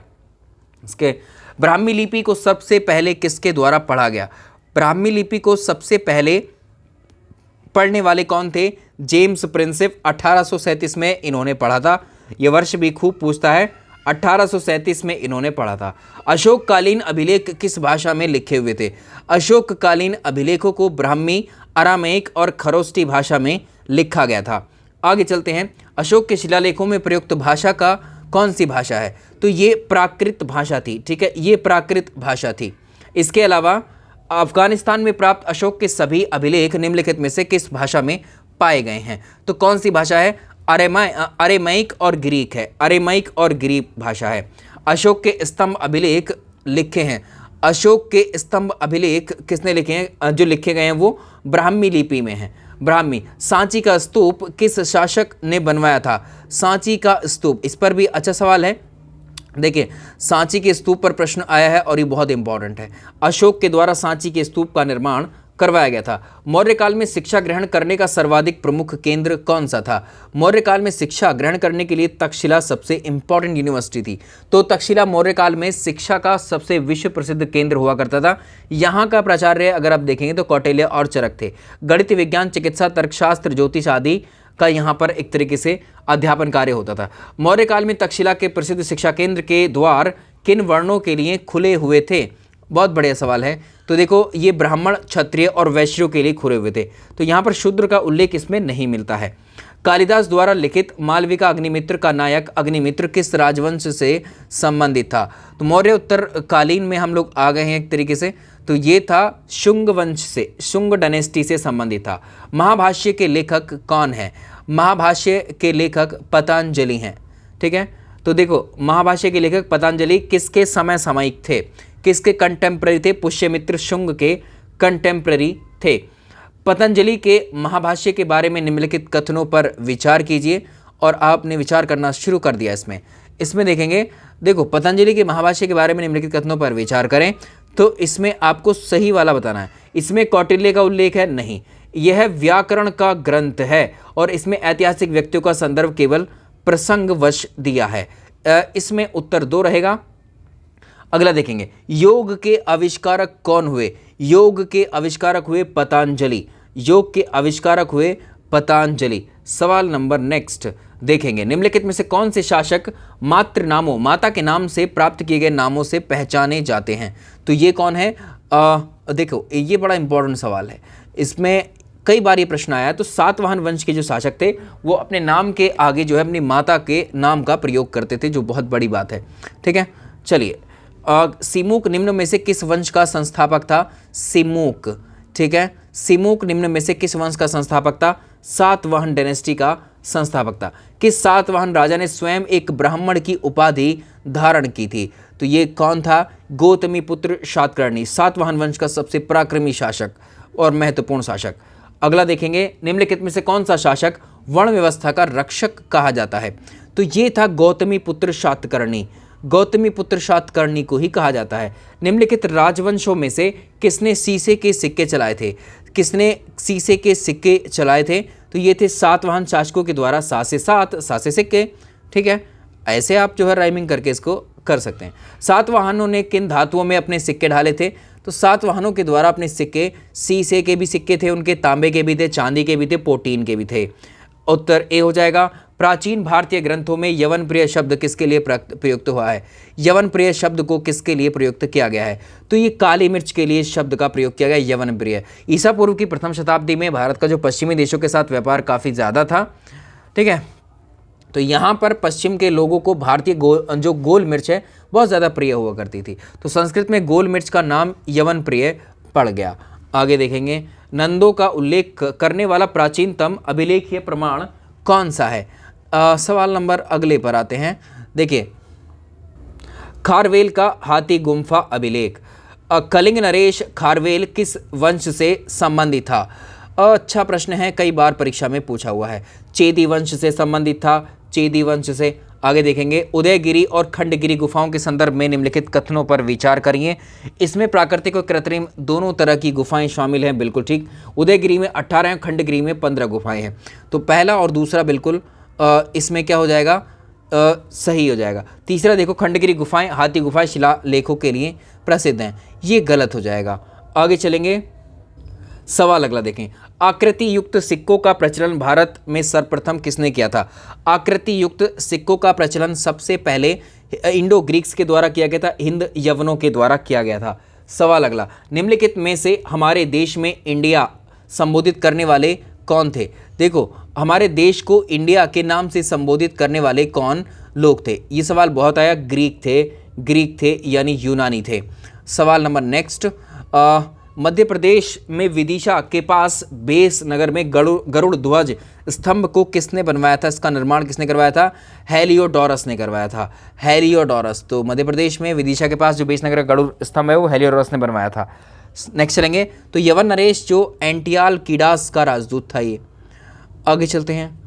इसके ब्राह्मी लिपि को सबसे पहले किसके द्वारा पढ़ा गया? ब्राह्मी लिपि को सबसे पहले पढ़ने वाले कौन थे? जेम्स प्रिंसेप 1837 में इन्होंने पढ़ा था। यह वर्ष भी खूब पूछता है, 1837 में इन्होंने पढ़ा था। अशोककालीन अभिलेख किस भाषा में लिखे हुए थे? अशोककालीन अभिलेखों को ब्राह्मी, अरामेइक और खरोष्टी भाषा में लिखा गया था। आगे चलते हैं, अशोक के शिलालेखों में प्रयुक्त भाषा का कौन सी भाषा है? तो ये प्राकृत भाषा थी, ठीक है, ये प्राकृत भाषा थी। इसके अलावा अफगानिस्तान में प्राप्त अशोक के सभी अभिलेख निम्नलिखित में से किस भाषा में पाए गए हैं? तो कौन सी भाषा है? अरेमाइक और ग्रीक है, अरेमाइक और ग्रीक भाषा है। अशोक के स्तंभ अभिलेख लिखे हैं, अशोक के स्तंभ अभिलेख किसने लिखे हैं? जो लिखे गए हैं वो ब्राह्मी लिपि में हैं, ब्राह्मी। सांची का स्तूप किस शासक ने बनवाया था? सांची का स्तूप, इस पर भी अच्छा सवाल है। देखिए, सांची के स्तूप पर प्रश्न आया है और ये बहुत इंपॉर्टेंट है। अशोक के द्वारा सांची के स्तूप का निर्माण करवाया गया था। मौर्य काल में शिक्षा ग्रहण करने का सर्वाधिक प्रमुख केंद्र कौन सा था? मौर्य काल में शिक्षा ग्रहण करने के लिए तक्षशिला सबसे इंपॉर्टेंट यूनिवर्सिटी थी। तो तक्षशिला मौर्य काल में शिक्षा का सबसे विश्व प्रसिद्ध केंद्र हुआ करता था। यहाँ का प्राचार्य अगर आप देखेंगे तो कौटिल्य और चरक थे। गणित, विज्ञान, चिकित्सा, तर्कशास्त्र, ज्योतिष आदि का यहाँ पर एक तरीके से अध्यापन कार्य होता था। मौर्य काल में तक्षशिला के प्रसिद्ध शिक्षा केंद्र के द्वार किन वर्णों के लिए खुले हुए थे? बहुत बढ़िया सवाल है। तो देखो, ये ब्राह्मण, क्षत्रिय और वैश्यों के लिए खुले हुए थे। तो यहाँ पर शूद्र का उल्लेख इसमें नहीं मिलता है। कालिदास द्वारा लिखित मालविका अग्निमित्र का नायक अग्निमित्र किस राजवंश से संबंधित था? तो मौर्य उत्तरकालीन में हम लोग आ गए हैं एक तरीके से। तो ये था शुंग वंश से, शुंग डायनेस्टी से संबंधित था। महाभाष्य के लेखक कौन है? महाभाष्य के लेखक पतंजलि हैं, ठीक है। तो देखो, महाभाष्य के लेखक पतंजलि किसके समय सामयिक थे? किसके कंटेम्प्रेरी थे? पुष्यमित्र शुंग के कंटेम्प्रेरी थे। पतंजलि के महाभाष्य के बारे में निम्नलिखित कथनों पर विचार कीजिए, और आपने विचार करना शुरू कर दिया। इसमें देखेंगे, देखो, पतंजलि के महाभाष्य के बारे में निम्नलिखित कथनों पर विचार करें, तो इसमें आपको सही वाला बताना है। इसमें कौटिल्य का उल्लेख है? नहीं, यह व्याकरण का ग्रंथ है, और इसमें ऐतिहासिक व्यक्तियों का संदर्भ केवल प्रसंगवश दिया है। इसमें उत्तर 2 रहेगा। अगला देखेंगे, योग के आविष्कारक कौन हुए? योग के आविष्कारक हुए पतंजलि, योग के आविष्कारक हुए पतंजलि। सवाल नंबर नेक्स्ट देखेंगे, निम्नलिखित में से कौन से शासक मातृ नामों, माता के नाम से प्राप्त किए गए नामों से पहचाने जाते हैं? तो ये कौन है? देखो, ये बड़ा इंपॉर्टेंट सवाल है, इसमें कई बार ये प्रश्न आया है। तो सातवाहन वंश के जो शासक थे वो अपने नाम के आगे जो है अपनी माता के नाम का प्रयोग करते थे, जो बहुत बड़ी बात है, ठीक है। चलिए, सिमुक निम्न में से किस वंश का संस्थापक था? सिमुक, ठीक है। सिमुक निम्न में से किस वंश का संस्थापक था? सातवाहन डायनेस्टी का संस्थापक था। किस सातवाहन राजा ने स्वयं एक ब्राह्मण की उपाधि धारण की थी? तो ये कौन था? गौतमी पुत्र शातकर्णी, सातवाहन वंश का सबसे पराक्रमी शासक और महत्वपूर्ण शासक। अगला देखेंगे, निम्नलिखित में से कौन सा शासक वर्ण व्यवस्था का रक्षक कहा जाता है? तो ये था गौतमी पुत्र शातकर्णी, गौतमी पुत्र शातकर्णी को ही कहा जाता है। निम्नलिखित राजवंशों में से किसने शीशे के सिक्के चलाए थे? किसने शीशे के सिक्के चलाए थे? तो ये थे सातवाहन शासकों के द्वारा 7 से 7 सिक्के, ठीक है। ऐसे आप जो है राइमिंग करके इसको कर सकते हैं। सातवाहनों ने किन धातुओं में अपने सिक्के ढाले थे? तो सातवाहनों के द्वारा अपने सिक्के, शीशे के भी सिक्के थे उनके, तांबे के भी थे, चांदी के भी थे, पोटीन के भी थे। उत्तर ए हो जाएगा। प्राचीन भारतीय ग्रंथों में यवन प्रिय शब्द किसके लिए प्रयुक्त हुआ है? यवन प्रिय शब्द को किसके लिए प्रयुक्त किया गया है? तो ये काली मिर्च के लिए शब्द का प्रयोग किया गया, यवन प्रिय। ईसा पूर्व की प्रथम शताब्दी में भारत का जो पश्चिमी देशों के साथ व्यापार काफ़ी ज़्यादा था, ठीक है। तो यहाँ पर पश्चिम के लोगों को भारतीय जो गोल मिर्च है बहुत ज़्यादा प्रिय हुआ करती थी। तो संस्कृत में गोल मिर्च का नाम यवन प्रिय पड़ गया। आगे देखेंगे, नंदों का उल्लेख करने वाला प्राचीनतम अभिलेखीय प्रमाण कौन सा है? सवाल नंबर अगले पर आते हैं। देखिए, खारवेल का हाथी गुम्फा अभिलेख। कलिंग नरेश खारवेल किस वंश से संबंधित था? अच्छा प्रश्न है, कई बार परीक्षा में पूछा हुआ है। चेदी वंश से संबंधित था, चेदी वंश से। आगे देखेंगे, उदयगिरी और खंडगिरी गुफाओं के संदर्भ में निम्नलिखित कथनों पर विचार करिए। इसमें प्राकृतिक और कृत्रिम दोनों तरह की गुफाएं शामिल हैं, बिल्कुल ठीक। उदयगिरी में 18 हैं, खंडगिरी में 15 गुफाएं हैं। तो पहला और दूसरा बिल्कुल इसमें क्या हो जाएगा, सही हो जाएगा। तीसरा देखो, खंडगिरी गुफाएं हाथी गुफाएं शिलालेखों के लिए प्रसिद्ध हैं, ये गलत हो जाएगा। आगे चलेंगे, सवाल अगला देखें, आकृति युक्त सिक्कों का प्रचलन भारत में सर्वप्रथम किसने किया था? आकृति युक्त सिक्कों का प्रचलन सबसे पहले इंडो ग्रीक्स के द्वारा किया गया था, हिंद यवनों के द्वारा किया गया था। सवाल अगला, निम्नलिखित में से हमारे देश में इंडिया संबोधित करने वाले कौन थे? देखो, हमारे देश को इंडिया के नाम से संबोधित करने वाले कौन लोग थे? ये सवाल बहुत आया। ग्रीक थे यानी यूनानी थे। सवाल नंबर नेक्स्ट, मध्य प्रदेश में विदिशा के पास बेस नगर में गरुड़ ध्वज स्तंभ को किसने बनवाया था? इसका निर्माण किसने करवाया था? हेलियोडोरस ने करवाया था, हेलियोडोरस। तो मध्य प्रदेश में विदिशा के पास जो बेस नगर गरुड़ स्तंभ है वो हेलियोडोरस ने बनवाया था। नेक्स्ट चलेंगे, तो यवन नरेश जो एंटियाल कीडास का राजदूत था ये। आगे चलते हैं,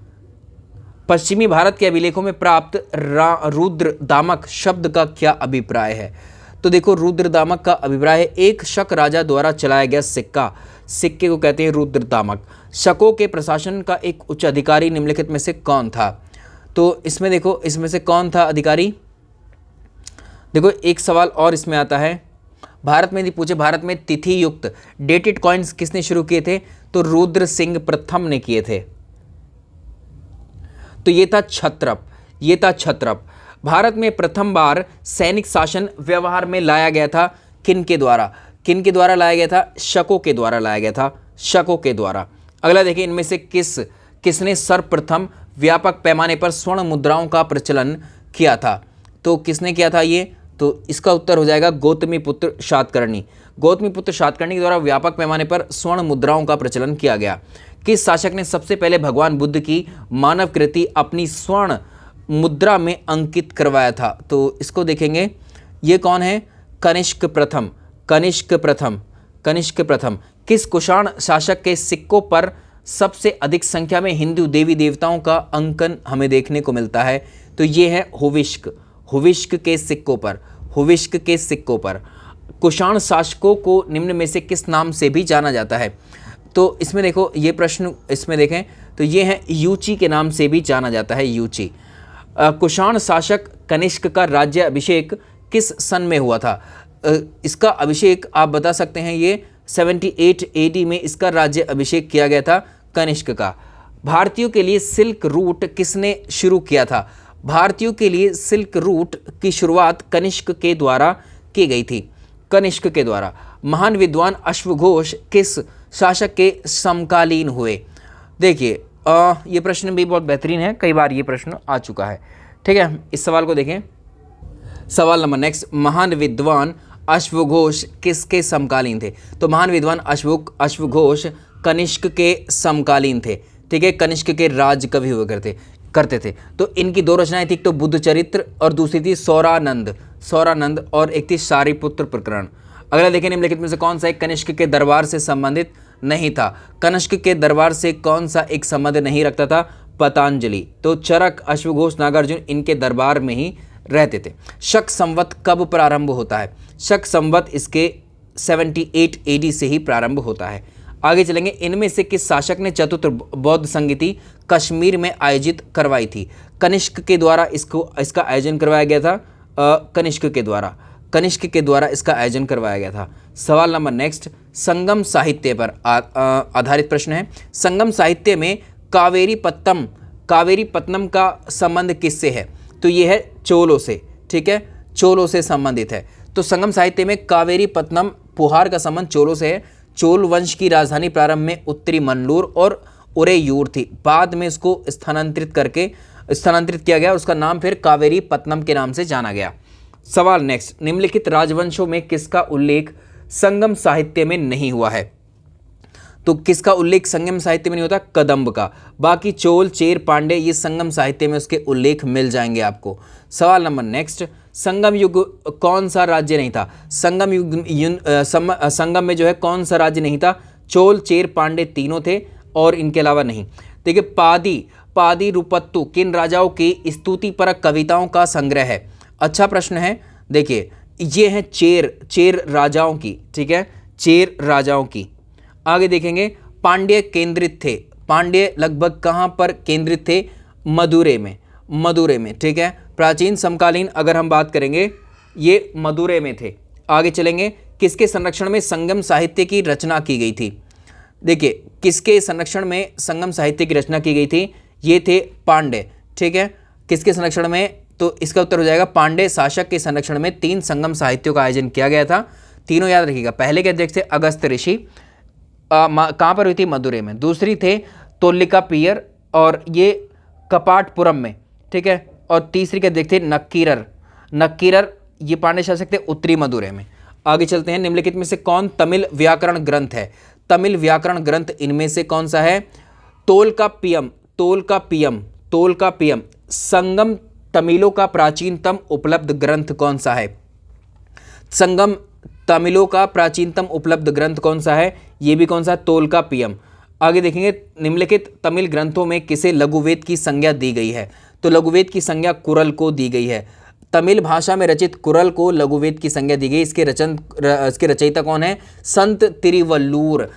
पश्चिमी भारत के अभिलेखों में प्राप्त रुद्र दामक शब्द का क्या अभिप्राय है? तो देखो, रुद्र दामक का अभिप्राय है एक शक राजा द्वारा चलाया गया सिक्के को कहते हैं रुद्र दामक। शकों के प्रशासन का एक उच्च अधिकारी निम्नलिखित में से कौन था? तो इसमें देखो, इसमें से कौन था अधिकारी? देखो, एक सवाल और इसमें आता है, भारत में यदि पूछे, भारत में तिथि युक्त डेटेड कॉइन्स किसने शुरू किए थे? तो रुद्र सिंह प्रथम ने किए थे। तो ये था छत्रप। भारत में प्रथम बार सैनिक शासन व्यवहार में लाया गया था किन के द्वारा लाया गया था? शकों के द्वारा लाया गया था, शकों के द्वारा। अगला देखिए, इनमें से किसने सर्वप्रथम व्यापक पैमाने पर स्वर्ण मुद्राओं का प्रचलन किया था? तो किसने किया था ये? तो इसका उत्तर हो जाएगा गौतमीपुत्र सातकर्णी। गौतमीपुत्र सातकर्णी के द्वारा व्यापक पैमाने पर स्वर्ण मुद्राओं का प्रचलन किया गया। किस शासक ने सबसे पहले भगवान बुद्ध की मानव कृति अपनी स्वर्ण मुद्रा में अंकित करवाया था? तो इसको देखेंगे, ये कौन है? कनिष्क प्रथम। किस कुषाण शासक के सिक्कों पर सबसे अधिक संख्या में हिंदू देवी देवताओं का अंकन हमें देखने को मिलता है? तो ये है हुविश्क के सिक्कों पर। कुषाण शासकों को निम्न में से किस नाम से भी जाना जाता है? तो इसमें देखो, ये प्रश्न इसमें देखें तो ये है यूची के नाम से भी जाना जाता है, यूची। कुषाण शासक कनिष्क का राज्य अभिषेक किस सन में हुआ था? इसका अभिषेक आप बता सकते हैं, ये 78 AD में इसका राज्य अभिषेक किया गया था कनिष्क का। भारतीयों के लिए सिल्क रूट किसने शुरू किया था? भारतीयों के लिए सिल्क रूट की शुरुआत कनिष्क के द्वारा की गई थी, कनिष्क के द्वारा। महान विद्वान अश्वघोष किस शासक के समकालीन हुए? देखिए, ये प्रश्न भी बहुत बेहतरीन है, कई बार ये प्रश्न आ चुका है। ठीक है, इस सवाल को देखें। सवाल नंबर नेक्स्ट, महान विद्वान अश्वघोष किसके समकालीन थे? तो महान विद्वान अश्वघोष कनिष्क के समकालीन थे। ठीक है, कनिष्क के राज कवि हुआ करते थे। तो इनकी दो रचनाएं थी, एक तो बुद्ध चरित्र और दूसरी थी सौरानंद और एक थी सारिपुत्र प्रकरण। अगला देखें, निम्नलिखित में से कौन सा एक कनिष्क के दरबार से संबंधित नहीं था? कनिष्क के दरबार से कौन सा एक संबंध नहीं रखता था? पतंजलि। तो चरक, अश्वघोष, नागार्जुन इनके दरबार में ही रहते थे। शक संवत कब प्रारंभ होता है? शक संवत इसके 78 AD से ही प्रारंभ होता है। आगे चलेंगे, इनमें से किस शासक ने चतुर्थ बौद्ध संगीति कश्मीर में आयोजित करवाई थी? कनिष्क के द्वारा इसका आयोजन करवाया गया था, कनिष्क के द्वारा इसका आयोजन करवाया गया था। सवाल नंबर नेक्स्ट, संगम साहित्य पर आधारित प्रश्न है। संगम साहित्य में कावेरीपत्तनम का संबंध किससे है? तो ये है चोलों से। ठीक है, चोलों से संबंधित है। तो संगम साहित्य में कावेरीपत्तनम पुहार का संबंध चोलों से है। चोल वंश की राजधानी प्रारंभ में उत्तरी मन्नूर और उरेयूर थी, बाद में इसको स्थानांतरित किया गया, उसका नाम फिर कावेरीपत्तनम के नाम से जाना गया। सवाल नेक्स्ट, निम्नलिखित राजवंशों में किसका उल्लेख संगम साहित्य में नहीं हुआ है? तो किसका उल्लेख संगम साहित्य में नहीं होता? कदंब का। बाकी चोल, चेर, पांडे ये संगम साहित्य में उसके उल्लेख मिल जाएंगे आपको। सवाल नंबर नेक्स्ट, संगम युग कौन सा राज्य नहीं था? संगम संगम में जो है कौन सा राज्य नहीं था? चोल, चेर, पांडे तीनों थे और इनके अलावा नहीं। देखिए, पादी रुपत्तु किन राजाओं की स्तुति परक कविताओं का संग्रह है? अच्छा प्रश्न है। देखिए, ये है चेर राजाओं की, ठीक है, चेर राजाओं की। आगे देखेंगे, पांड्य केंद्रित थे। पांड्य लगभग कहाँ पर केंद्रित थे? मदुरै में, ठीक है। प्राचीन समकालीन अगर हम बात करेंगे, ये मदुरै में थे। आगे चलेंगे, किसके संरक्षण में संगम साहित्य की रचना की गई थी? देखिए, किसके संरक्षण में संगम साहित्य की रचना की गई थी? ये थे पांड्य, ठीक है। किसके संरक्षण में? तो इसका उत्तर हो जाएगा पांड्य शासक के संरक्षण में 3 संगम साहित्यों का आयोजन किया गया था। तीनों याद रखिएगा। पहले के अध्यक्ष थे अगस्त ऋषि, कहाँ पर हुई थी? मदुरै में। दूसरी थे तोलिका पियर और ये कपाटपुरम में, ठीक है। और तीसरी के अध्यक्ष थे नक्कीरर, ये पांड्य शासक थे उत्तरी मदुरै में। आगे चलते हैं, निम्नलिखित में से कौन तमिल व्याकरण ग्रंथ है? तमिल व्याकरण ग्रंथ इनमें से कौन सा है? तोल्कापियम। संगम तमिलों का प्राचीनतम उपलब्ध ग्रंथ कौन सा है? संगम तमिलों का प्राचीनतम उपलब्ध ग्रंथ कौन सा है? ये भी कौन सा? तोल्कापियम। आगे देखेंगे, निम्नलिखित तमिल ग्रंथों में किसे लघुवेद की संज्ञा दी गई है? तो लघुवेद की संज्ञा कुरल को दी गई है। तमिल भाषा में रचित कुरल को लघुवेद की संज्ञा दी गई। इसके रचयिता कौन है? संत तिरुवल्लुर।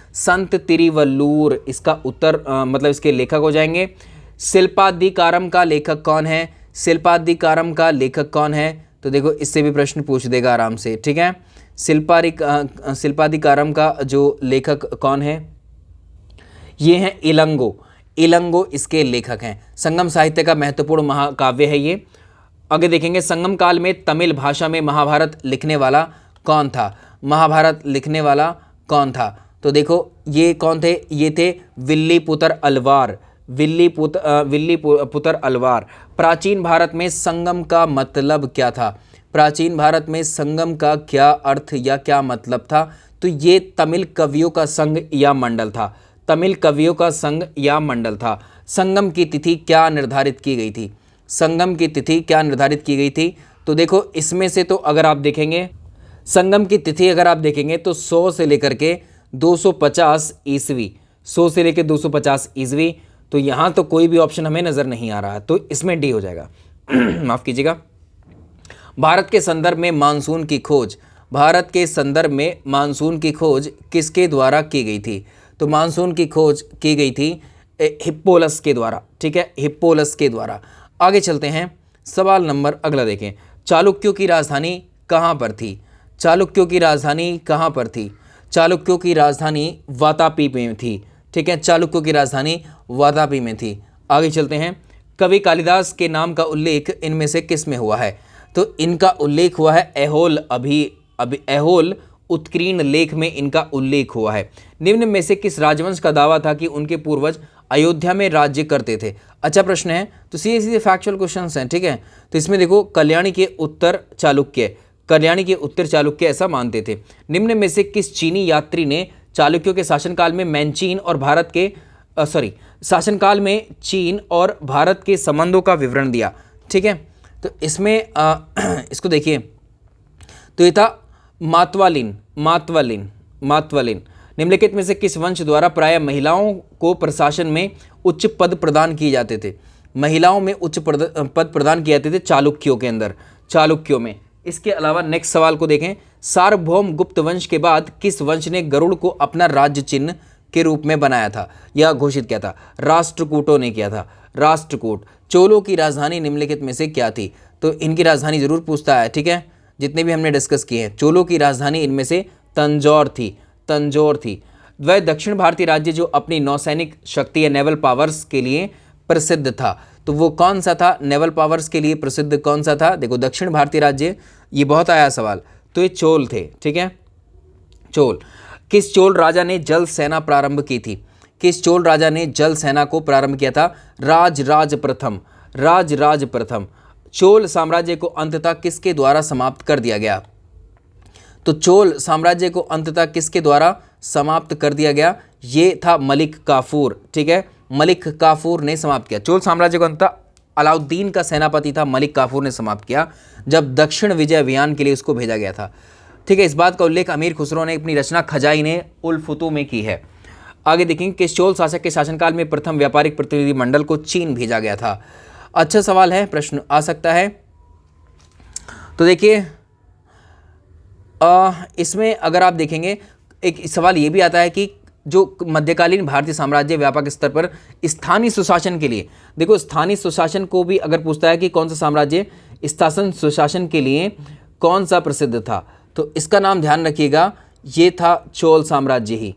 इसका उत्तर मतलब इसके लेखक हो जाएंगे। शिल्पाधिकारम का लेखक कौन है? तो देखो, इससे भी प्रश्न पूछ देगा आराम से, ठीक है। शिल्पाधिकारम का जो लेखक कौन है? ये हैं इलंगो इसके लेखक हैं। संगम साहित्य का महत्वपूर्ण महाकाव्य है ये। आगे देखेंगे, संगम काल में तमिल भाषा में महाभारत लिखने वाला कौन था? तो देखो, ये कौन थे? ये थे विल्लीपुत्र अल्वार। प्राचीन भारत में संगम का मतलब क्या था? प्राचीन भारत में संगम का क्या अर्थ या क्या मतलब था? तो ये तमिल कवियों का संघ या मंडल था। संगम की तिथि क्या निर्धारित की गई थी? तो देखो, इसमें से तो अगर आप देखेंगे, संगम की तिथि अगर आप देखेंगे तो 100 से लेकर के 250 ईस्वी। तो यहाँ तो कोई भी ऑप्शन हमें नज़र नहीं आ रहा है, तो इसमें डी हो जाएगा। माफ़ कीजिएगा। भारत के संदर्भ में मानसून की खोज किसके द्वारा की गई थी? तो मानसून की खोज की गई थी हिप्पोलस के द्वारा, ठीक है, हिप्पोलस के द्वारा। आगे चलते हैं, सवाल नंबर अगला देखें। चालुक्यों की राजधानी कहाँ पर थी? चालुक्यों की राजधानी वातापी में थी, ठीक है। चालुक्यों की राजधानी वातापी में थी। आगे चलते हैं, कवि कालिदास के नाम का उल्लेख इनमें से किस में हुआ है? तो इनका उल्लेख हुआ है ऐहोल उत्कीर्ण लेख में इनका उल्लेख हुआ है। निम्न में से किस राजवंश का दावा था कि उनके पूर्वज अयोध्या में राज्य करते थे? अच्छा प्रश्न है, तो सीधे फैक्चुअल क्वेश्चंस हैं, ठीक है। तो इसमें देखो, कल्याणी के उत्तर चालुक्य ऐसा मानते थे। निम्न में से किस चीनी यात्री ने चालुक्यों के शासनकाल में चीन और भारत के संबंधों का विवरण दिया, ठीक है। तो इसमें इसको देखिए, तो ये था मातवालिन। निम्नलिखित में से किस वंश द्वारा प्रायः महिलाओं को प्रशासन में उच्च पद प्रदान किए जाते थे? महिलाओं में उच्च पद प्रदान किए जाते थे चालुक्यों में। इसके अलावा नेक्स्ट सवाल को देखें, सार्वभौम गुप्त वंश के बाद किस वंश ने गरुड़ को अपना राज्य चिन्ह के रूप में बनाया था या घोषित किया था? राष्ट्रकूटों ने किया था, राष्ट्रकूट। चोलों की राजधानी निम्नलिखित में से क्या थी? तो इनकी राजधानी जरूर पूछता है, ठीक है, जितने भी हमने डिस्कस किए हैं। चोलों की राजधानी इनमें से तंजौर थी। वह दक्षिण भारतीय राज्य जो अपनी नौसैनिक शक्ति या नेवल पावर्स के लिए प्रसिद्ध था, तो वो कौन सा था? नेवल पावर्स के लिए प्रसिद्ध कौन सा था? देखो, दक्षिण भारतीय राज्य, ये बहुत आया सवाल, तो ये चोल थे, ठीक है, चोल। किस चोल राजा ने जल सेना प्रारंभ की थी? किस चोल राजा ने जल सेना को प्रारंभ किया था? राजराज प्रथम। चोल साम्राज्य को अंततः किसके द्वारा समाप्त कर दिया गया? तो चोल साम्राज्य को अंततः किसके द्वारा समाप्त कर दिया गया? ये था मलिक काफूर। ठीक है, मलिक काफूर ने समाप्त किया चोल साम्राज्य को। अंततः अलाउद्दीन का सेनापति था मलिक काफूर ने समाप्त किया, जब दक्षिण विजय अभियान के लिए उसको भेजा गया था। ठीक है, इस बात का उल्लेख अमीर खुसरो ने अपनी रचना खजाइने उल फुतूह में की है। आगे देखेंगे कि चोल शासक के शासनकाल में प्रथम व्यापारिक प्रतिनिधिमंडल को चीन भेजा गया था। अच्छा सवाल है, प्रश्न आ सकता है। तो देखिए इसमें अगर आप देखेंगे एक सवाल ये भी आता है कि जो मध्यकालीन भारतीय साम्राज्य व्यापक स्तर पर स्थानीय सुशासन के लिए, देखो स्थानीय सुशासन को भी अगर पूछता है कि कौन सा साम्राज्य स्थासन सुशासन के लिए कौन सा प्रसिद्ध था, तो इसका नाम ध्यान रखिएगा, ये था चोल साम्राज्य ही।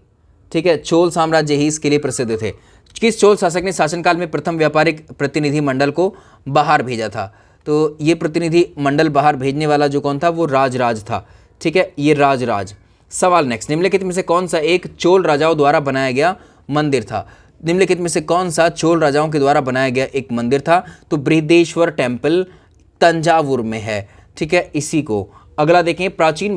ठीक है, चोल साम्राज्य ही इसके लिए प्रसिद्ध थे। किस चोल शासक ने शासनकाल में प्रथम व्यापारिक प्रतिनिधि मंडल को बाहर भेजा था? तो ये प्रतिनिधि मंडल बाहर भेजने वाला जो कौन था, वो राजराज था। ठीक है, ये राजराज। सवाल नेक्स्ट, निम्नलिखित में से कौन सा एक चोल राजाओं द्वारा बनाया गया मंदिर था? निम्नलिखित में से कौन सा चोल राजाओं के द्वारा बनाया गया एक मंदिर था? तो बृहदेश्वर टेम्पल तंजावुर में है। ठीक है, इसी को अगला देखें, प्राचीन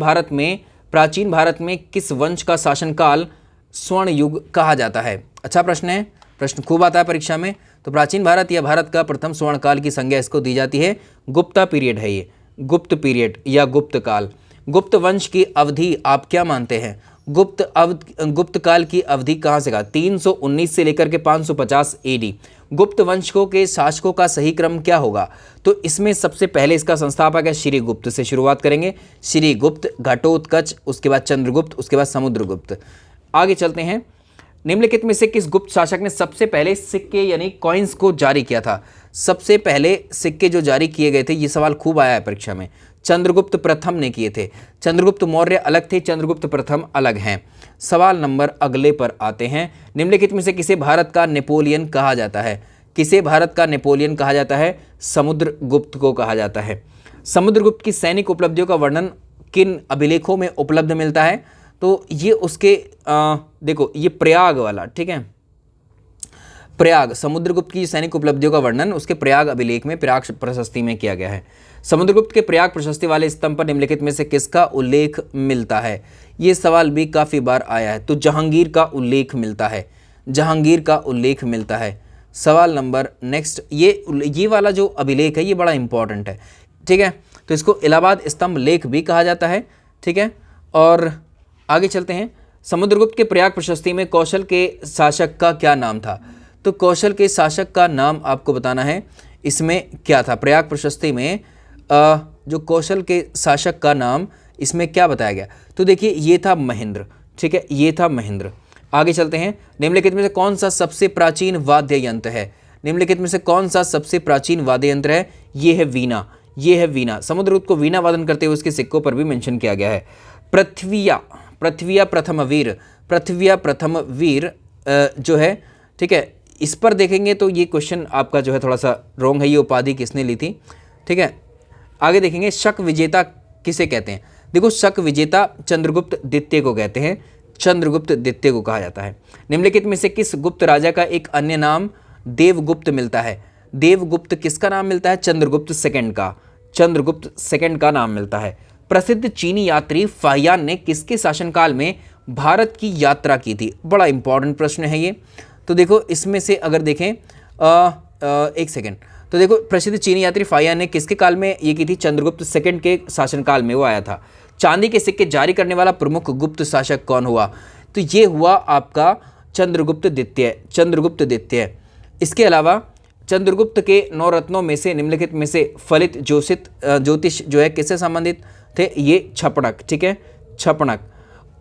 भारत में किस वंश का शासनकाल स्वर्ण युग कहा जाता है? अच्छा प्रश्न है, प्रश्न खूब आता है परीक्षा में। तो प्राचीन भारत या भारत का प्रथम स्वर्ण काल की संज्ञा इसको दी जाती है, गुप्ता पीरियड है ये, गुप्त पीरियड या गुप्त काल। गुप्त वंश की अवधि आप क्या मानते हैं? गुप्त काल की अवधि कहाँ से कहा? 319 से लेकर के 550 AD। गुप्त वंशों के शासकों का सही क्रम क्या होगा? तो इसमें सबसे पहले इसका संस्थापक है श्रीगुप्त से शुरुआत करेंगे। श्रीगुप्त, घटोत्कच, उसके बाद चंद्रगुप्त, उसके बाद समुद्रगुप्त। आगे चलते हैं, निम्नलिखित में से किस गुप्त शासक ने सबसे पहले सिक्के यानी कॉइन्स को जारी किया था? सबसे पहले सिक्के जो जारी किए गए थे, ये सवाल खूब आया है परीक्षा में, चंद्रगुप्त प्रथम ने किए थे। चंद्रगुप्त मौर्य अलग थे, चंद्रगुप्त प्रथम अलग हैं। सवाल नंबर अगले पर आते हैं, निम्नलिखित में से किसे भारत का नेपोलियन कहा जाता है? किसे भारत का नेपोलियन कहा जाता है? समुद्रगुप्त को कहा जाता है। समुद्रगुप्त की सैनिक उपलब्धियों का वर्णन किन अभिलेखों में उपलब्ध मिलता है? तो ये उसके देखो ये प्रयाग वाला, ठीक है, प्रयाग, समुद्रगुप्त की सैनिक उपलब्धियों का वर्णन उसके प्रयाग अभिलेख में, प्रयाग प्रशस्ति में किया गया है। समुद्रगुप्त के प्रयाग प्रशस्ति वाले स्तंभ पर निम्नलिखित में से किसका उल्लेख मिलता है? ये सवाल भी काफ़ी बार आया है। तो जहांगीर का उल्लेख मिलता है, जहांगीर का उल्लेख मिलता है। सवाल नंबर नेक्स्ट, ये वाला जो अभिलेख है ये बड़ा इंपॉर्टेंट है। ठीक है, तो इसको इलाहाबाद स्तंभ लेख भी कहा जाता है। ठीक है, और आगे चलते हैं, समुद्रगुप्त के प्रयाग प्रशस्ति में कौशल के शासक का क्या नाम था? तो कौशल के शासक का नाम आपको बताना है, इसमें क्या था? प्रयाग प्रशस्ति में जो कौशल के शासक का नाम इसमें क्या बताया गया? तो देखिए ये था महेंद्र। ठीक है, ये था महेंद्र। आगे चलते हैं, निम्नलिखित में से कौन सा सबसे प्राचीन वाद्य यंत्र है? निम्नलिखित में से कौन सा सबसे प्राचीन वाद्य यंत्र है? ये है वीणा, ये है वीणा। समुद्रगुप्त को वीणा वादन करते हुए उसके सिक्कों पर भी मेंशन किया गया है। पृथ्विया प्रथम वीर जो है, ठीक है, इस पर देखेंगे तो ये क्वेश्चन आपका जो है थोड़ा सा रॉन्ग है, ये उपाधि किसने ली थी? ठीक है, आगे देखेंगे, शक विजेता किसे कहते हैं? देखो शक विजेता चंद्रगुप्त द्वितीय को कहते हैं, चंद्रगुप्त द्वितीय को कहा जाता है। निम्नलिखित में से किस गुप्त राजा का एक अन्य नाम देवगुप्त मिलता है? देवगुप्त किसका नाम मिलता है? चंद्रगुप्त सेकंड का, चंद्रगुप्त सेकंड का नाम मिलता है। प्रसिद्ध चीनी यात्री फाहियान ने किसके शासनकाल में भारत की यात्रा की थी? बड़ा इंपॉर्टेंट प्रश्न है ये। तो देखो इसमें से अगर देखें एक सेकेंड, तो देखो प्रसिद्ध चीनी यात्री फाहियान ने किसके काल में ये की थी? चंद्रगुप्त सेकंड के शासनकाल में वो आया था। चांदी के सिक्के जारी करने वाला प्रमुख गुप्त शासक कौन हुआ? तो ये हुआ आपका चंद्रगुप्त द्वितीय, चंद्रगुप्त द्वितीय। इसके अलावा चंद्रगुप्त के 9 रत्नों में से निम्नलिखित में से फलित ज्योतिष जो है किससे संबंधित थे? ये छपणक। ठीक है, छपणक।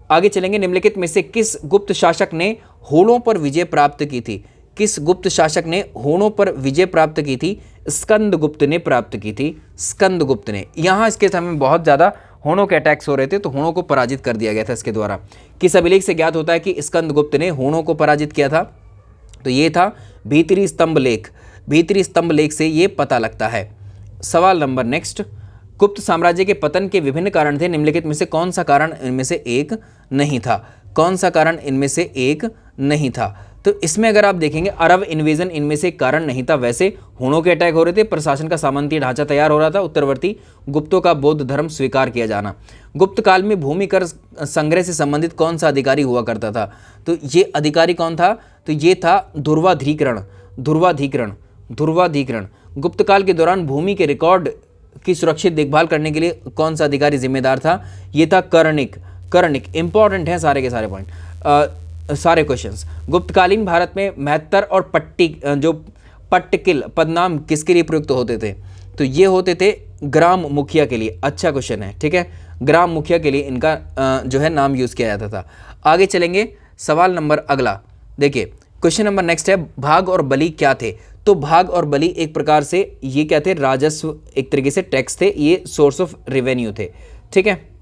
आगे चलेंगे, निम्नलिखित में से किस गुप्त शासक ने होड़ों पर विजय प्राप्त की थी? किस गुप्त शासक ने होड़ों पर विजय प्राप्त की थी? स्कंदगुप्त ने प्राप्त की थी, स्कंदगुप्त ने। यहाँ इसके समय में बहुत ज़्यादा होड़ों के अटैक्स हो रहे थे, तो होड़ों को पराजित कर दिया गया था इसके द्वारा। किस अभिलेख से ज्ञात होता है कि स्कंदगुप्त ने होड़ों को पराजित किया था? तो ये था भीतरी स्तंभ लेख, भीतरी स्तंभ लेख से ये पता लगता है। सवाल नंबर नेक्स्ट, गुप्त साम्राज्य के पतन के विभिन्न कारण थे, निम्नलिखित में से कौन सा कारण इनमें से एक नहीं था? कौन सा कारण इनमें से एक नहीं था? तो इसमें अगर आप देखेंगे अरब इन्वेजन इनमें से कारण नहीं था, वैसे हूणों के अटैक हो रहे थे, प्रशासन का सामंती ढांचा तैयार हो रहा था, उत्तरवर्ती गुप्तों का बौद्ध धर्म स्वीकार किया जाना। गुप्त काल में भूमि कर संग्रह से संबंधित कौन सा अधिकारी हुआ करता था? तो ये अधिकारी कौन था? तो ये था ध्रुवाधिकरण। ध्रुवाधिकरण ध्रुवाधिकरण गुप्त काल के दौरान भूमि के रिकॉर्ड की सुरक्षित देखभाल करने के लिए कौन सा अधिकारी जिम्मेदार था? ये था कर्णिक। कर्णिक इंपॉर्टेंट है सारे के सारे पॉइंट, सारे क्वेश्चंस। गुप्तकालीन भारत में महत्तर और पट्टिकिल पदनाम किसके लिए प्रयुक्त होते थे? तो ये होते थे ग्राम मुखिया के लिए। अच्छा क्वेश्चन है, ठीक है, ग्राम मुखिया के लिए इनका जो है नाम यूज किया जाता था। आगे चलेंगे, सवाल नंबर अगला देखिए, क्वेश्चन नंबर नेक्स्ट है, भाग और बलि क्या थे? तो भाग और बलि एक प्रकार से ये क्या थे? राजस्व, एक तरीके से टैक्स थे, ये सोर्स ऑफ रेवेन्यू थे, ठीक है।